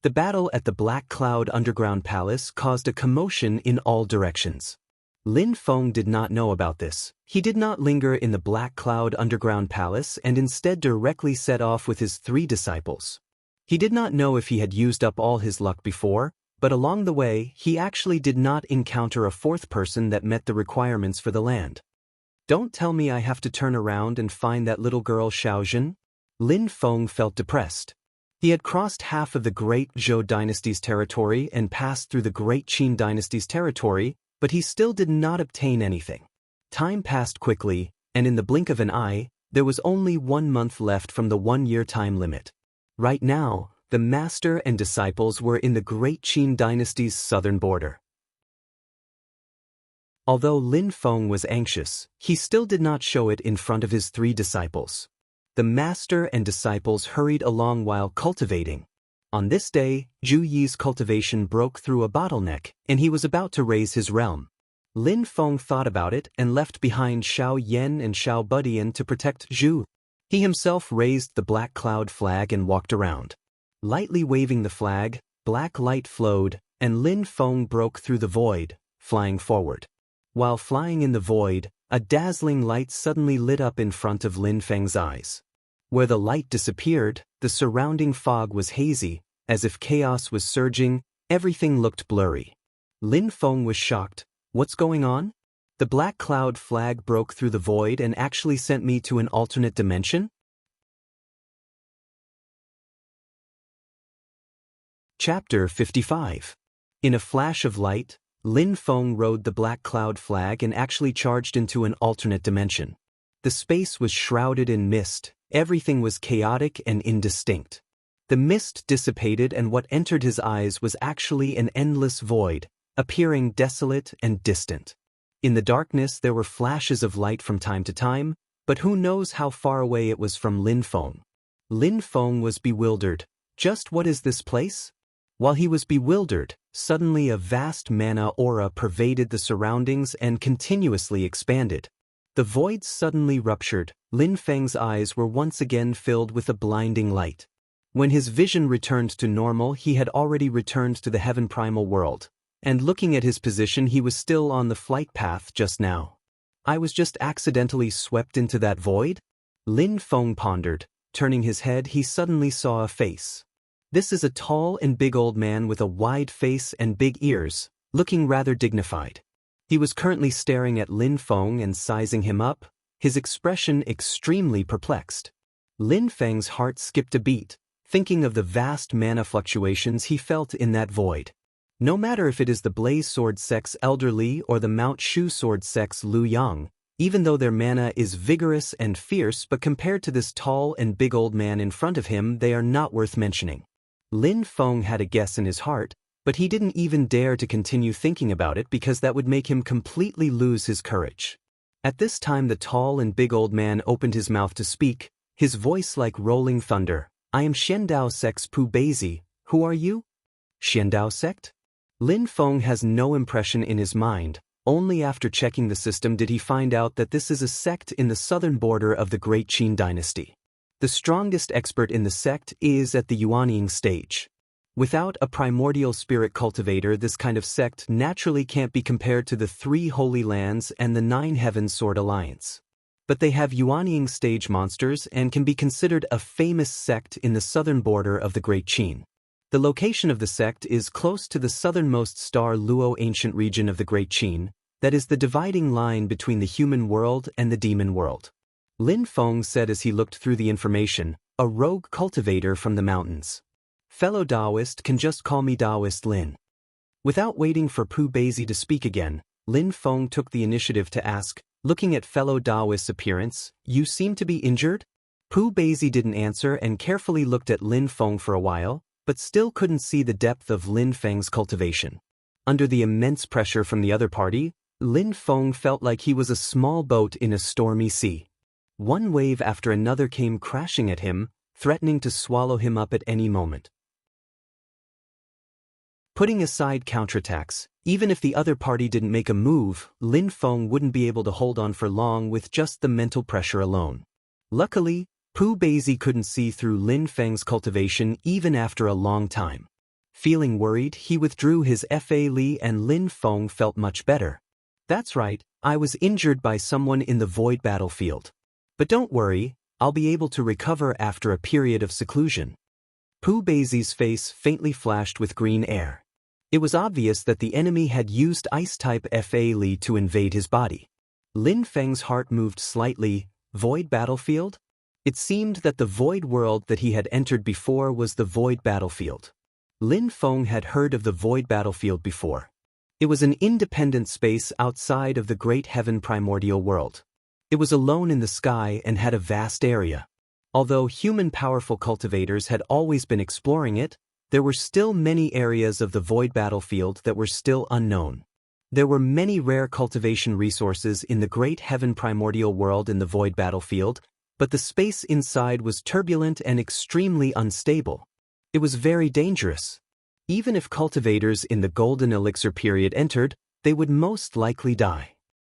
Speaker 1: The battle at the Black Cloud underground palace caused a commotion in all directions. Lin Feng did not know about this. He did not linger in the Black Cloud underground palace and instead directly set off with his 3 disciples. He did not know if he had used up all his luck before, but along the way, he actually did not encounter a 4th person that met the requirements for the land. Don't tell me I have to turn around and find that little girl Xiaojun? Lin Feng felt depressed. He had crossed half of the Great Zhou dynasty's territory and passed through the Great Qin dynasty's territory, but he still did not obtain anything. Time passed quickly, and in the blink of an eye, there was only 1 month left from the 1-year time limit. Right now, the master and disciples were in the Great Qin dynasty's southern border. Although Lin Feng was anxious, he still did not show it in front of his 3 disciples. The master and disciples hurried along while cultivating. On this day, Zhu Yi's cultivation broke through a bottleneck, and he was about to raise his realm. Lin Feng thought about it and left behind Xiao Yan and Xiao Budian to protect Zhu. He himself raised the Black Cloud flag and walked around. Lightly waving the flag, black light flowed, and Lin Feng broke through the void, flying forward. While flying in the void, a dazzling light suddenly lit up in front of Lin Feng's eyes. Where the light disappeared, the surrounding fog was hazy, as if chaos was surging, everything looked blurry. Lin Feng was shocked. What's going on? The Black Cloud flag broke through the void and actually sent me to an alternate dimension? Chapter 55. In a flash of light, Lin Feng rode the Black Cloud flag and actually charged into an alternate dimension. The space was shrouded in mist, everything was chaotic and indistinct. The mist dissipated and what entered his eyes was actually an endless void, appearing desolate and distant. In the darkness there were flashes of light from time to time, but who knows how far away it was from Lin Feng. Lin Feng was bewildered. Just what is this place? While he was bewildered, suddenly a vast mana aura pervaded the surroundings and continuously expanded. The void suddenly ruptured. Lin Feng's eyes were once again filled with a blinding light. When his vision returned to normal, he had already returned to the heaven primal world, and looking at his position, he was still on the flight path just now. I was just accidentally swept into that void? Lin Feng pondered. Turning his head, he suddenly saw a face. This is a tall and big old man with a wide face and big ears, looking rather dignified. He was currently staring at Lin Feng and sizing him up, his expression extremely perplexed. Lin Feng's heart skipped a beat, thinking of the vast mana fluctuations he felt in that void. No matter if it is the Blaze Sword Sex Elder Li or the Mount Shu Sword Sex Lu Yang, even though their mana is vigorous and fierce, but compared to this tall and big old man in front of him, they are not worth mentioning. Lin Feng had a guess in his heart, but he didn't even dare to continue thinking about it because that would make him completely lose his courage. At this time the tall and big old man opened his mouth to speak, his voice like rolling thunder. I am Shendao Sex Pu Beizi, Who are you? Xiandao sect? Lin Feng has no impression in his mind. Only after checking the system did he find out that this is a sect in the southern border of the Great Qin dynasty. The strongest expert in the sect is at the Yuanying stage. Without a primordial spirit cultivator, this kind of sect naturally can't be compared to the 3 Holy Lands and the 9 Heavens Sword Alliance. But they have Yuanying stage monsters and can be considered a famous sect in the southern border of the Great Qin. The location of the sect is close to the southernmost star Luo ancient region of the Great Qin, that is the dividing line between the human world and the demon world. Lin Feng said as he looked through the information, a rogue cultivator from the mountains. Fellow Taoist can just call me Taoist Lin. Without waiting for Pu Beizi to speak again, Lin Feng took the initiative to ask, looking at fellow Taoist's appearance, you seem to be injured? Pu Beizi didn't answer and carefully looked at Lin Feng for a while, but still couldn't see the depth of Lin Feng's cultivation. Under the immense pressure from the other party, Lin Feng felt like he was a small boat in a stormy sea. One wave after another came crashing at him, threatening to swallow him up at any moment. Putting aside counterattacks, even if the other party didn't make a move, Lin Feng wouldn't be able to hold on for long with just the mental pressure alone. Luckily, Pu Beizi couldn't see through Lin Feng's cultivation even after a long time. Feeling worried, he withdrew his Fa Li and Lin Feng felt much better. That's right, I was injured by someone in the void battlefield. But don't worry, I'll be able to recover after a period of seclusion. Pu Beizi's face faintly flashed with green air. It was obvious that the enemy had used ice-type Fa Li to invade his body. Lin Feng's heart moved slightly. Void battlefield? It seemed that the void world that he had entered before was the void battlefield. Lin Feng had heard of the void battlefield before. It was an independent space outside of the great heaven primordial world. It was alone in the sky and had a vast area. Although human powerful cultivators had always been exploring it, there were still many areas of the void battlefield that were still unknown. There were many rare cultivation resources in the great heaven primordial world in the void battlefield, but the space inside was turbulent and extremely unstable. It was very dangerous. Even if cultivators in the golden elixir period entered, they would most likely die.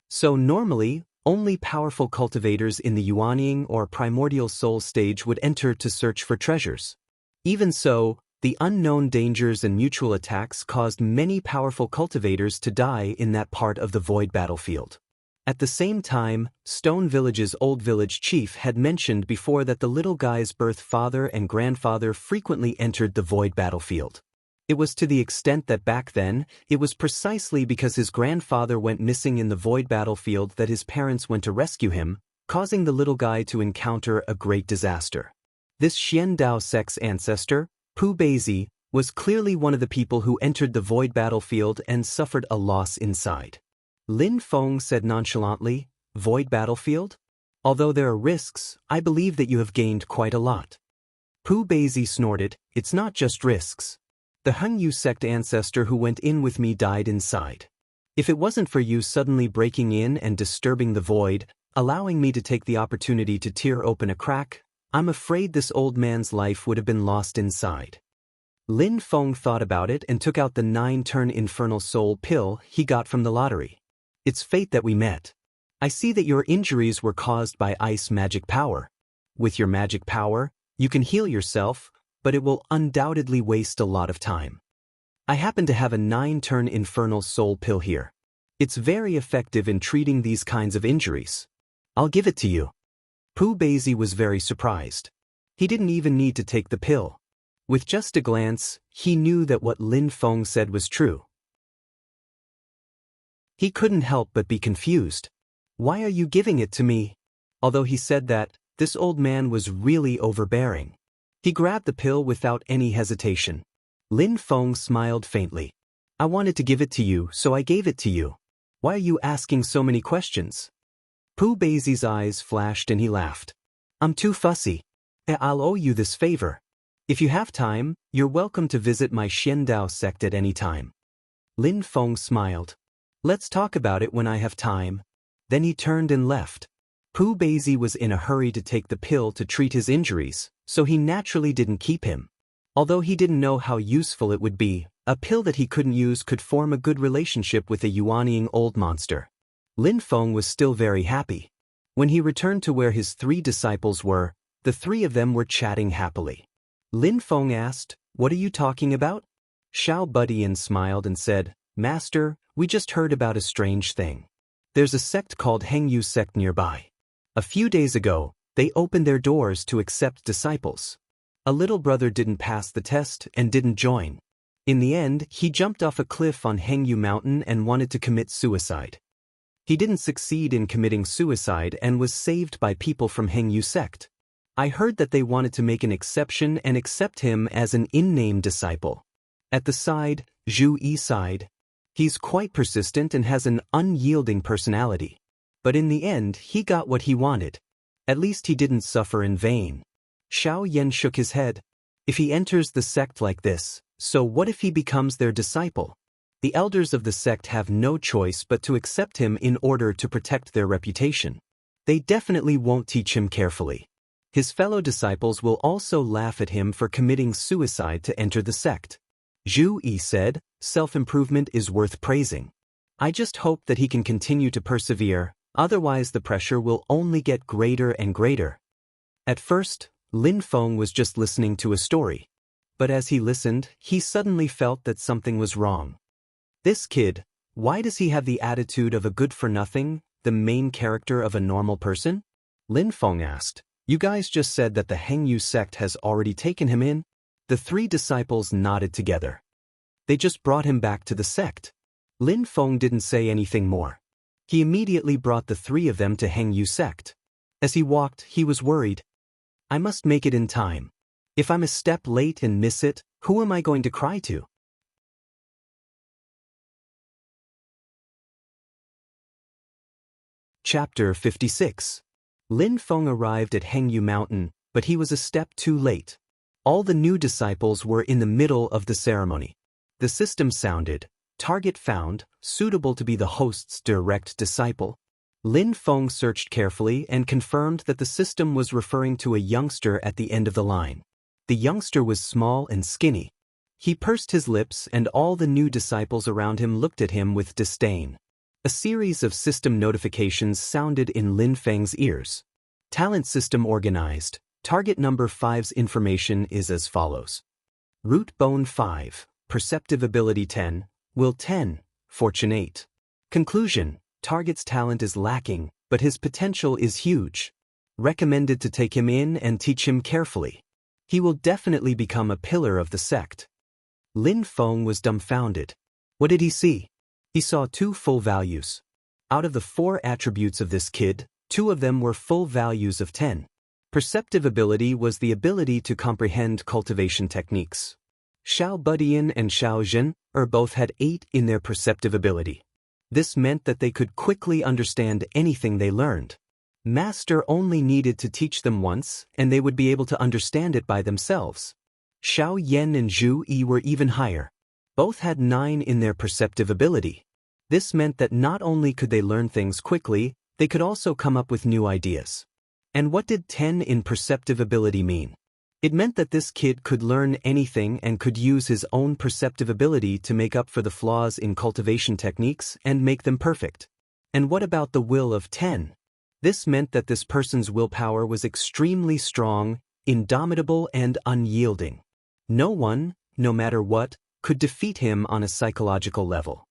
Speaker 1: So normally, only powerful cultivators in the Yuanying or primordial soul stage would enter to search for treasures. Even so, the unknown dangers and mutual attacks caused many powerful cultivators to die in that part of the void battlefield. At the same time, Stone Village's old village chief had mentioned before that the little guy's birth father and grandfather frequently entered the void battlefield. It was to the extent that back then, it was precisely because his grandfather went missing in the void battlefield that his parents went to rescue him, causing the little guy to encounter a great disaster. This Xiandao sect's ancestor, Pu Beizi, was clearly one of the people who entered the void battlefield and suffered a loss inside. Lin Feng said nonchalantly, void battlefield? Although there are risks, I believe that you have gained quite a lot. Pu Beizi snorted, it's not just risks. The Hengyu sect ancestor who went in with me died inside. If it wasn't for you suddenly breaking in and disturbing the void, allowing me to take the opportunity to tear open a crack, I'm afraid this old man's life would have been lost inside. Lin Feng thought about it and took out the 9-turn infernal soul pill he got from the lottery. It's fate that we met. I see that your injuries were caused by ice magic power. With your magic power, you can heal yourself, but it will undoubtedly waste a lot of time. I happen to have a 9-turn infernal soul pill here. It's very effective in treating these kinds of injuries. I'll give it to you. Pu Beizi was very surprised. He didn't even need to take the pill. With just a glance, he knew that what Lin Feng said was true. He couldn't help but be confused. Why are you giving it to me? Although he said that, this old man was really overbearing. He grabbed the pill without any hesitation. Lin Feng smiled faintly. I wanted to give it to you, so I gave it to you. Why are you asking so many questions? Pu Beizi's eyes flashed and he laughed. I'm too fussy. I'll owe you this favor. If you have time, you're welcome to visit my Xiandao sect at any time. Lin Feng smiled. Let's talk about it when I have time. Then he turned and left. Pu Beizi was in a hurry to take the pill to treat his injuries, so he naturally didn't keep him. Although he didn't know how useful it would be, a pill that he couldn't use could form a good relationship with a yuanying old monster. Lin Feng was still very happy. When he returned to where his 3 disciples were, the 3 of them were chatting happily. Lin Feng asked, "What are you talking about?" Xiao Budian smiled and said, "Master, we just heard about a strange thing. There's a sect called Hengyu sect nearby. A few days ago, they opened their doors to accept disciples. A little brother didn't pass the test and didn't join. In the end, he jumped off a cliff on Hengyu Mountain and wanted to commit suicide. He didn't succeed in committing suicide and was saved by people from Hengyu sect. I heard that they wanted to make an exception and accept him as an in-name disciple. At the side, Zhu Yi sighed. He's quite persistent and has an unyielding personality. But in the end, he got what he wanted. At least he didn't suffer in vain." Xiao Yan shook his head. "If he enters the sect like this, so what if he becomes their disciple? The elders of the sect have no choice but to accept him in order to protect their reputation. They definitely won't teach him carefully. His fellow disciples will also laugh at him for committing suicide to enter the sect." Zhu Yi said, "Self-improvement is worth praising. I just hope that he can continue to persevere, otherwise the pressure will only get greater and greater." At first, Lin Feng was just listening to a story. But as he listened, he suddenly felt that something was wrong. This kid, why does he have the attitude of a good-for-nothing, the main character of a normal person? Lin Feng asked. "You guys just said that the Hengyu sect has already taken him in?" The 3 disciples nodded together. "They just brought him back to the sect." Lin Feng didn't say anything more. He immediately brought the 3 of them to Hengyu sect. As he walked, he was worried. "I must make it in time. If I'm a step late and miss it, who am I going to cry to?" Chapter 56. Lin Feng arrived at Hengyu Mountain, but he was a step too late. All the new disciples were in the middle of the ceremony. The system sounded, "Target found, suitable to be the host's direct disciple." Lin Feng searched carefully and confirmed that the system was referring to a youngster at the end of the line. The youngster was small and skinny. He pursed his lips and all the new disciples around him looked at him with disdain. A series of system notifications sounded in Lin Feng's ears. Talent system organized. Target number 5's information is as follows. Root bone 5, perceptive ability 10, will 10, fortune 8. Conclusion, target's talent is lacking, but his potential is huge. Recommended to take him in and teach him carefully. He will definitely become a pillar of the sect. Lin Feng was dumbfounded. What did he see? He saw 2 full values. Out of the 4 attributes of this kid, 2 of them were full values of 10. Perceptive ability was the ability to comprehend cultivation techniques. Xiao Budian and Xiao Zhen both had 8 in their perceptive ability. This meant that they could quickly understand anything they learned. Master only needed to teach them once, and they would be able to understand it by themselves. Xiao Yan and Zhu Yi were even higher. Both had 9 in their perceptive ability. This meant that not only could they learn things quickly, they could also come up with new ideas. And what did 10 in perceptive ability mean? It meant that this kid could learn anything and could use his own perceptive ability to make up for the flaws in cultivation techniques and make them perfect. And what about the will of 10? This meant that this person's willpower was extremely strong, indomitable, and unyielding. No one, no matter what, could defeat him on a psychological level.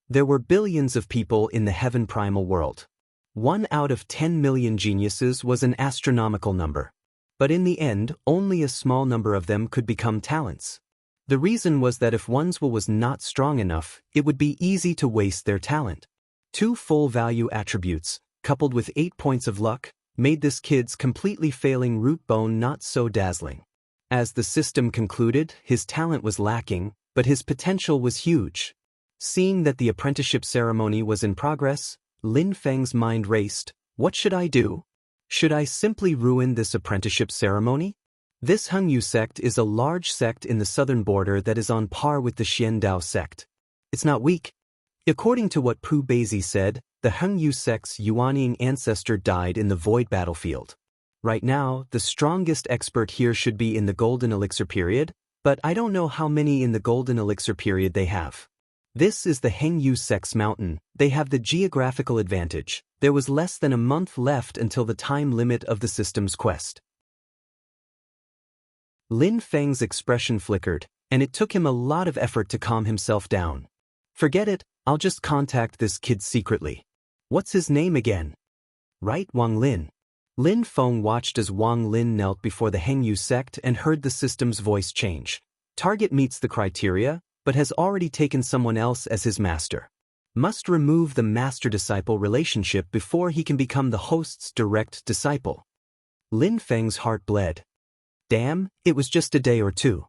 Speaker 1: There were billions of people in the heaven primal world. 1 out of 10 million geniuses was an astronomical number. But in the end, only a small number of them could become talents. The reason was that if one's will was not strong enough, it would be easy to waste their talent. 2 full value attributes, coupled with 8 points of luck, made this kid's completely failing root bone not so dazzling. As the system concluded, his talent was lacking, but his potential was huge. Seeing that the apprenticeship ceremony was in progress, Lin Feng's mind raced. What should I do? Should I simply ruin this apprenticeship ceremony? This Hengyu sect is a large sect in the southern border that is on par with the Xiandao sect. It's not weak. According to what Pu Beizi said, the Hengyu sect's yuanying ancestor died in the void battlefield. Right now, the strongest expert here should be in the golden elixir period, But I don't know how many in the golden elixir period they have. This is the Hengyu Sex Mountain. They have the geographical advantage. There was less than a month left until the time limit of the system's quest. Lin Feng's expression flickered, and it took him a lot of effort to calm himself down. Forget it, I'll just contact this kid secretly. What's his name again? Right, Wang Lin. Lin Feng watched as Wang Lin knelt before the Hengyu sect and heard the system's voice change. Target meets the criteria, but has already taken someone else as his master. Must remove the master-disciple relationship before he can become the host's direct disciple. Lin Feng's heart bled. Damn, it was just a day or two.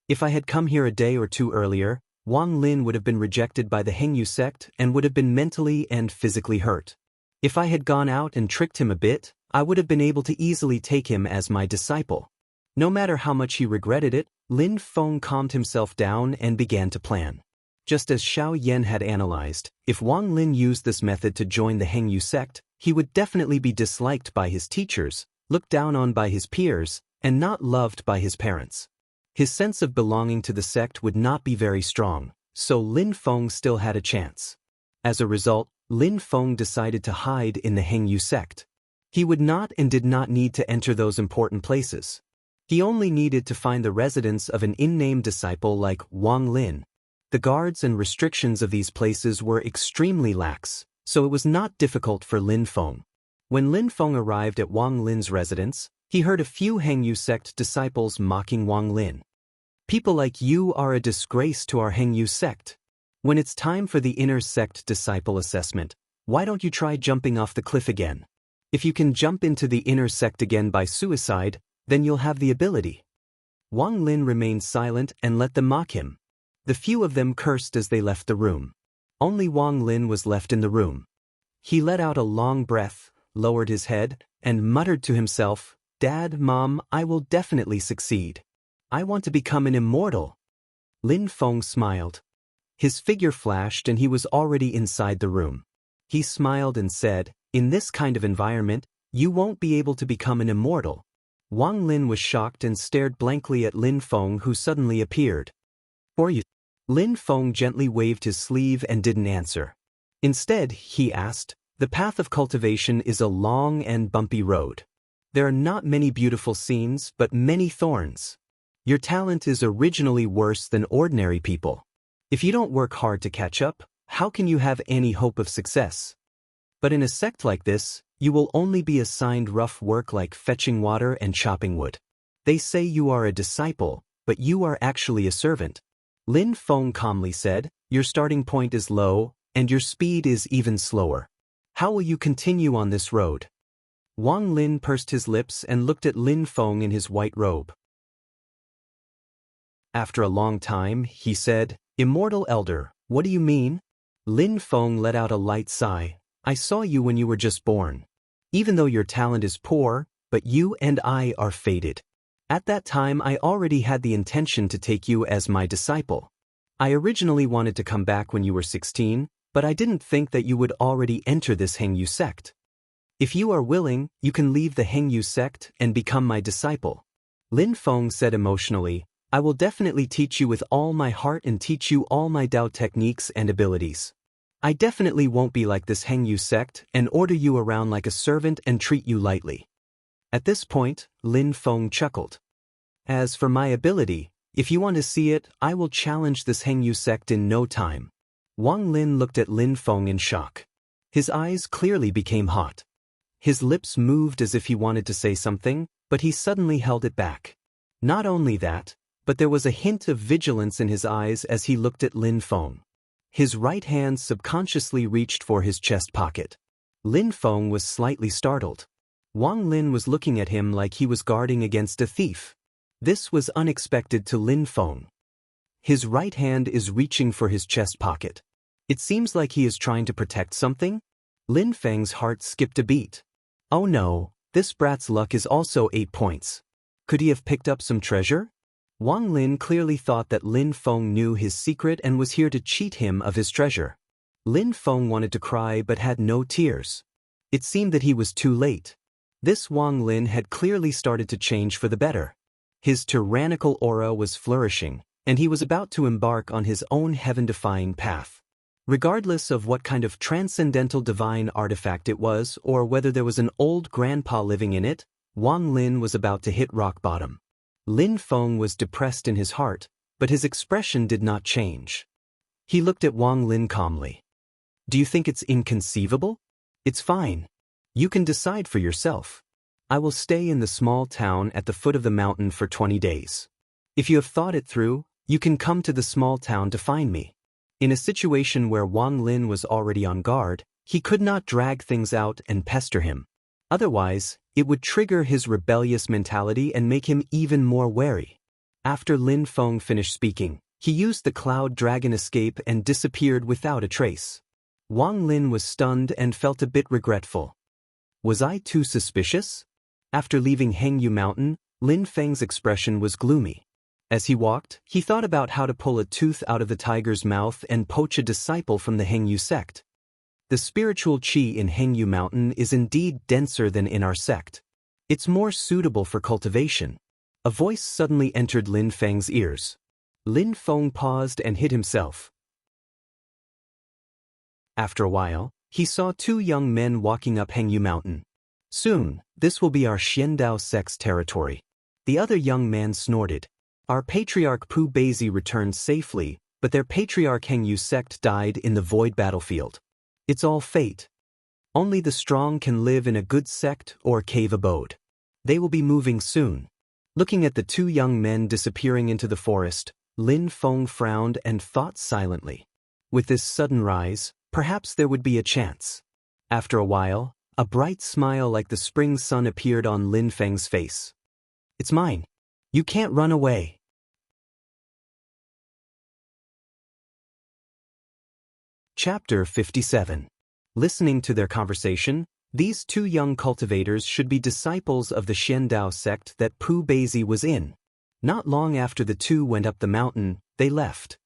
Speaker 1: If I had come here a day or two earlier, Wang Lin would have been rejected by the Hengyu sect and would have been mentally and physically hurt. If I had gone out and tricked him a bit, I would have been able to easily take him as my disciple. No matter how much he regretted it, Lin Feng calmed himself down and began to plan. Just as Xiao Yan had analyzed, if Wang Lin used this method to join the Hengyu sect, he would definitely be disliked by his teachers, looked down on by his peers, and not loved by his parents. His sense of belonging to the sect would not be very strong, so Lin Feng still had a chance. As a result, Lin Feng decided to hide in the Hengyu sect. He would not and did not need to enter those important places. He only needed to find the residence of an unnamed disciple like Wang Lin. The guards and restrictions of these places were extremely lax, so it was not difficult for Lin Feng. When Lin Feng arrived at Wang Lin's residence, he heard a few Hengyu sect disciples mocking Wang Lin. People like you are a disgrace to our Hengyu sect. When it's time for the inner sect disciple assessment, why don't you try jumping off the cliff again? If you can jump into the inner sect again by suicide, then you'll have the ability. Wang Lin remained silent and let them mock him. The few of them cursed as they left the room. Only Wang Lin was left in the room. He let out a long breath, lowered his head, and muttered to himself, "Dad, Mom, I will definitely succeed. I want to become an immortal." Lin Feng smiled. His figure flashed and he was already inside the room. He smiled and said, "In this kind of environment, you won't be able to become an immortal." Wang Lin was shocked and stared blankly at Lin Feng, who suddenly appeared. "For you?" Lin Feng gently waved his sleeve and didn't answer. Instead, he asked, "The path of cultivation is a long and bumpy road. There are not many beautiful scenes, but many thorns. Your talent is originally worse than ordinary people. If you don't work hard to catch up, how can you have any hope of success? But in a sect like this, you will only be assigned rough work like fetching water and chopping wood. They say you are a disciple, but you are actually a servant." Lin Feng calmly said, "Your starting point is low, and your speed is even slower. How will you continue on this road?" Wang Lin pursed his lips and looked at Lin Feng in his white robe. After a long time, he said, "Immortal Elder, what do you mean?" Lin Feng let out a light sigh. "I saw you when you were just born. Even though your talent is poor, but you and I are fated. At that time I already had the intention to take you as my disciple. I originally wanted to come back when you were 16, but I didn't think that you would already enter this Hengyu sect. If you are willing, you can leave the Hengyu sect and become my disciple." Lin Feng said emotionally, "I will definitely teach you with all my heart and teach you all my Dao techniques and abilities. I definitely won't be like this Hengyu sect and order you around like a servant and treat you lightly." At this point, Lin Feng chuckled. "As for my ability, if you want to see it, I will challenge this Hengyu sect in no time." Wang Lin looked at Lin Feng in shock. His eyes clearly became hot. His lips moved as if he wanted to say something, but he suddenly held it back. Not only that, but there was a hint of vigilance in his eyes as he looked at Lin Feng. His right hand subconsciously reached for his chest pocket. Lin Feng was slightly startled. Wang Lin was looking at him like he was guarding against a thief. This was unexpected to Lin Feng. His right hand is reaching for his chest pocket. It seems like he is trying to protect something? Lin Feng's heart skipped a beat. Oh no, this brat's luck is also 8 points. Could he have picked up some treasure? Wang Lin clearly thought that Lin Feng knew his secret and was here to cheat him of his treasure. Lin Feng wanted to cry but had no tears. It seemed that he was too late. This Wang Lin had clearly started to change for the better. His tyrannical aura was flourishing, and he was about to embark on his own heaven-defying path. Regardless of what kind of transcendental divine artifact it was or whether there was an old grandpa living in it, Wang Lin was about to hit rock bottom. Lin Feng was depressed in his heart, but his expression did not change. He looked at Wang Lin calmly. Do you think it's inconceivable? It's fine. You can decide for yourself. I will stay in the small town at the foot of the mountain for 20 days. If you have thought it through, you can come to the small town to find me. In a situation where Wang Lin was already on guard, he could not drag things out and pester him. Otherwise, it would trigger his rebellious mentality and make him even more wary. After Lin Feng finished speaking, he used the cloud dragon escape and disappeared without a trace. Wang Lin was stunned and felt a bit regretful. Was I too suspicious? After leaving Hengyu Mountain, Lin Feng's expression was gloomy. As he walked, he thought about how to pull a tooth out of the tiger's mouth and poach a disciple from the Hengyu sect. The spiritual qi in Hengyu Mountain is indeed denser than in our sect. It's more suitable for cultivation. A voice suddenly entered Lin Feng's ears. Lin Feng paused and hid himself. After a while, he saw two young men walking up Hengyu Mountain. Soon, this will be our Xiandao sect's territory. The other young man snorted. Our patriarch Pu Beizi returned safely, but their patriarch Hengyu sect died in the void battlefield. It's all fate. Only the strong can live in a good sect or cave abode. They will be moving soon. Looking at the two young men disappearing into the forest, Lin Feng frowned and thought silently. With this sudden rise, perhaps there would be a chance. After a while, a bright smile like the spring sun appeared on Lin Feng's face. It's mine. You can't run away. Chapter 57. Listening to their conversation, these two young cultivators should be disciples of the Xiandao sect that Pu Beizi was in. Not long after the two went up the mountain, they left.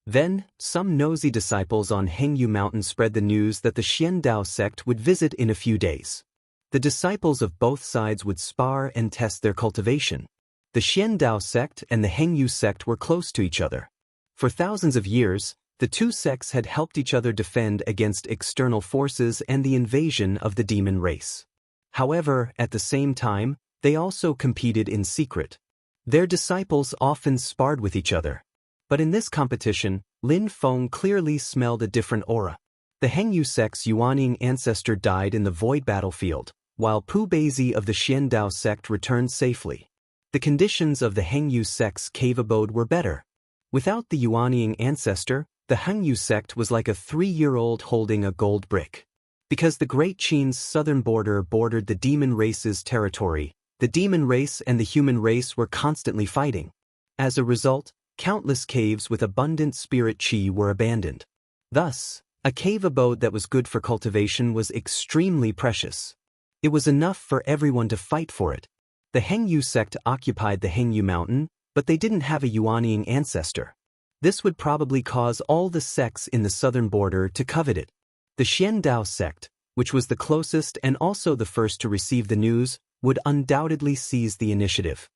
Speaker 1: Then, some nosy disciples on Hengyu Mountain spread the news that the Xiandao sect would visit in a few days. The disciples of both sides would spar and test their cultivation. The Xiandao sect and the Hengyu sect were close to each other. For thousands of years, the two sects had helped each other defend against external forces and the invasion of the demon race. However, at the same time, they also competed in secret. Their disciples often sparred with each other. But in this competition, Lin Feng clearly smelled a different aura. The Hengyu sect's Yuanying ancestor died in the void battlefield, while Pu Beizi of the Xiandao sect returned safely. The conditions of the Hengyu sect's cave abode were better. Without the Yuanying ancestor, the Hengyu sect was like a 3-year-old holding a gold brick. Because the Great Qin's southern border bordered the demon race's territory, the demon race and the human race were constantly fighting. As a result, countless caves with abundant spirit qi were abandoned. Thus, a cave abode that was good for cultivation was extremely precious. It was enough for everyone to fight for it. The Hengyu sect occupied the Hengyu Mountain, but they didn't have a Yuanying ancestor. This would probably cause all the sects in the southern border to covet it. The Xiandao sect, which was the closest and also the first to receive the news, would undoubtedly seize the initiative.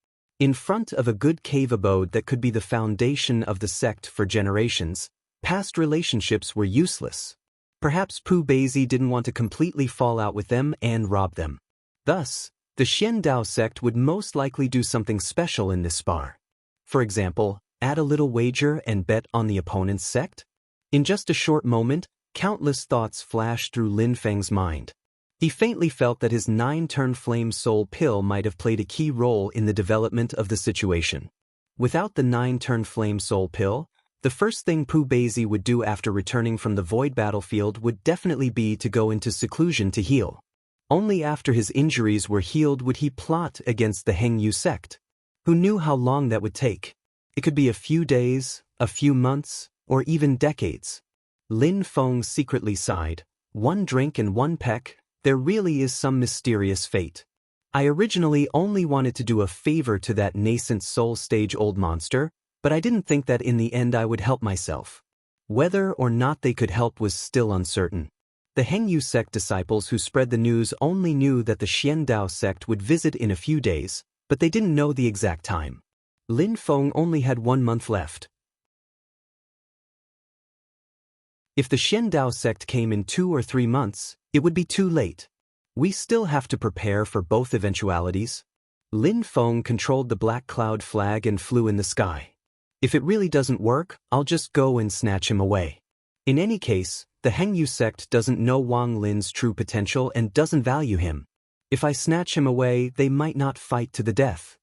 Speaker 1: In front of a good cave abode that could be the foundation of the sect for generations, past relationships were useless. Perhaps Pu Beizi didn't want to completely fall out with them and rob them. Thus, the Xiandao sect would most likely do something special in this spar. For example, add a little wager and bet on the opponent's sect? In just a short moment, countless thoughts flashed through Lin Feng's mind. He faintly felt that his 9-turn flame soul pill might have played a key role in the development of the situation. Without the 9-turn flame soul pill, the first thing Pu Beizi would do after returning from the void battlefield would definitely be to go into seclusion to heal. Only after his injuries were healed would he plot against the Hengyu sect. Who knew how long that would take? It could be a few days, a few months, or even decades. Lin Feng secretly sighed. One drink and one peck, there really is some mysterious fate. I originally only wanted to do a favor to that nascent soul stage old monster, but I didn't think that in the end I would help myself. Whether or not they could help was still uncertain. The Hengyu sect disciples who spread the news only knew that the Xiandao sect would visit in a few days, but they didn't know the exact time. Lin Feng only had 1 month left. If the Shen Dao sect came in 2 or 3 months, it would be too late. We still have to prepare for both eventualities. Lin Feng controlled the black cloud flag and flew in the sky. If it really doesn't work, I'll just go and snatch him away. In any case, the Hengyu sect doesn't know Wang Lin's true potential and doesn't value him. If I snatch him away, they might not fight to the death.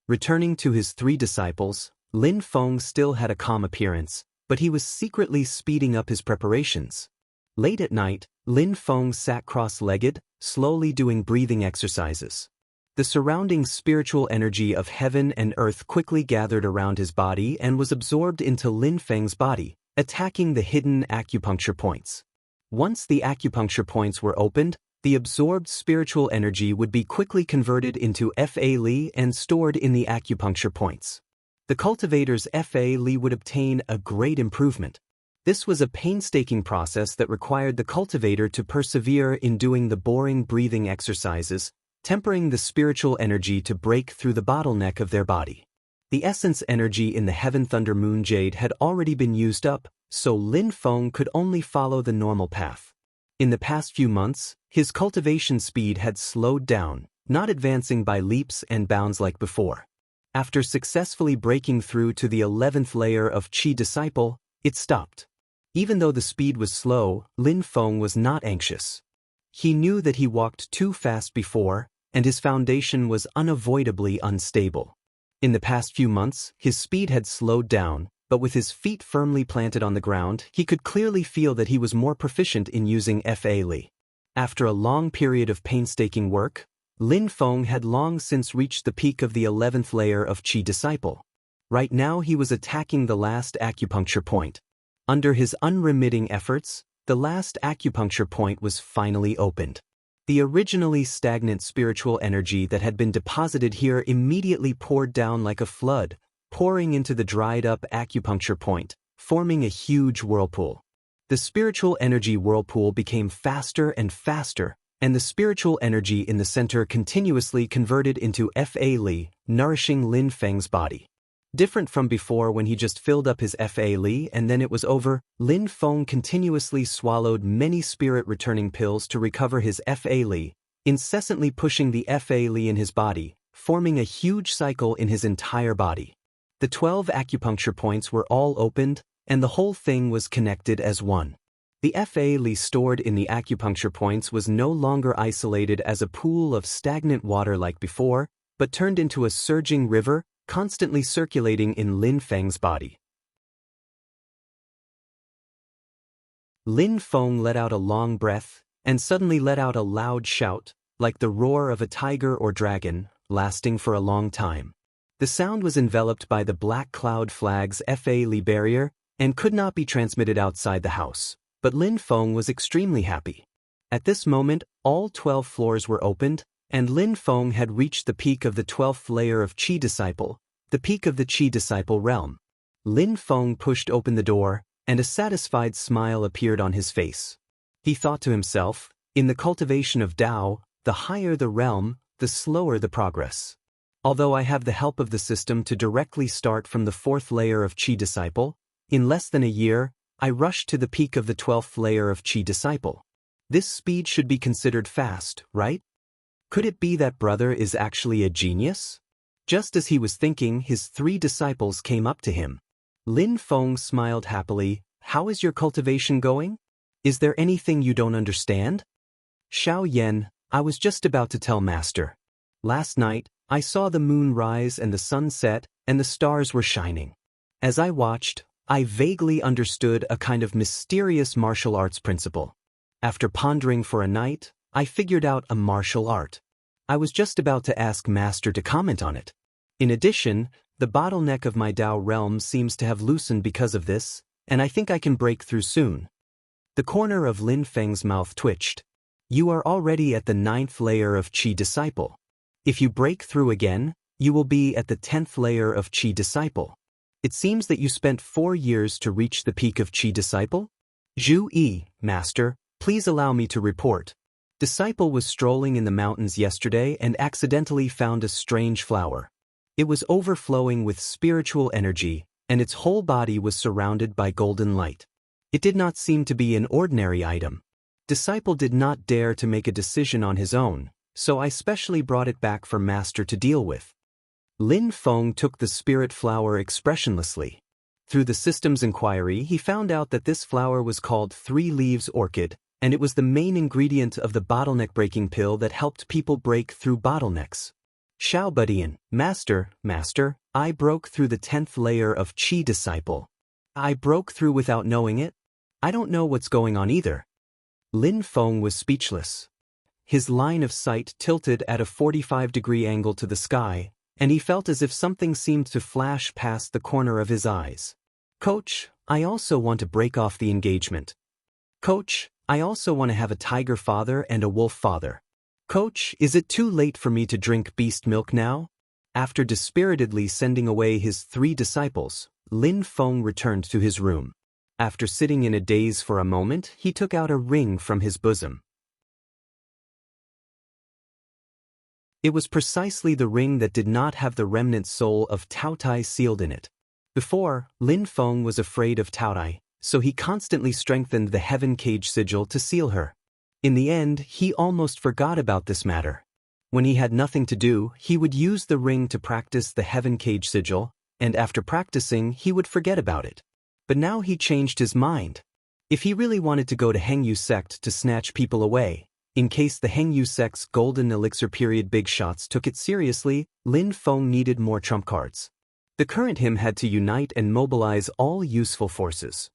Speaker 1: Returning to his 3 disciples, Lin Feng still had a calm appearance, but he was secretly speeding up his preparations. Late at night, Lin Feng sat cross-legged, slowly doing breathing exercises. The surrounding spiritual energy of heaven and earth quickly gathered around his body and was absorbed into Lin Feng's body, attacking the hidden acupuncture points. Once the acupuncture points were opened, the absorbed spiritual energy would be quickly converted into Fa Li and stored in the acupuncture points. The cultivator's Fa Li would obtain a great improvement. This was a painstaking process that required the cultivator to persevere in doing the boring breathing exercises, tempering the spiritual energy to break through the bottleneck of their body. The essence energy in the Heaven Thunder Moon Jade had already been used up, so Lin Feng could only follow the normal path. In the past few months, his cultivation speed had slowed down, not advancing by leaps and bounds like before. After successfully breaking through to the 11th layer of Qi Disciple, it stopped. Even though the speed was slow, Lin Feng was not anxious. He knew that he walked too fast before, and his foundation was unavoidably unstable. In the past few months, his speed had slowed down, but with his feet firmly planted on the ground, he could clearly feel that he was more proficient in using Fa Li. After a long period of painstaking work, Lin Feng had long since reached the peak of the 11th layer of Qi Disciple. Right now he was attacking the last acupuncture point. Under his unremitting efforts, the last acupuncture point was finally opened. The originally stagnant spiritual energy that had been deposited here immediately poured down like a flood, pouring into the dried-up acupuncture point, forming a huge whirlpool. The spiritual energy whirlpool became faster and faster, and the spiritual energy in the center continuously converted into Fa Li, nourishing Lin Feng's body. Different from before when he just filled up his Fa Li and then it was over, Lin Feng continuously swallowed many spirit-returning pills to recover his Fa Li, incessantly pushing the Fa Li in his body, forming a huge cycle in his entire body. The 12 acupuncture points were all opened, and the whole thing was connected as one. The Fa Li stored in the acupuncture points was no longer isolated as a pool of stagnant water like before, but turned into a surging river, constantly circulating in Lin Feng's body. Lin Feng let out a long breath, and suddenly let out a loud shout, like the roar of a tiger or dragon, lasting for a long time. The sound was enveloped by the black cloud flag's Fa Li barrier, and could not be transmitted outside the house, but Lin Feng was extremely happy. At this moment, all 12 floors were opened, and Lin Feng had reached the peak of the 12th layer of Qi Disciple, the peak of the Qi Disciple realm. Lin Feng pushed open the door, and a satisfied smile appeared on his face. He thought to himself, in the cultivation of Tao, the higher the realm, the slower the progress. Although I have the help of the system to directly start from the 4th layer of Qi Disciple, in less than a year, I rushed to the peak of the 12th layer of Qi Disciple. This speed should be considered fast, right? Could it be that brother is actually a genius? Just as he was thinking, his 3 disciples came up to him. Lin Feng smiled happily. How is your cultivation going? Is there anything you don't understand? Xiao Yan, I was just about to tell Master. Last night, I saw the moon rise and the sun set, and the stars were shining. As I watched, I vaguely understood a kind of mysterious martial arts principle. After pondering for a night, I figured out a martial art. I was just about to ask Master to comment on it. In addition, the bottleneck of my Tao realm seems to have loosened because of this, and I think I can break through soon. The corner of Lin Feng's mouth twitched. You are already at the 9th layer of Qi Disciple. If you break through again, you will be at the 10th layer of Qi Disciple. It seems that you spent 4 years to reach the peak of Qi Disciple? Zhu Yi, Master, please allow me to report. Disciple was strolling in the mountains yesterday and accidentally found a strange flower. It was overflowing with spiritual energy, and its whole body was surrounded by golden light. It did not seem to be an ordinary item. Disciple did not dare to make a decision on his own, so I specially brought it back for Master to deal with. Lin Feng took the spirit flower expressionlessly. Through the systems inquiry, he found out that this flower was called 3 Leaves Orchid, and it was the main ingredient of the bottleneck-breaking pill that helped people break through bottlenecks. Xiaobudian, Master, I broke through the 10th layer of Qi Disciple. I broke through without knowing it? I don't know what's going on either. Lin Feng was speechless. His line of sight tilted at a 45-degree angle to the sky, and he felt as if something seemed to flash past the corner of his eyes. Coach, I also want to break off the engagement. Coach, I also want to have a tiger father and a wolf father. Coach, is it too late for me to drink beast milk now? After dispiritedly sending away his 3 disciples, Lin Feng returned to his room. After sitting in a daze for a moment, he took out a ring from his bosom. It was precisely the ring that did not have the remnant soul of Tao Tai sealed in it. Before, Lin Feng was afraid of Tao Tai, so he constantly strengthened the heaven cage sigil to seal her. In the end, he almost forgot about this matter. When he had nothing to do, he would use the ring to practice the heaven cage sigil, and after practicing, he would forget about it. But now he changed his mind. If he really wanted to go to Hengyu sect to snatch people away, in case the Hengyu sect's golden elixir period big shots took it seriously, Lin Feng needed more trump cards. The current him had to unite and mobilize all useful forces.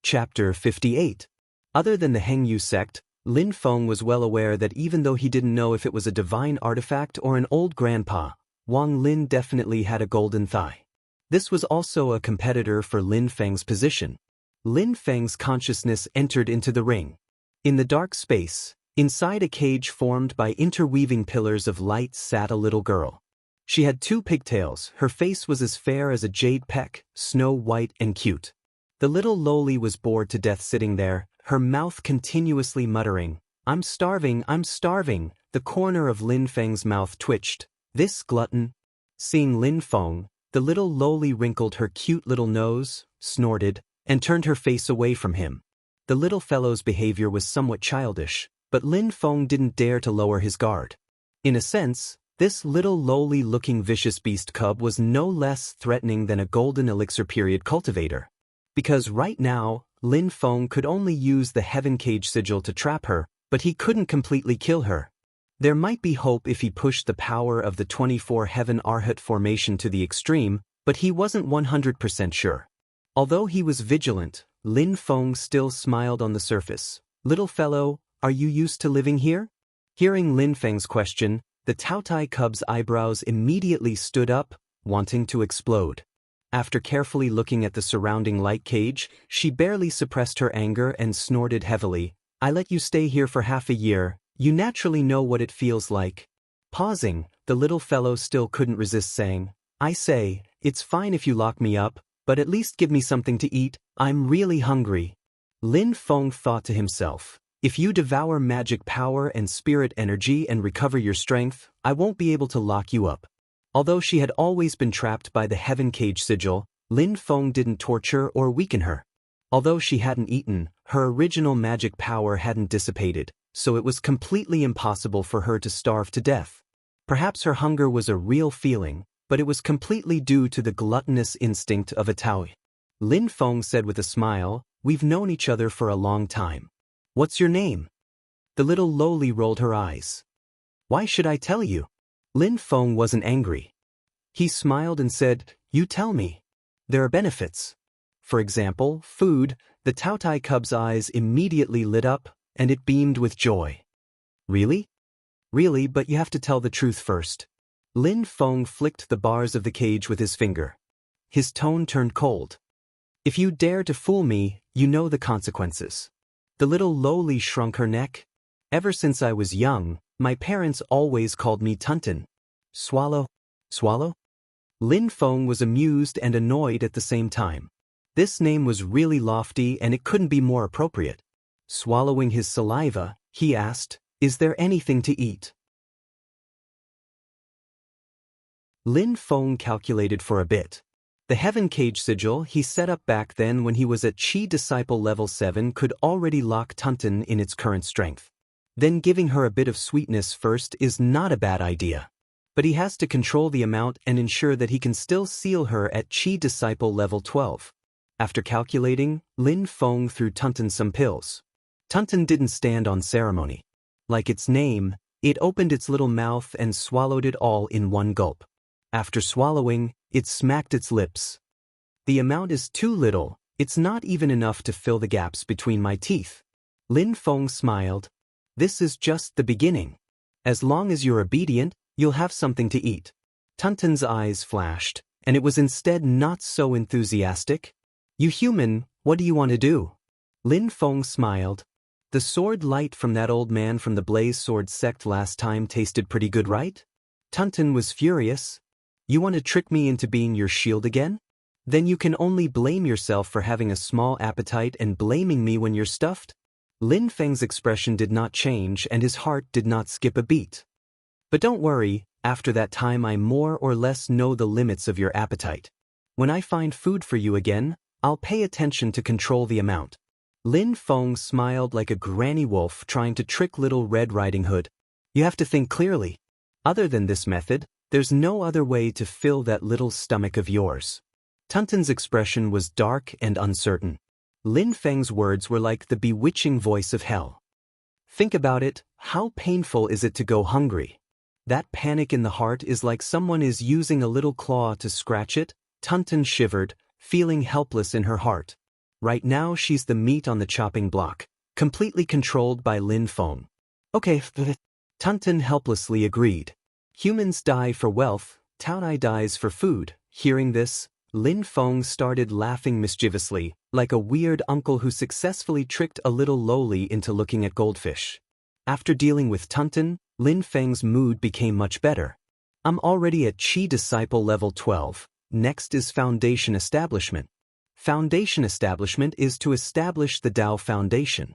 Speaker 1: Chapter 58. Other than the Hengyu sect, Lin Feng was well aware that even though he didn't know if it was a divine artifact or an old grandpa, Wang Lin definitely had a golden thigh. This was also a competitor for Lin Feng's position. Lin Feng's consciousness entered into the ring. In the dark space, inside a cage formed by interweaving pillars of light sat a little girl. She had 2 pigtails, her face was as fair as a jade peck, snow white and cute. The little lowly was bored to death sitting there, her mouth continuously muttering, I'm starving, I'm starving." The corner of Lin Feng's mouth twitched. This glutton. Seeing Lin Feng, the little lowly wrinkled her cute little nose, snorted, and turned her face away from him. The little fellow's behavior was somewhat childish, but Lin Feng didn't dare to lower his guard. In a sense, this little lowly-looking vicious beast cub was no less threatening than a golden elixir period cultivator. Because right now, Lin Feng could only use the heaven cage sigil to trap her, but he couldn't completely kill her. There might be hope if he pushed the power of the 24 Heaven Arhat formation to the extreme, but he wasn't 100% sure. Although he was vigilant, Lin Feng still smiled on the surface. Little fellow, are you used to living here? Hearing Lin Feng's question, the Tao Tai cub's eyebrows immediately stood up, wanting to explode. After carefully looking at the surrounding light cage, she barely suppressed her anger and snorted heavily. I let you stay here for half a year. You naturally know what it feels like. Pausing, the little fellow still couldn't resist saying, I say, it's fine if you lock me up, but at least give me something to eat, I'm really hungry. Lin Feng thought to himself, if you devour magic power and spirit energy and recover your strength, I won't be able to lock you up. Although she had always been trapped by the heaven cage sigil, Lin Feng didn't torture or weaken her. Although she hadn't eaten, her original magic power hadn't dissipated, so it was completely impossible for her to starve to death. Perhaps her hunger was a real feeling, but it was completely due to the gluttonous instinct of a Taoist. Lin Feng said with a smile, we've known each other for a long time. What's your name? The little lowly rolled her eyes. Why should I tell you? Lin Feng wasn't angry. He smiled and said, you tell me. There are benefits. For example, food. The Tao Tai cub's eyes immediately lit up, and it beamed with joy. Really? Really, but you have to tell the truth first. Lin Feng flicked the bars of the cage with his finger. His tone turned cold. If you dare to fool me, you know the consequences. The little lowly shrunk her neck. Ever since I was young, my parents always called me Tunton. Swallow? Swallow? Lin Feng was amused and annoyed at the same time. This name was really lofty and it couldn't be more appropriate. Swallowing his saliva, he asked, Is there anything to eat? Lin Feng calculated for a bit. The Heaven Cage sigil he set up back then when he was at Chi Disciple level 7 could already lock Tunton in its current strength. Then giving her a bit of sweetness first is not a bad idea. But he has to control the amount and ensure that he can still seal her at Chi Disciple level 12. After calculating, Lin Feng threw Tunton some pills. Tunton didn't stand on ceremony. Like its name, it opened its little mouth and swallowed it all in one gulp. After swallowing, it smacked its lips. The amount is too little, it's not even enough to fill the gaps between my teeth. Lin Feng smiled. This is just the beginning. As long as you're obedient, you'll have something to eat. Tunton's eyes flashed, and it was instead not so enthusiastic. You human, what do you want to do? Lin Feng smiled. The sword light from that old man from the Blaze Sword sect last time tasted pretty good, right? Tunton was furious. You want to trick me into being your shield again? Then you can only blame yourself for having a small appetite and blaming me when you're stuffed? Lin Feng's expression did not change and his heart did not skip a beat. But don't worry, after that time I more or less know the limits of your appetite. When I find food for you again, I'll pay attention to control the amount. Lin Feng smiled like a granny wolf trying to trick Little Red Riding Hood. You have to think clearly. Other than this method, there's no other way to fill that little stomach of yours. Tunton's expression was dark and uncertain. Lin Feng's words were like the bewitching voice of hell. Think about it, how painful is it to go hungry? That panic in the heart is like someone is using a little claw to scratch it. Tunton shivered, feeling helpless in her heart. Right now she's the meat on the chopping block, completely controlled by Lin Feng. Okay, Tunton helplessly agreed. Humans die for wealth, Taunai dies for food. Hearing this, Lin Feng started laughing mischievously, like a weird uncle who successfully tricked a little lowly into looking at goldfish. After dealing with Tunton, Lin Feng's mood became much better. I'm already at Chi Disciple level 12, next is Foundation Establishment. Foundation Establishment is to establish the Tao Foundation.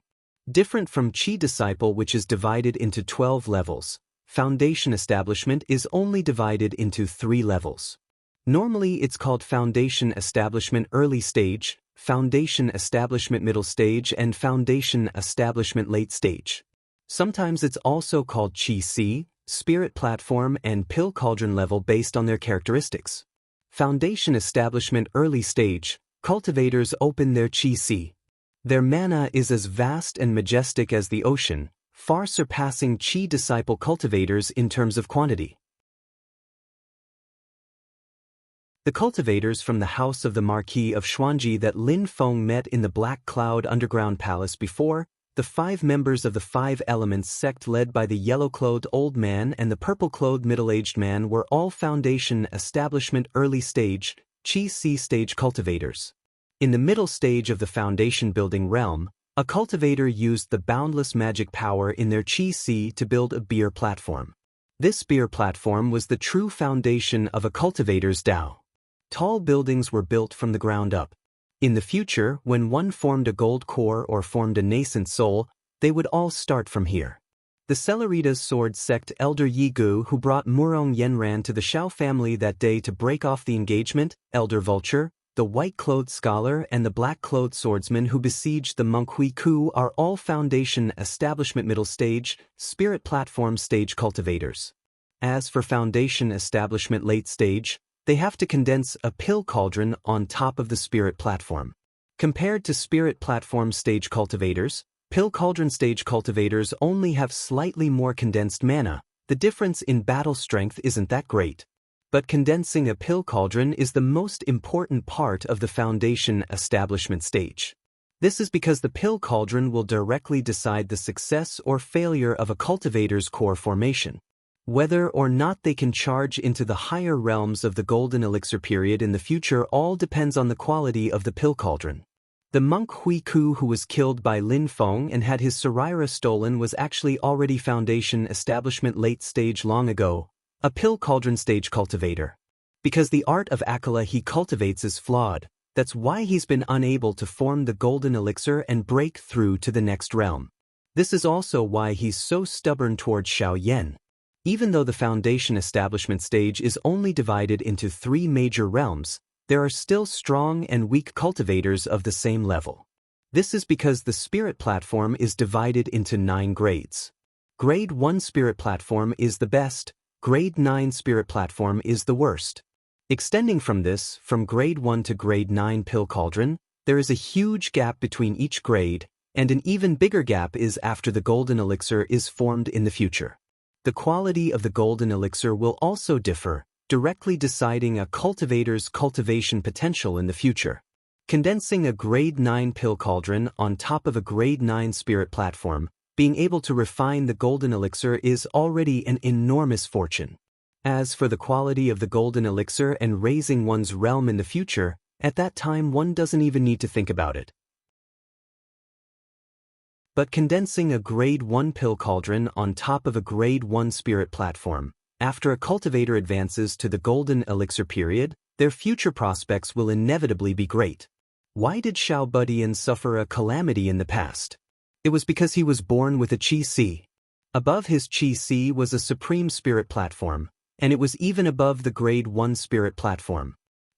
Speaker 1: Different from Chi Disciple, which is divided into 12 levels, Foundation Establishment is only divided into 3 levels. Normally it's called Foundation Establishment Early Stage, Foundation Establishment Middle Stage and Foundation Establishment Late Stage. Sometimes it's also called Chi C, Spirit Platform and Pill Cauldron level based on their characteristics. Foundation Establishment Early Stage, cultivators open their Chi C. Their mana is as vast and majestic as the ocean, far surpassing Chi Disciple cultivators in terms of quantity. The cultivators from the house of the Marquis of Xuanji that Lin Feng met in the Black Cloud Underground Palace before, the 5 members of the 5 Elements sect led by the yellow-clothed old man and the purple-clothed middle-aged man were all Foundation Establishment Early Stage, Chi C stage cultivators. In the middle stage of the foundation building realm, a cultivator used the boundless magic power in their Chi C to build a beer platform. This beer platform was the true foundation of a cultivator's Tao. Tall buildings were built from the ground up. In the future, when one formed a gold core or formed a nascent soul, they would all start from here. The Celeritas Sword Sect Elder Yi Gu, who brought Murong Yenran to the Shao family that day to break off the engagement, Elder Vulture, the white-clothed scholar and the black-clothed swordsman who besieged the monk Hui Ku are all Foundation Establishment Middle Stage, Spirit Platform Stage cultivators. As for Foundation Establishment Late Stage, they have to condense a pill cauldron on top of the Spirit Platform. Compared to Spirit Platform Stage cultivators, Pill Cauldron Stage cultivators only have slightly more condensed mana. The difference in battle strength isn't that great. But condensing a Pill Cauldron is the most important part of the Foundation Establishment stage. This is because the Pill Cauldron will directly decide the success or failure of a cultivator's core formation. Whether or not they can charge into the higher realms of the Golden Elixir period in the future all depends on the quality of the Pill Cauldron. The monk Hui Ku who was killed by Lin Feng and had his Saraira stolen was actually already Foundation Establishment Late Stage long ago, a Pill Cauldron Stage cultivator. Because the art of Akala he cultivates is flawed, that's why he's been unable to form the Golden Elixir and break through to the next realm. This is also why he's so stubborn towards Xiao Yan. Even though the foundation establishment stage is only divided into 3 major realms, there are still strong and weak cultivators of the same level. This is because the spirit platform is divided into 9 grades. Grade 1 spirit platform is the best, grade 9 spirit platform is the worst. Extending from this, from grade 1 to grade 9 pill cauldron, there is a huge gap between each grade, and an even bigger gap is after the golden elixir is formed in the future. The quality of the golden elixir will also differ, directly deciding a cultivator's cultivation potential in the future. Condensing a grade 9 pill cauldron on top of a grade 9 spirit platform, being able to refine the golden elixir is already an enormous fortune. As for the quality of the golden elixir and raising one's realm in the future, at that time one doesn't even need to think about it. But condensing a grade 1 pill cauldron on top of a grade 1 spirit platform, after a cultivator advances to the golden elixir period, their future prospects will inevitably be great. Why did Xiao Budian suffer a calamity in the past? It was because he was born with a Qi Si. Above his Qi Si was a supreme spirit platform, and it was even above the grade 1 spirit platform.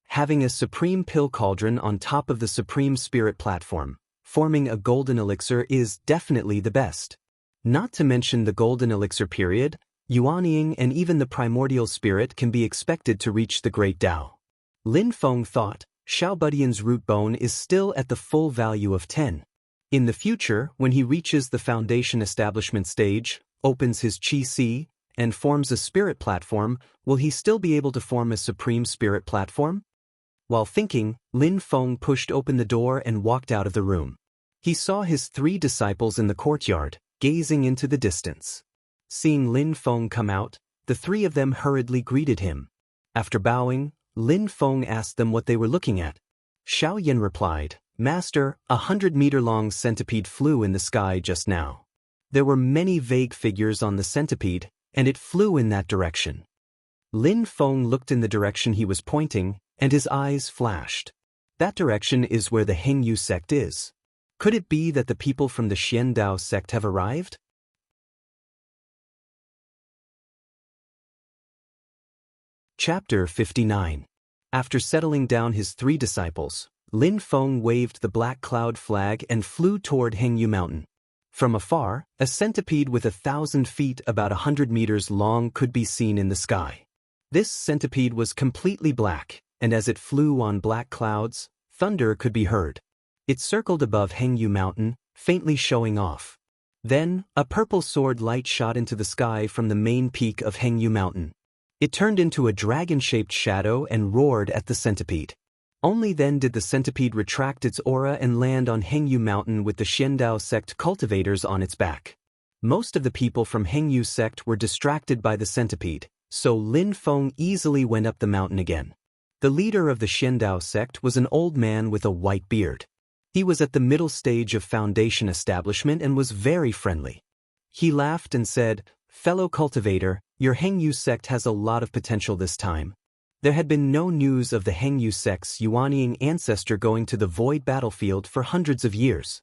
Speaker 1: Having a supreme pill cauldron on top of the supreme spirit platform, forming a golden elixir is definitely the best. Not to mention the golden elixir period, Yuanying and even the primordial spirit can be expected to reach the great Tao. Lin Feng thought, Xiao Budian's root bone is still at the full value of 10. In the future, when he reaches the foundation establishment stage, opens his Qi Si, and forms a spirit platform, will he still be able to form a supreme spirit platform? While thinking, Lin Feng pushed open the door and walked out of the room. He saw his 3 disciples in the courtyard, gazing into the distance. Seeing Lin Feng come out, the 3 of them hurriedly greeted him. After bowing, Lin Feng asked them what they were looking at. Xiao Yan replied, Master, 100-meter-long centipede flew in the sky just now. There were many vague figures on the centipede, and it flew in that direction. Lin Feng looked in the direction he was pointing, and his eyes flashed. That direction is where the Hengyu sect is. Could it be that the people from the Xiandao sect have arrived? Chapter 59. After settling down his 3 disciples, Lin Feng waved the black cloud flag and flew toward Hengyu Mountain. From afar, a centipede with 1,000 feet about 100 meters long could be seen in the sky. This centipede was completely black, and as it flew on black clouds, thunder could be heard. It circled above Hengyu Mountain, faintly showing off. Then, a purple sword light shot into the sky from the main peak of Hengyu Mountain. It turned into a dragon-shaped shadow and roared at the centipede. Only then did the centipede retract its aura and land on Hengyu Mountain with the Xiandao sect cultivators on its back. Most of the people from Hengyu sect were distracted by the centipede, so Lin Feng easily went up the mountain again. The leader of the Xiandao sect was an old man with a white beard. He was at the middle stage of foundation establishment and was very friendly. He laughed and said, Fellow cultivator, your Hengyu sect has a lot of potential this time. There had been no news of the Hengyu sect's Yuanying ancestor going to the void battlefield for hundreds of years.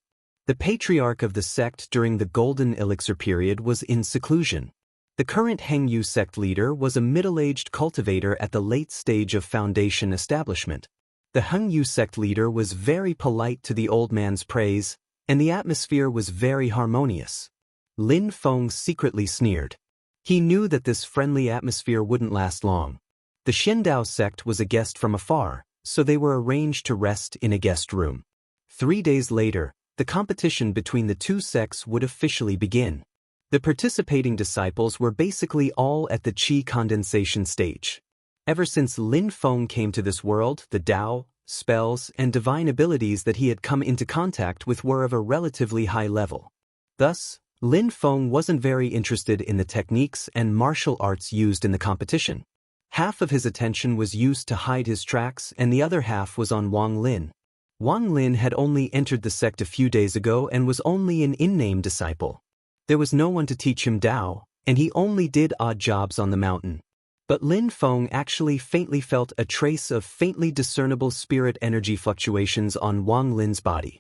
Speaker 1: The patriarch of the sect during the golden elixir period was in seclusion. The current Hengyu sect leader was a middle-aged cultivator at the late stage of foundation establishment. The Hengyu sect leader was very polite to the old man's praise, and the atmosphere was very harmonious. Lin Feng secretly sneered. He knew that this friendly atmosphere wouldn't last long. The Xiandao sect was a guest from afar, so they were arranged to rest in a guest room. 3 days later, the competition between the 2 sects would officially begin. The participating disciples were basically all at the Qi condensation stage. Ever since Lin Feng came to this world, the Tao, spells, and divine abilities that he had come into contact with were of a relatively high level. Thus, Lin Feng wasn't very interested in the techniques and martial arts used in the competition. Half of his attention was used to hide his tracks and the other half was on Wang Lin. Wang Lin had only entered the sect a few days ago and was only an in-name disciple. There was no one to teach him Tao, and he only did odd jobs on the mountain. But Lin Feng actually faintly felt a trace of faintly discernible spirit energy fluctuations on Wang Lin's body.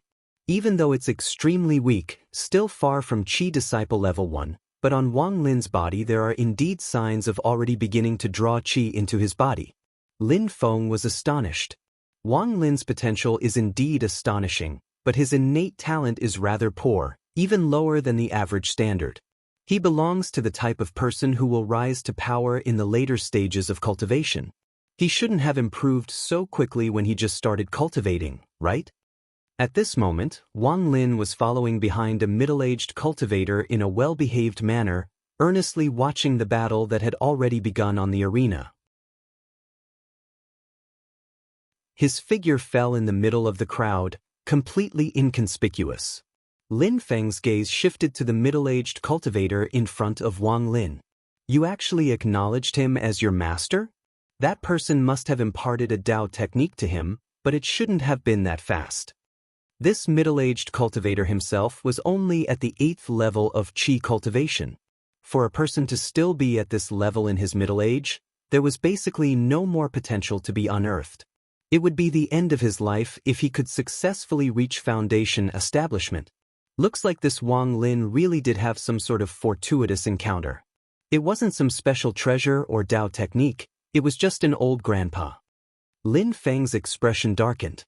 Speaker 1: Even though it's extremely weak, still far from Qi Disciple Level 1, but on Wang Lin's body there are indeed signs of already beginning to draw Qi into his body. Lin Feng was astonished. Wang Lin's potential is indeed astonishing, but his innate talent is rather poor, even lower than the average standard. He belongs to the type of person who will rise to power in the later stages of cultivation. He shouldn't have improved so quickly when he just started cultivating, right? At this moment, Wang Lin was following behind a middle-aged cultivator in a well-behaved manner, earnestly watching the battle that had already begun on the arena. His figure fell in the middle of the crowd, completely inconspicuous. Lin Feng's gaze shifted to the middle-aged cultivator in front of Wang Lin. You actually acknowledged him as your master? That person must have imparted a Dao technique to him, but it shouldn't have been that fast. This middle-aged cultivator himself was only at the 8th level of Qi cultivation. For a person to still be at this level in his middle age, there was basically no more potential to be unearthed. It would be the end of his life if he could successfully reach foundation establishment. Looks like this Wang Lin really did have some sort of fortuitous encounter. It wasn't some special treasure or Dao technique, it was just an old grandpa. Lin Feng's expression darkened.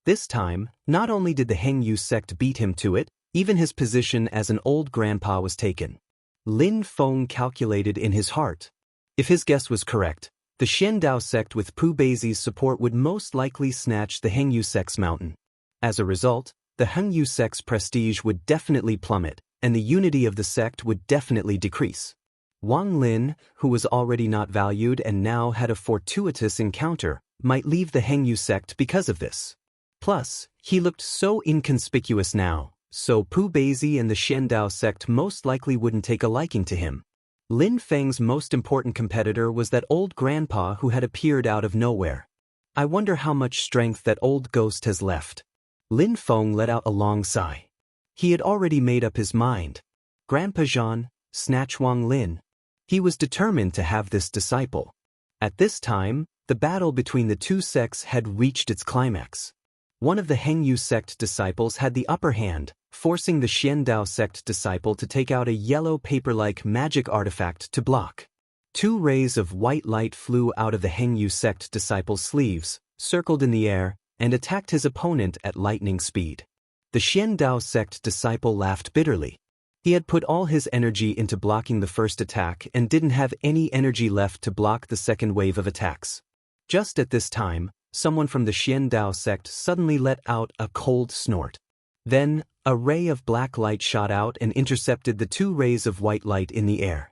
Speaker 1: This time, not only did the Hengyu sect beat him to it, even his position as an old grandpa was taken. Lin Feng calculated in his heart. If his guess was correct, the Xiandao sect with Pu Beizi's support would most likely snatch the Hengyu sect's mountain. As a result, the Hengyu sect's prestige would definitely plummet, and the unity of the sect would definitely decrease. Wang Lin, who was already not valued and now had a fortuitous encounter, might leave the Hengyu sect because of this. Plus, he looked so inconspicuous now, so Pu Beizi and the Xiandao sect most likely wouldn't take a liking to him. Lin Feng's most important competitor was that old grandpa who had appeared out of nowhere. I wonder how much strength that old ghost has left. Lin Feng let out a long sigh. He had already made up his mind. Grandpa Jean, snatch Wang Lin. He was determined to have this disciple. At this time, the battle between the two sects had reached its climax. One of the Hengyu sect disciples had the upper hand, forcing the Xiandao sect disciple to take out a yellow paper-like magic artifact to block. 2 rays of white light flew out of the Hengyu sect disciple's sleeves, circled in the air, and attacked his opponent at lightning speed. The Xiandao sect disciple laughed bitterly. He had put all his energy into blocking the first attack and didn't have any energy left to block the second wave of attacks. Just at this time, someone from the Xiandao sect suddenly let out a cold snort. Then, a ray of black light shot out and intercepted the 2 rays of white light in the air.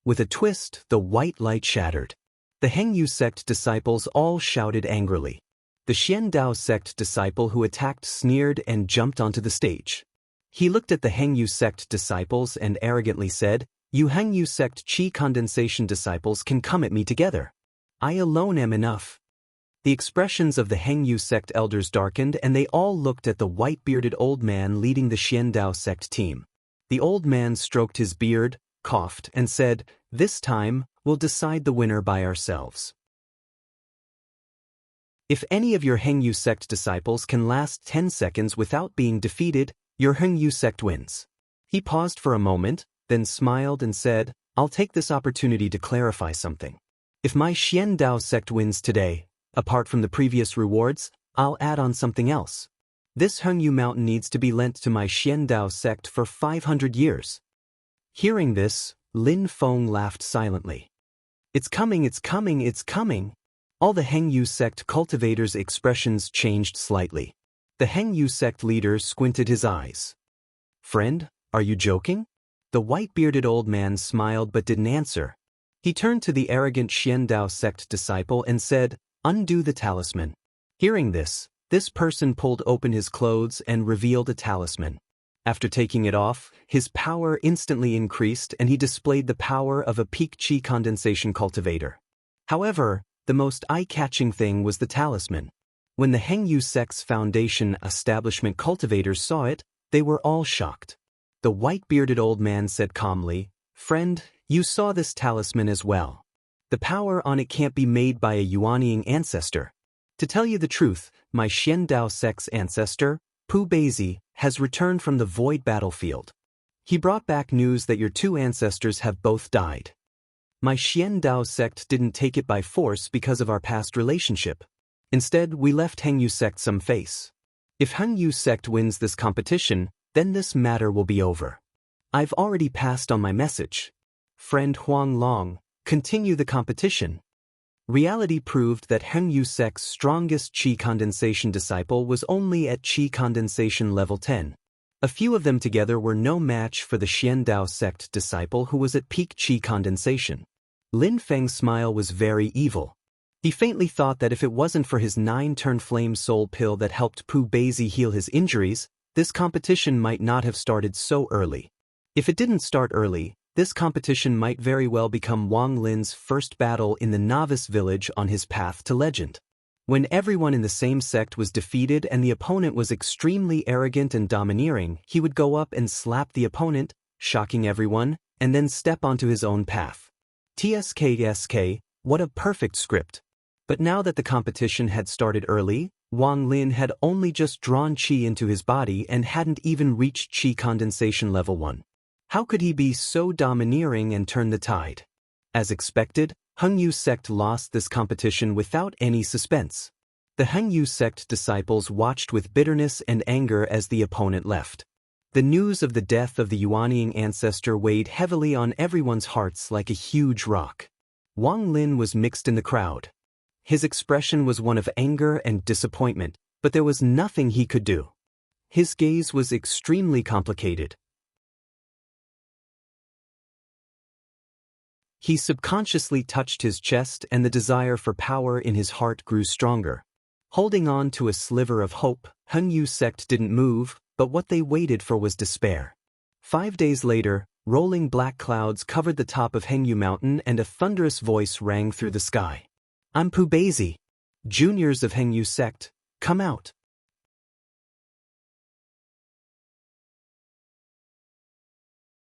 Speaker 1: With a twist, the white light shattered. The Hengyu sect disciples all shouted angrily. The Xiandao sect disciple who attacked sneered and jumped onto the stage. He looked at the Hengyu sect disciples and arrogantly said, "You Hengyu sect Qi condensation disciples can come at me together. I alone am enough." The expressions of the Hengyu sect elders darkened and they all looked at the white-bearded old man leading the Xiandao sect team. The old man stroked his beard, coughed, and said, "This time, we'll decide the winner by ourselves. If any of your Hengyu sect disciples can last 10 seconds without being defeated, your Hengyu sect wins." He paused for a moment, then smiled and said, "I'll take this opportunity to clarify something. If my Xiandao sect wins today, apart from the previous rewards, I'll add on something else. This Hengyu mountain needs to be lent to my Xiandao sect for 500 years. Hearing this, Lin Feng laughed silently. "It's coming, it's coming, it's coming." All the Hengyu sect cultivators' expressions changed slightly. The Hengyu sect leader squinted his eyes. "Friend, are you joking?" The white-bearded old man smiled but didn't answer. He turned to the arrogant Xiandao sect disciple and said, "Undo the talisman." Hearing this person pulled open his clothes and revealed a talisman. After taking it off, his power instantly increased and he displayed the power of a peak Qi condensation cultivator. However, the most eye-catching thing was the talisman. When the Hengyu sect's foundation establishment cultivators saw it, they were all shocked. The white-bearded old man said calmly, "Friend, you saw this talisman as well. The power on it can't be made by a Yuanying ancestor. To tell you the truth, my Xiandao sect's ancestor, Pu Beizi, has returned from the void battlefield. He brought back news that your two ancestors have both died. My Xian Dao sect didn't take it by force because of our past relationship. Instead, we left Hengyu sect some face. If Hengyu sect wins this competition, then this matter will be over. I've already passed on my message. Friend Huang Long, continue the competition. Reality proved that Hengyu sect's strongest qi condensation disciple was only at qi condensation level 10. A few of them together were no match for the Xian Dao sect disciple who was at peak qi condensation. Lin Feng's smile was very evil. He faintly thought that if it wasn't for his 9-turn flame soul pill that helped Pu Beizi heal his injuries, this competition might not have started so early. If it didn't start early, this competition might very well become Wang Lin's first battle in the novice village on his path to legend. When everyone in the same sect was defeated and the opponent was extremely arrogant and domineering, he would go up and slap the opponent, shocking everyone, and then step onto his own path. TSK, what a perfect script. But now that the competition had started early, Wang Lin had only just drawn qi into his body and hadn't even reached qi condensation level 1. How could he be so domineering and turn the tide? As expected, Hengyu sect lost this competition without any suspense. The Hengyu sect disciples watched with bitterness and anger as the opponent left. The news of the death of the Yuanying ancestor weighed heavily on everyone's hearts like a huge rock. Wang Lin was mixed in the crowd. His expression was one of anger and disappointment, but there was nothing he could do. His gaze was extremely complicated. He subconsciously touched his chest and the desire for power in his heart grew stronger. Holding on to a sliver of hope, Hengyu sect didn't move, but what they waited for was despair. 5 days later, rolling black clouds covered the top of Hengyu Mountain and a thunderous voice rang through the sky. I'm Pu Beizi. Juniors of Hengyu sect, come out.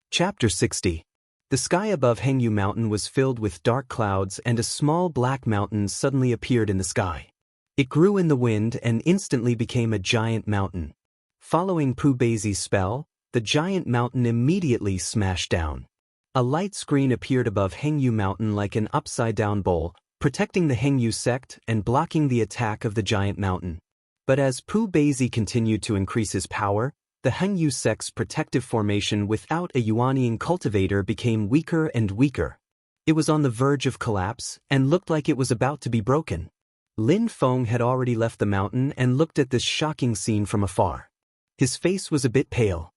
Speaker 1: Chapter 60. The sky above Hengyu Mountain was filled with dark clouds and a small black mountain suddenly appeared in the sky. It grew in the wind and instantly became a giant mountain. Following Pu Beizi's spell, the giant mountain immediately smashed down. A light screen appeared above Hengyu Mountain like an upside-down bowl, protecting the Hengyu sect and blocking the attack of the giant mountain. But as Pu Beizi continued to increase his power, the Hengyu sect's protective formation without a Yuanying cultivator became weaker and weaker. It was on the verge of collapse and looked like it was about to be broken. Lin Feng had already left the mountain and looked at this shocking scene from afar. His face was a bit pale.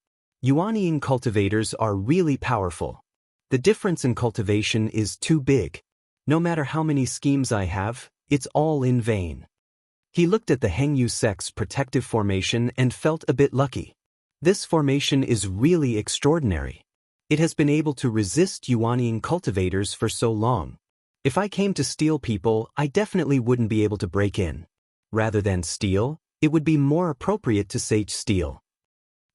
Speaker 1: Yuanying cultivators are really powerful. The difference in cultivation is too big. No matter how many schemes I have, it's all in vain. He looked at the Hengyu sect's protective formation and felt a bit lucky. This formation is really extraordinary. It has been able to resist Yuanying cultivators for so long. If I came to steal people, I definitely wouldn't be able to break in. Rather than steal, it would be more appropriate to say steal.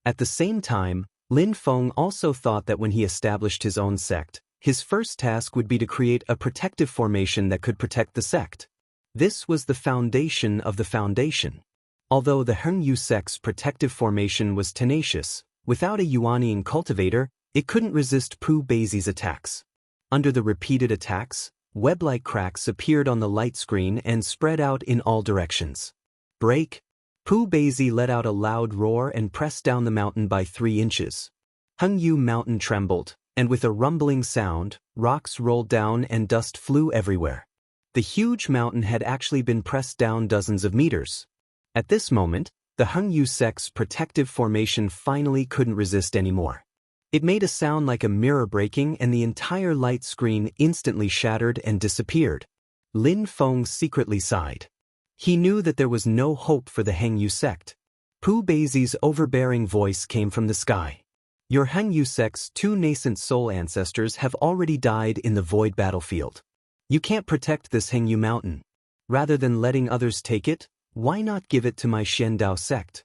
Speaker 1: At the same time, Lin Feng also thought that when he established his own sect, his first task would be to create a protective formation that could protect the sect. This was the foundation of the foundation. Although the Hengyu sect's protective formation was tenacious, without a Yuanying cultivator, it couldn't resist Pu Beizi's attacks. Under the repeated attacks, web-like cracks appeared on the light screen and spread out in all directions. Break! Pu Beizi let out a loud roar and pressed down the mountain by 3 inches. Hengyu Mountain trembled, and with a rumbling sound, rocks rolled down and dust flew everywhere. The huge mountain had actually been pressed down dozens of meters. At this moment, the Hengyu sect's protective formation finally couldn't resist anymore. It made a sound like a mirror breaking and the entire light screen instantly shattered and disappeared. Lin Feng secretly sighed. He knew that there was no hope for the Hengyu sect. Pu Beizi's overbearing voice came from the sky. Your Hengyu sect's 2 nascent soul ancestors have already died in the void battlefield. You can't protect this Hengyu mountain. Rather than letting others take it, why not give it to my Xian Dao sect?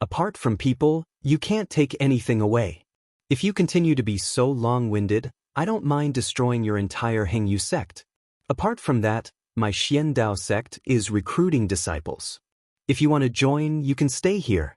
Speaker 1: Apart from people, you can't take anything away. If you continue to be so long-winded, I don't mind destroying your entire Hengyu sect. Apart from that, my Xian Dao sect is recruiting disciples. If you want to join, you can stay here.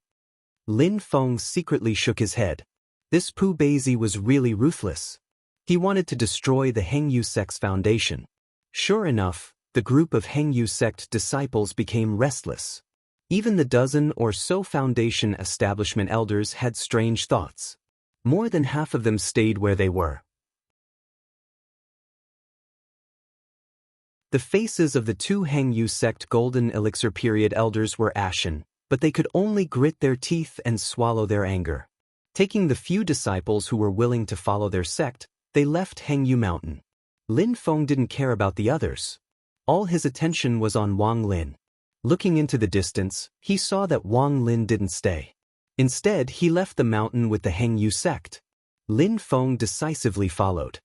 Speaker 1: Lin Feng secretly shook his head. This Pu Beizi was really ruthless. He wanted to destroy the Hengyu sect's foundation. Sure enough, the group of Hengyu sect disciples became restless. Even the dozen or so foundation establishment elders had strange thoughts. More than half of them stayed where they were. The faces of the two Hengyu sect Golden Elixir period elders were ashen, but they could only grit their teeth and swallow their anger. Taking the few disciples who were willing to follow their sect, they left Hengyu Mountain. Lin Feng didn't care about the others. All his attention was on Wang Lin. Looking into the distance, he saw that Wang Lin didn't stay. Instead, he left the mountain with the Hengyu sect. Lin Feng decisively followed.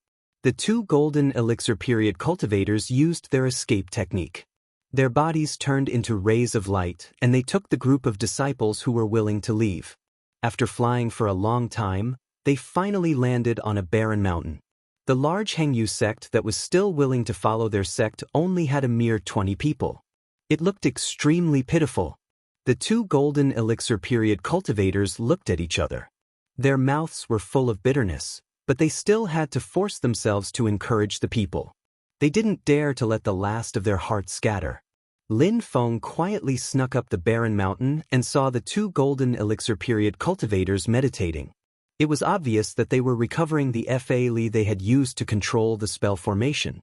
Speaker 1: The two Golden Elixir period cultivators used their escape technique. Their bodies turned into rays of light, and they took the group of disciples who were willing to leave. After flying for a long time, they finally landed on a barren mountain. The large Hengyu sect that was still willing to follow their sect only had a mere 20 people. It looked extremely pitiful. The two Golden Elixir period cultivators looked at each other. Their mouths were full of bitterness, but they still had to force themselves to encourage the people. They didn't dare to let the last of their hearts scatter. Lin Feng quietly snuck up the barren mountain and saw the two Golden Elixir period cultivators meditating. It was obvious that they were recovering the Fa Li they had used to control the spell formation.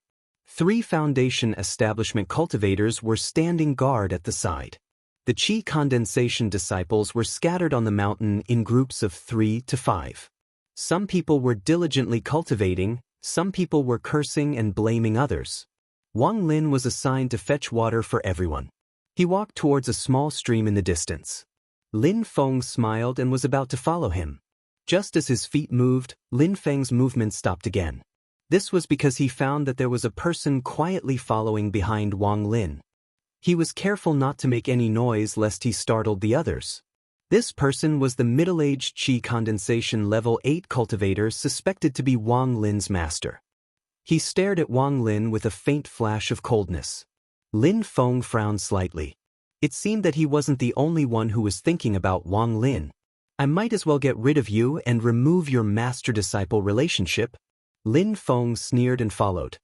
Speaker 1: 3 foundation establishment cultivators were standing guard at the side. The Qi condensation disciples were scattered on the mountain in groups of 3 to 5. Some people were diligently cultivating, some people were cursing and blaming others. Wang Lin was assigned to fetch water for everyone. He walked towards a small stream in the distance. Lin Feng smiled and was about to follow him. Just as his feet moved, Lin Feng's movement stopped again. This was because he found that there was a person quietly following behind Wang Lin. He was careful not to make any noise lest he startled the others. This person was the middle-aged Qi condensation level 8 cultivator suspected to be Wang Lin's master. He stared at Wang Lin with a faint flash of coldness. Lin Feng frowned slightly. It seemed that he wasn't the only one who was thinking about Wang Lin. I might as well get rid of you and remove your master-disciple relationship. Lin Feng sneered and followed.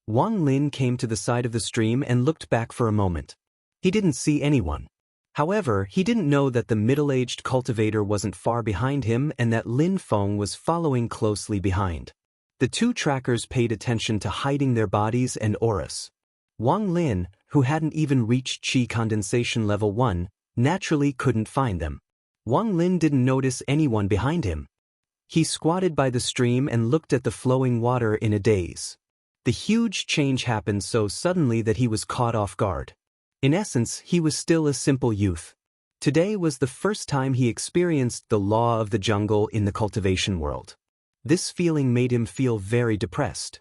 Speaker 1: Wang Lin came to the side of the stream and looked back for a moment. He didn't see anyone. However, he didn't know that the middle-aged cultivator wasn't far behind him and that Lin Feng was following closely behind. The two trackers paid attention to hiding their bodies and auras. Wang Lin, who hadn't even reached Qi condensation level 1, naturally couldn't find them. Wang Lin didn't notice anyone behind him. He squatted by the stream and looked at the flowing water in a daze. The huge change happened so suddenly that he was caught off guard. In essence, he was still a simple youth. Today was the first time he experienced the law of the jungle in the cultivation world. This feeling made him feel very depressed.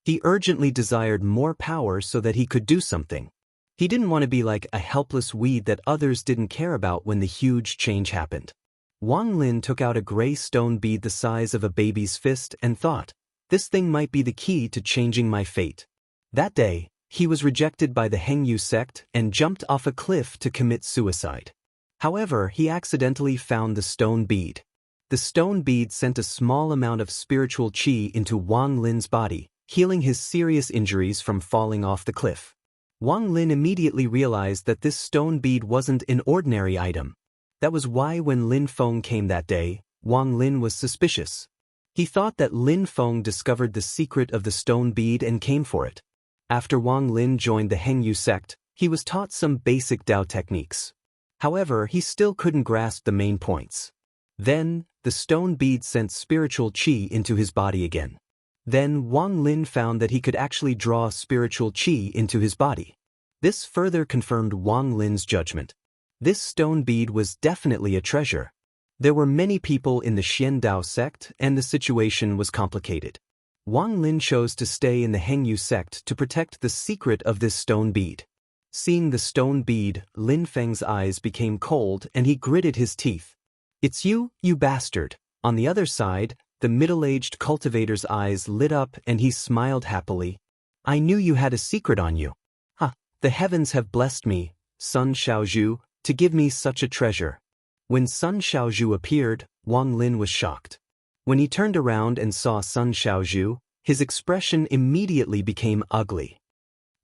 Speaker 1: He urgently desired more power so that he could do something. He didn't want to be like a helpless weed that others didn't care about when the huge change happened. Wang Lin took out a gray stone bead the size of a baby's fist and thought, this thing might be the key to changing my fate. That day, he was rejected by the Hengyu sect and jumped off a cliff to commit suicide. However, he accidentally found the stone bead. The stone bead sent a small amount of spiritual qi into Wang Lin's body, healing his serious injuries from falling off the cliff. Wang Lin immediately realized that this stone bead wasn't an ordinary item. That was why when Lin Feng came that day, Wang Lin was suspicious. He thought that Lin Feng discovered the secret of the stone bead and came for it. After Wang Lin joined the Hengyu sect, he was taught some basic Dao techniques. However, he still couldn't grasp the main points. Then, the stone bead sent spiritual qi into his body again. Then Wang Lin found that he could actually draw spiritual qi into his body. This further confirmed Wang Lin's judgment. This stone bead was definitely a treasure. There were many people in the Xian Dao sect and the situation was complicated. Wang Lin chose to stay in the Hengyu sect to protect the secret of this stone bead. Seeing the stone bead, Lin Feng's eyes became cold and he gritted his teeth. It's you, you bastard. On the other side, the middle-aged cultivator's eyes lit up and he smiled happily. I knew you had a secret on you. Ha, the heavens have blessed me, Sun Xiaozhu, to give me such a treasure. When Sun Xiaozhu appeared, Wang Lin was shocked. When he turned around and saw Sun Xiaozhu, his expression immediately became ugly.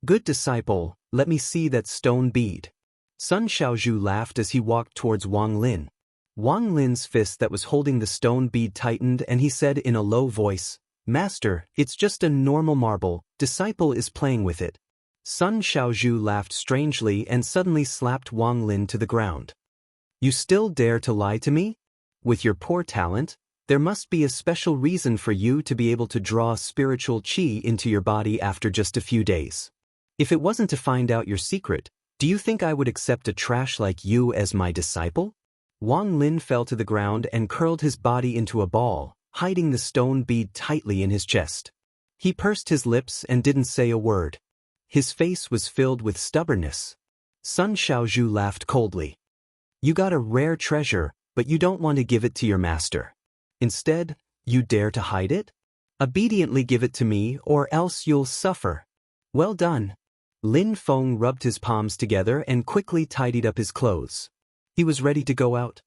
Speaker 1: Good disciple, let me see that stone bead. Sun Xiaozhu laughed as he walked towards Wang Lin. Wang Lin's fist that was holding the stone bead tightened and he said in a low voice, Master, it's just a normal marble, disciple is playing with it. Sun Xiaozhu laughed strangely and suddenly slapped Wang Lin to the ground. You still dare to lie to me? With your poor talent, there must be a special reason for you to be able to draw spiritual qi into your body after just a few days. If it wasn't to find out your secret, do you think I would accept a trash like you as my disciple? Wang Lin fell to the ground and curled his body into a ball, hiding the stone bead tightly in his chest. He pursed his lips and didn't say a word. His face was filled with stubbornness. Sun Xiaozhu laughed coldly. You got a rare treasure, but you don't want to give it to your master. Instead, you dare to hide it? Obediently give it to me or else you'll suffer. Well done. Lin Feng rubbed his palms together and quickly tidied up his clothes. He was ready to go out.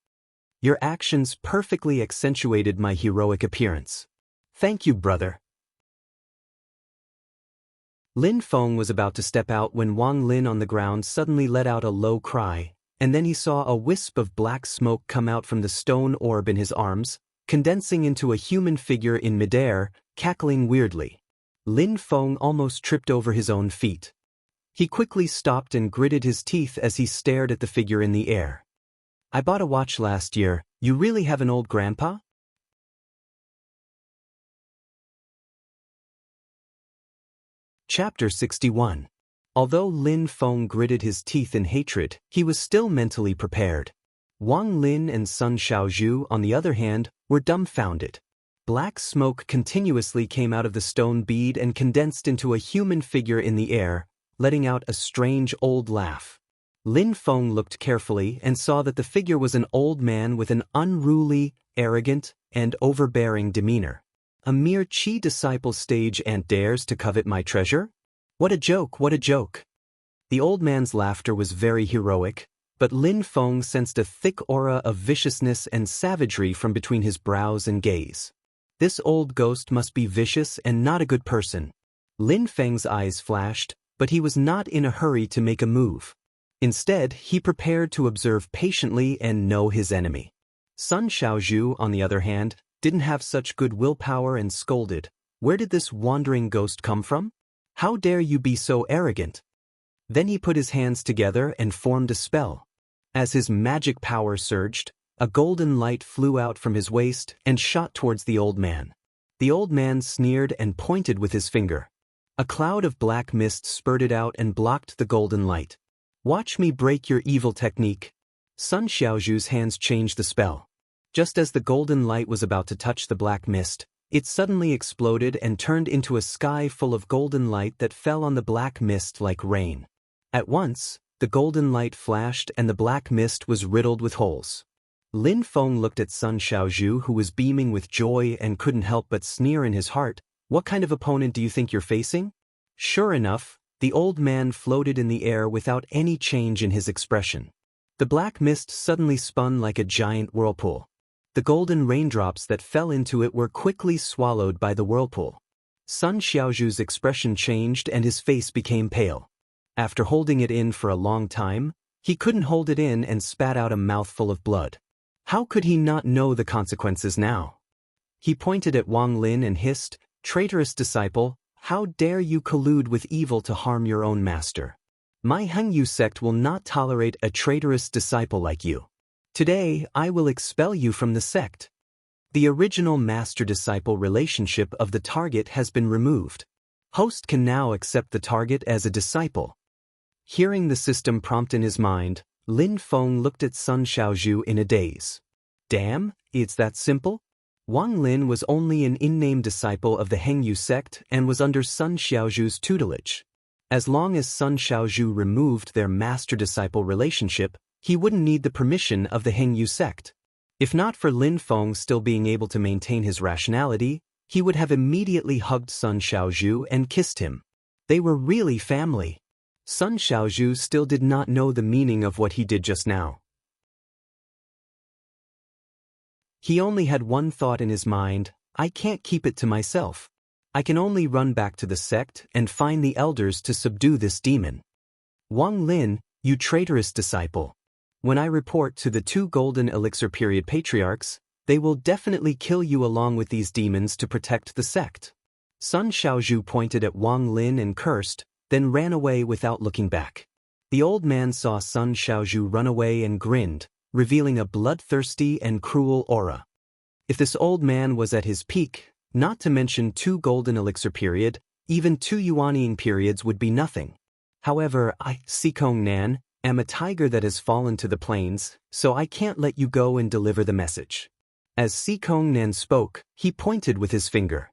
Speaker 1: Your actions perfectly accentuated my heroic appearance. Thank you, brother. Lin Feng was about to step out when Wang Lin on the ground suddenly let out a low cry, and then he saw a wisp of black smoke come out from the stone orb in his arms, condensing into a human figure in midair, cackling weirdly. Lin Feng almost tripped over his own feet. He quickly stopped and gritted his teeth as he stared at the figure in the air. I bought a watch last year, you really have an old grandpa? Chapter 61. Although Lin Feng gritted his teeth in hatred, he was still mentally prepared. Wang Lin and Sun Xiaozhu, on the other hand, were dumbfounded. Black smoke continuously came out of the stone bead and condensed into a human figure in the air, letting out a strange old laugh. Lin Feng looked carefully and saw that the figure was an old man with an unruly, arrogant, and overbearing demeanor. A mere Qi disciple stage and dares to covet my treasure? What a joke, what a joke. The old man's laughter was very heroic, but Lin Feng sensed a thick aura of viciousness and savagery from between his brows and gaze. This old ghost must be vicious and not a good person. Lin Feng's eyes flashed, but he was not in a hurry to make a move. Instead, he prepared to observe patiently and know his enemy. Sun Xiaozhu, on the other hand, didn't have such good willpower and scolded. Where did this wandering ghost come from? How dare you be so arrogant? Then he put his hands together and formed a spell. As his magic power surged, a golden light flew out from his waist and shot towards the old man. The old man sneered and pointed with his finger. A cloud of black mist spurted out and blocked the golden light. Watch me break your evil technique. Sun Xiaozhu's hands changed the spell. Just as the golden light was about to touch the black mist, it suddenly exploded and turned into a sky full of golden light that fell on the black mist like rain. At once, the golden light flashed and the black mist was riddled with holes. Lin Feng looked at Sun Xiaozhu, who was beaming with joy and couldn't help but sneer in his heart. What kind of opponent do you think you're facing? Sure enough, the old man floated in the air without any change in his expression. The black mist suddenly spun like a giant whirlpool. The golden raindrops that fell into it were quickly swallowed by the whirlpool. Sun Xiaozhu's expression changed and his face became pale. After holding it in for a long time, he couldn't hold it in and spat out a mouthful of blood. How could he not know the consequences now? He pointed at Wang Lin and hissed, "Traitorous disciple, how dare you collude with evil to harm your own master? My Hengyu sect will not tolerate a traitorous disciple like you. Today, I will expel you from the sect." The original master-disciple relationship of the target has been removed. Host can now accept the target as a disciple. Hearing the system prompt in his mind, Lin Feng looked at Sun Xiaozhu in a daze. Damn, it's that simple? Wang Lin was only an in-name disciple of the Hengyu sect and was under Sun Xiaozhu's tutelage. As long as Sun Xiaozhu removed their master-disciple relationship, he wouldn't need the permission of the Hengyu sect. If not for Lin Feng still being able to maintain his rationality, he would have immediately hugged Sun Xiaozhu and kissed him. They were really family. Sun Xiaozhu still did not know the meaning of what he did just now. He only had one thought in his mind: I can't keep it to myself. I can only run back to the sect and find the elders to subdue this demon. Wang Lin, you traitorous disciple. When I report to the 2 Golden Elixir period patriarchs, they will definitely kill you along with these demons to protect the sect. Sun Xiaozhu pointed at Wang Lin and cursed, then ran away without looking back. The old man saw Sun Xiaozhu run away and grinned, revealing a bloodthirsty and cruel aura. If this old man was at his peak, not to mention 2 Golden Elixir period, even 2 Yuanying periods would be nothing. However, I, Sikong Nan, am a tiger that has fallen to the plains, so I can't let you go and deliver the message. As Sikong Nan spoke, he pointed with his finger.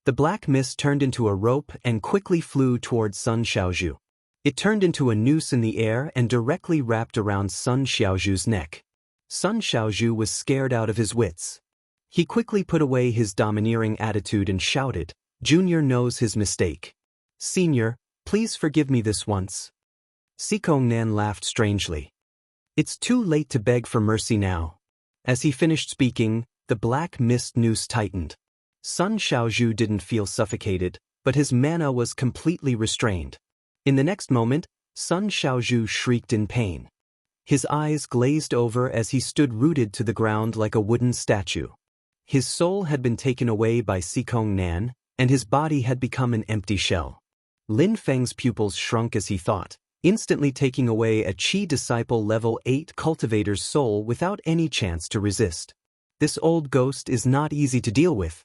Speaker 1: The black mist turned into a rope and quickly flew towards Sun Xiaozhu. It turned into a noose in the air and directly wrapped around Sun Xiaozhu's neck. Sun Xiaozhu was scared out of his wits. He quickly put away his domineering attitude and shouted, Junior knows his mistake. Senior, please forgive me this once. Sikong Nan laughed strangely. It's too late to beg for mercy now. As he finished speaking, the black mist noose tightened. Sun Xiaozhu didn't feel suffocated, but his mana was completely restrained. In the next moment, Sun Xiaozhu shrieked in pain. His eyes glazed over as he stood rooted to the ground like a wooden statue. His soul had been taken away by Sikong Nan, and his body had become an empty shell. Lin Feng's pupils shrunk as he thought, instantly taking away a Qi disciple level 8 cultivator's soul without any chance to resist. This old ghost is not easy to deal with.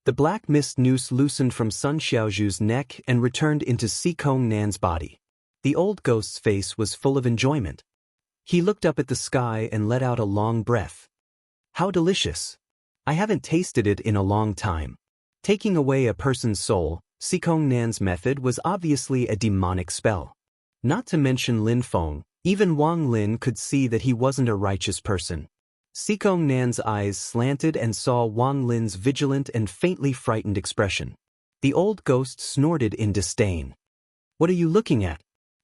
Speaker 1: The black mist noose loosened from Sun Xiaozhu's neck and returned into Sikong Nan's body. The old ghost's face was full of enjoyment. He looked up at the sky and let out a long breath. How delicious! I haven't tasted it in a long time. Taking away a person's soul, Sikong Nan's method was obviously a demonic spell. Not to mention Lin Feng, even Wang Lin could see that he wasn't a righteous person. Sikong Nan's eyes slanted and saw Wang Lin's vigilant and faintly frightened expression. The old ghost snorted in disdain. What are you looking at?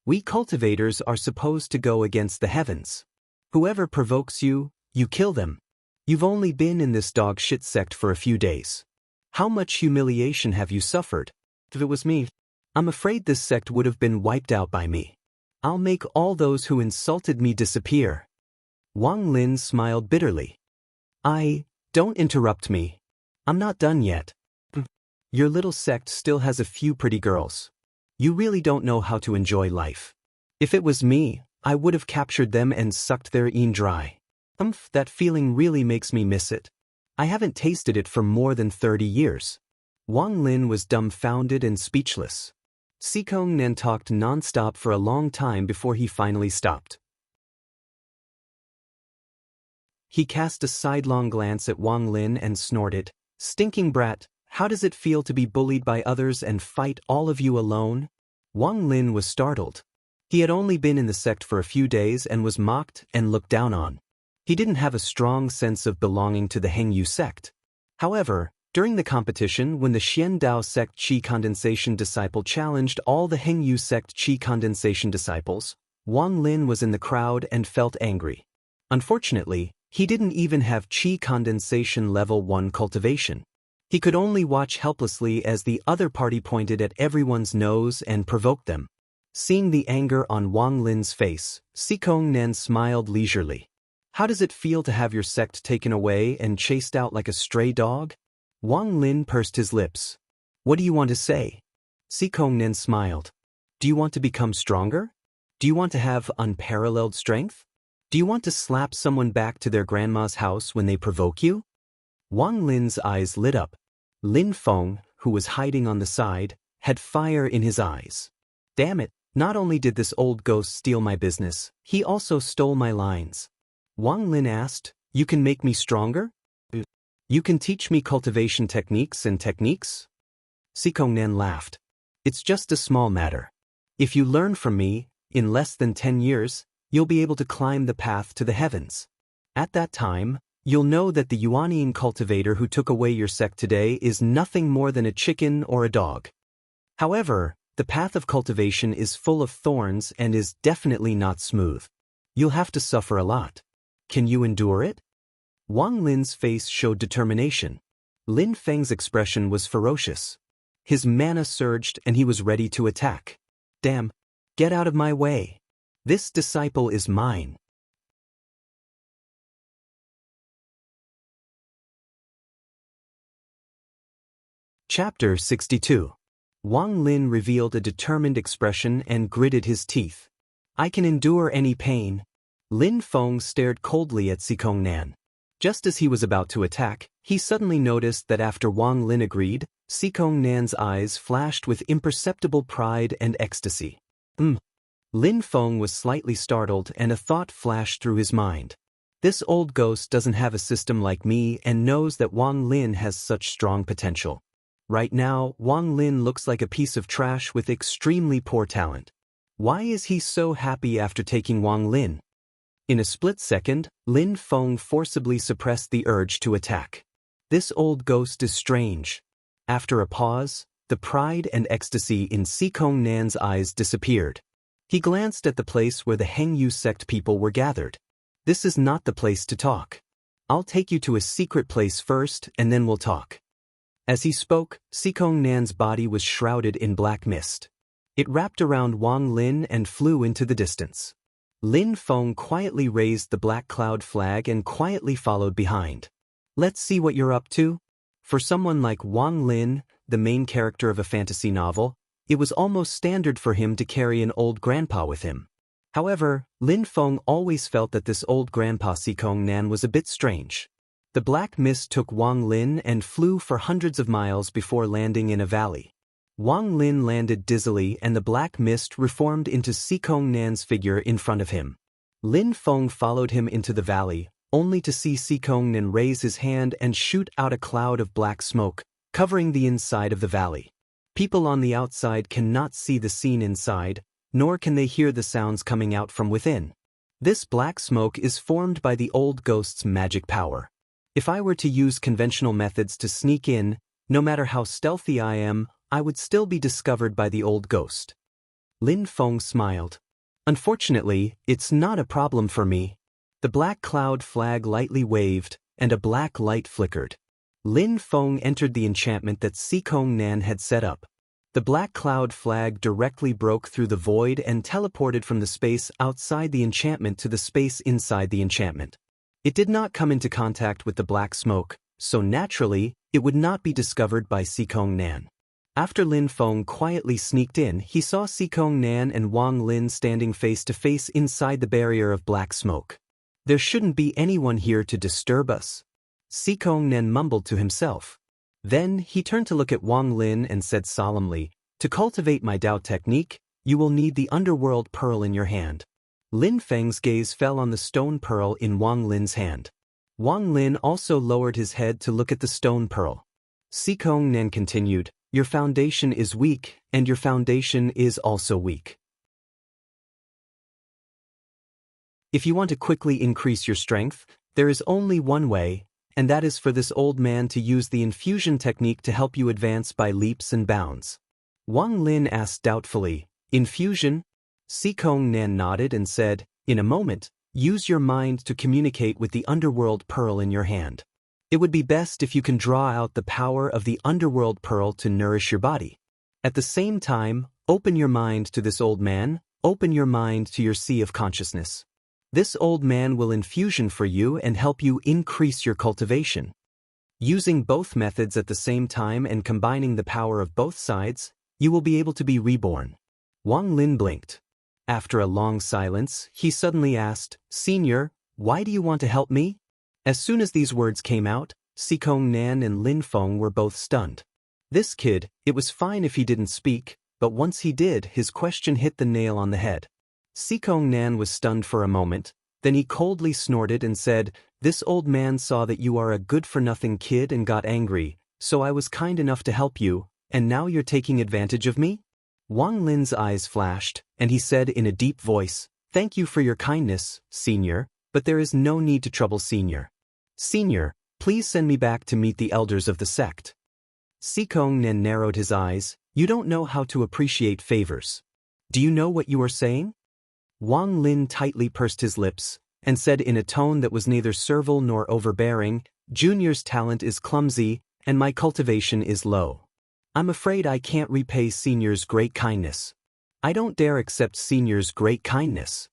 Speaker 1: We cultivators are supposed to go against the heavens. Whoever provokes you, you kill them. You've only been in this dog shit sect for a few days. How much humiliation have you suffered? If it was me, I'm afraid this sect would have been wiped out by me. I'll make all those who insulted me disappear. Wang Lin smiled bitterly. Don't interrupt me. I'm not done yet. Your little sect still has a few pretty girls. You really don't know how to enjoy life. If it was me, I would have captured them and sucked their een dry. That feeling really makes me miss it. I haven't tasted it for more than 30 years. Wang Lin was dumbfounded and speechless. Sikong Nan talked non-stop for a long time before he finally stopped. He cast a sidelong glance at Wang Lin and snorted, Stinking brat, how does it feel to be bullied by others and fight all of you alone? Wang Lin was startled. He had only been in the sect for a few days and was mocked and looked down on. He didn't have a strong sense of belonging to the Hengyu sect. However, during the competition when the Xian Dao sect Qi condensation disciple challenged all the Hengyu sect Qi condensation disciples, Wang Lin was in the crowd and felt angry. Unfortunately, he didn't even have Qi condensation level 1 cultivation. He could only watch helplessly as the other party pointed at everyone's nose and provoked them. Seeing the anger on Wang Lin's face, Sikong Nan smiled leisurely. How does it feel to have your sect taken away and chased out like a stray dog? Wang Lin pursed his lips. What do you want to say? Sikong Nan smiled. Do you want to become stronger? Do you want to have unparalleled strength? Do you want to slap someone back to their grandma's house when they provoke you? Wang Lin's eyes lit up. Lin Feng, who was hiding on the side, had fire in his eyes. Damn it, not only did this old ghost steal my business, he also stole my lines. Wang Lin asked, You can make me stronger? You can teach me cultivation techniques and techniques? Sikong Nan laughed. It's just a small matter. If you learn from me, in less than 10 years, you'll be able to climb the path to the heavens. At that time, you'll know that the Yuanying cultivator who took away your sect today is nothing more than a chicken or a dog. However, The path of cultivation is full of thorns and is definitely not smooth. You'll have to suffer a lot. Can you endure it? Wang Lin's face showed determination. Lin Feng's expression was ferocious. His mana surged and he was ready to attack. Damn! Get out of my way! This disciple is mine. Chapter 62. Wang Lin revealed a determined expression and gritted his teeth. I can endure any pain. Lin Feng stared coldly at Xikong Nan. Just as he was about to attack, he suddenly noticed that after Wang Lin agreed, Xikong Nan's eyes flashed with imperceptible pride and ecstasy. Lin Feng was slightly startled and a thought flashed through his mind. This old ghost doesn't have a system like me and knows that Wang Lin has such strong potential. Right now, Wang Lin looks like a piece of trash with extremely poor talent. Why is he so happy after taking Wang Lin? In a split second, Lin Feng forcibly suppressed the urge to attack. This old ghost is strange. After a pause, the pride and ecstasy in Xikong Nan's eyes disappeared. He glanced at the place where the Hengyu sect people were gathered. This is not the place to talk. I'll take you to a secret place first and then we'll talk. As he spoke, Xikong Nan's body was shrouded in black mist. It wrapped around Wang Lin and flew into the distance. Lin Feng quietly raised the black cloud flag and quietly followed behind. Let's see what you're up to. For someone like Wang Lin, the main character of a fantasy novel, it was almost standard for him to carry an old grandpa with him. However, Lin Feng always felt that this old grandpa Xikong Nan was a bit strange. The black mist took Wang Lin and flew for hundreds of miles before landing in a valley. Wang Lin landed dizzily and the black mist reformed into Xikong Nan's figure in front of him. Lin Feng followed him into the valley, only to see Xikong Nan raise his hand and shoot out a cloud of black smoke, covering the inside of the valley. People on the outside cannot see the scene inside, nor can they hear the sounds coming out from within. This black smoke is formed by the old ghost's magic power. If I were to use conventional methods to sneak in, no matter how stealthy I am, I would still be discovered by the old ghost. Lin Feng smiled. Unfortunately, it's not a problem for me. The black cloud flag lightly waved, and a black light flickered. Lin Feng entered the enchantment that Xikong Nan had set up. The black cloud flag directly broke through the void and teleported from the space outside the enchantment to the space inside the enchantment. It did not come into contact with the black smoke, so naturally, it would not be discovered by Xikong Nan. After Lin Feng quietly sneaked in, he saw Xikong Nan and Wang Lin standing face to face inside the barrier of black smoke. There shouldn't be anyone here to disturb us. Xikong Nan mumbled to himself. Then, he turned to look at Wang Lin and said solemnly, to cultivate my Dao technique, you will need the underworld pearl in your hand. Lin Feng's gaze fell on the stone pearl in Wang Lin's hand. Wang Lin also lowered his head to look at the stone pearl. Xikong Nan continued, your foundation is weak, and your foundation is also weak. If you want to quickly increase your strength, there is only one way, and that is for this old man to use the infusion technique to help you advance by leaps and bounds. Wang Lin asked doubtfully, infusion? Xikong Nan nodded and said, in a moment, use your mind to communicate with the underworld pearl in your hand. It would be best if you can draw out the power of the underworld pearl to nourish your body. At the same time, open your mind to this old man, open your mind to your sea of consciousness. This old man will infusion for you and help you increase your cultivation. Using both methods at the same time and combining the power of both sides, you will be able to be reborn. Wang Lin blinked. After a long silence, he suddenly asked, Senior, why do you want to help me? As soon as these words came out, Xikong Nan and Lin Feng were both stunned. This kid, it was fine if he didn't speak, but once he did, his question hit the nail on the head. Xikong Nan was stunned for a moment, then he coldly snorted and said, this old man saw that you are a good-for-nothing kid and got angry, so I was kind enough to help you, and now you're taking advantage of me? Wang Lin's eyes flashed, and he said in a deep voice, thank you for your kindness, Senior, but there is no need to trouble Senior. Senior, please send me back to meet the elders of the sect. Xikong Nan narrowed his eyes, You don't know how to appreciate favors. Do you know what you are saying? Wang Lin tightly pursed his lips and said in a tone that was neither servile nor overbearing, Junior's talent is clumsy and my cultivation is low. I'm afraid I can't repay Senior's great kindness. I don't dare accept Senior's great kindness.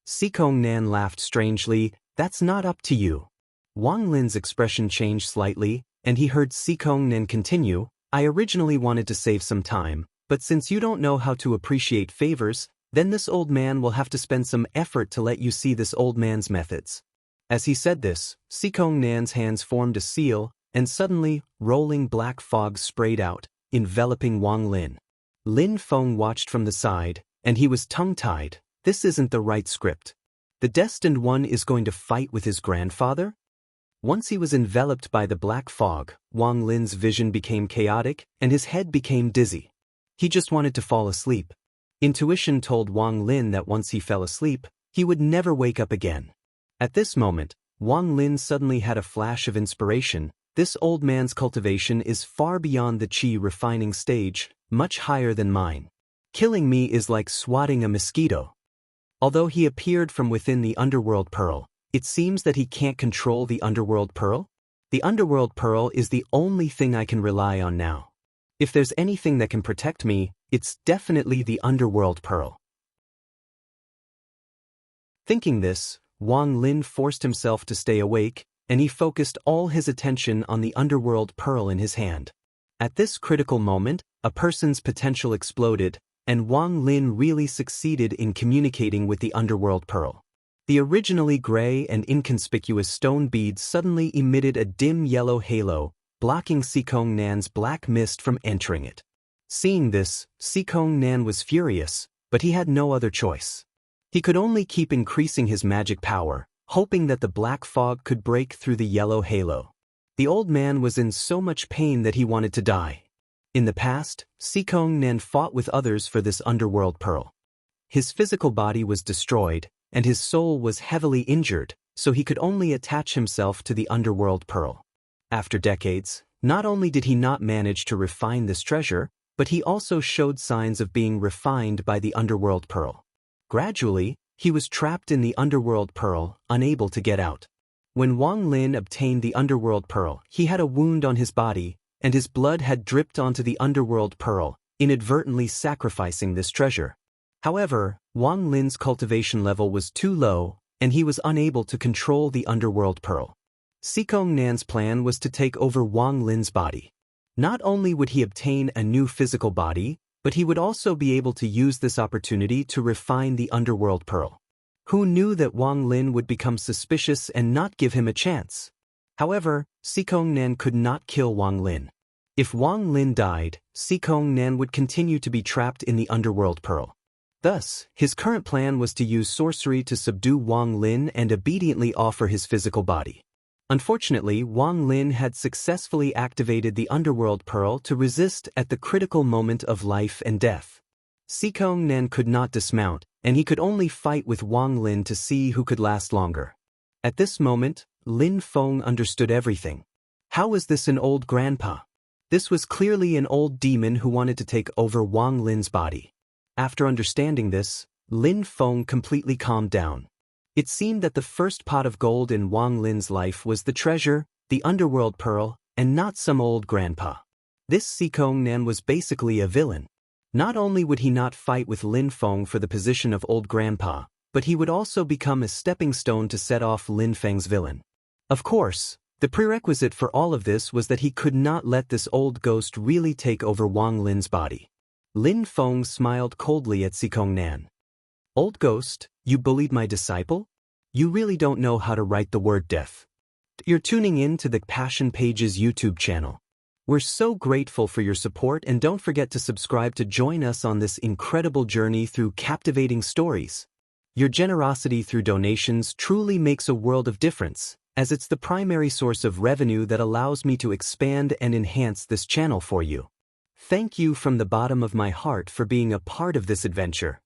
Speaker 1: Sikong Nan laughed strangely. That's not up to you. Wang Lin's expression changed slightly, and he heard Sikong Nan continue, I originally wanted to save some time, but since you don't know how to appreciate favors, then this old man will have to spend some effort to let you see this old man's methods. As he said this, Sikong Nan's hands formed a seal, and suddenly, rolling black fog sprayed out, enveloping Wang Lin. Lin Feng watched from the side, and he was tongue-tied. This isn't the right script. The destined one is going to fight with his grandfather? Once he was enveloped by the black fog, Wang Lin's vision became chaotic, and his head became dizzy. He just wanted to fall asleep. Intuition told Wang Lin that once he fell asleep, he would never wake up again. At this moment, Wang Lin suddenly had a flash of inspiration. This old man's cultivation is far beyond the qi refining stage, much higher than mine. Killing me is like swatting a mosquito. Although he appeared from within the underworld pearl, it seems that he can't control the underworld pearl? The underworld pearl is the only thing I can rely on now. If there's anything that can protect me, it's definitely the underworld pearl. Thinking this, Wang Lin forced himself to stay awake, and he focused all his attention on the underworld pearl in his hand. At this critical moment, a person's potential exploded, and Wang Lin really succeeded in communicating with the underworld pearl. The originally gray and inconspicuous stone bead suddenly emitted a dim yellow halo, blocking Sikong Nan's black mist from entering it. Seeing this, Sikong Nan was furious, but he had no other choice. He could only keep increasing his magic power, hoping that the black fog could break through the yellow halo. The old man was in so much pain that he wanted to die. In the past, Sikong Nan fought with others for this underworld pearl. His physical body was destroyed, and his soul was heavily injured, so he could only attach himself to the underworld pearl. After decades, not only did he not manage to refine this treasure, but he also showed signs of being refined by the underworld pearl. Gradually, he was trapped in the underworld pearl, unable to get out. When Wang Lin obtained the underworld pearl, he had a wound on his body, and his blood had dripped onto the underworld pearl, inadvertently sacrificing this treasure. However, Wang Lin's cultivation level was too low, and he was unable to control the underworld pearl. Sikong Nan's plan was to take over Wang Lin's body. Not only would he obtain a new physical body, but he would also be able to use this opportunity to refine the underworld pearl. Who knew that Wang Lin would become suspicious and not give him a chance? However, Sikong Nan could not kill Wang Lin. If Wang Lin died, Sikong Nan would continue to be trapped in the underworld pearl. Thus, his current plan was to use sorcery to subdue Wang Lin and obediently offer his physical body. Unfortunately, Wang Lin had successfully activated the underworld pearl to resist at the critical moment of life and death. Sikong Nan could not dismount, and he could only fight with Wang Lin to see who could last longer. At this moment, Lin Feng understood everything. How was this an old grandpa? This was clearly an old demon who wanted to take over Wang Lin's body. After understanding this, Lin Feng completely calmed down. It seemed that the first pot of gold in Wang Lin's life was the treasure, the underworld pearl, and not some old grandpa. This Sikong Nan was basically a villain. Not only would he not fight with Lin Feng for the position of old grandpa, but he would also become a stepping stone to set off Lin Feng's villain. Of course, the prerequisite for all of this was that he could not let this old ghost really take over Wang Lin's body. Lin Feng smiled coldly at Sikong Nan. Old ghost, you bullied my disciple? You really don't know how to write the word death. You're tuning in to the Passion Pages YouTube channel. We're so grateful for your support, and don't forget to subscribe to join us on this incredible journey through captivating stories. Your generosity through donations truly makes a world of difference, as it's the primary source of revenue that allows me to expand and enhance this channel for you. Thank you from the bottom of my heart for being a part of this adventure.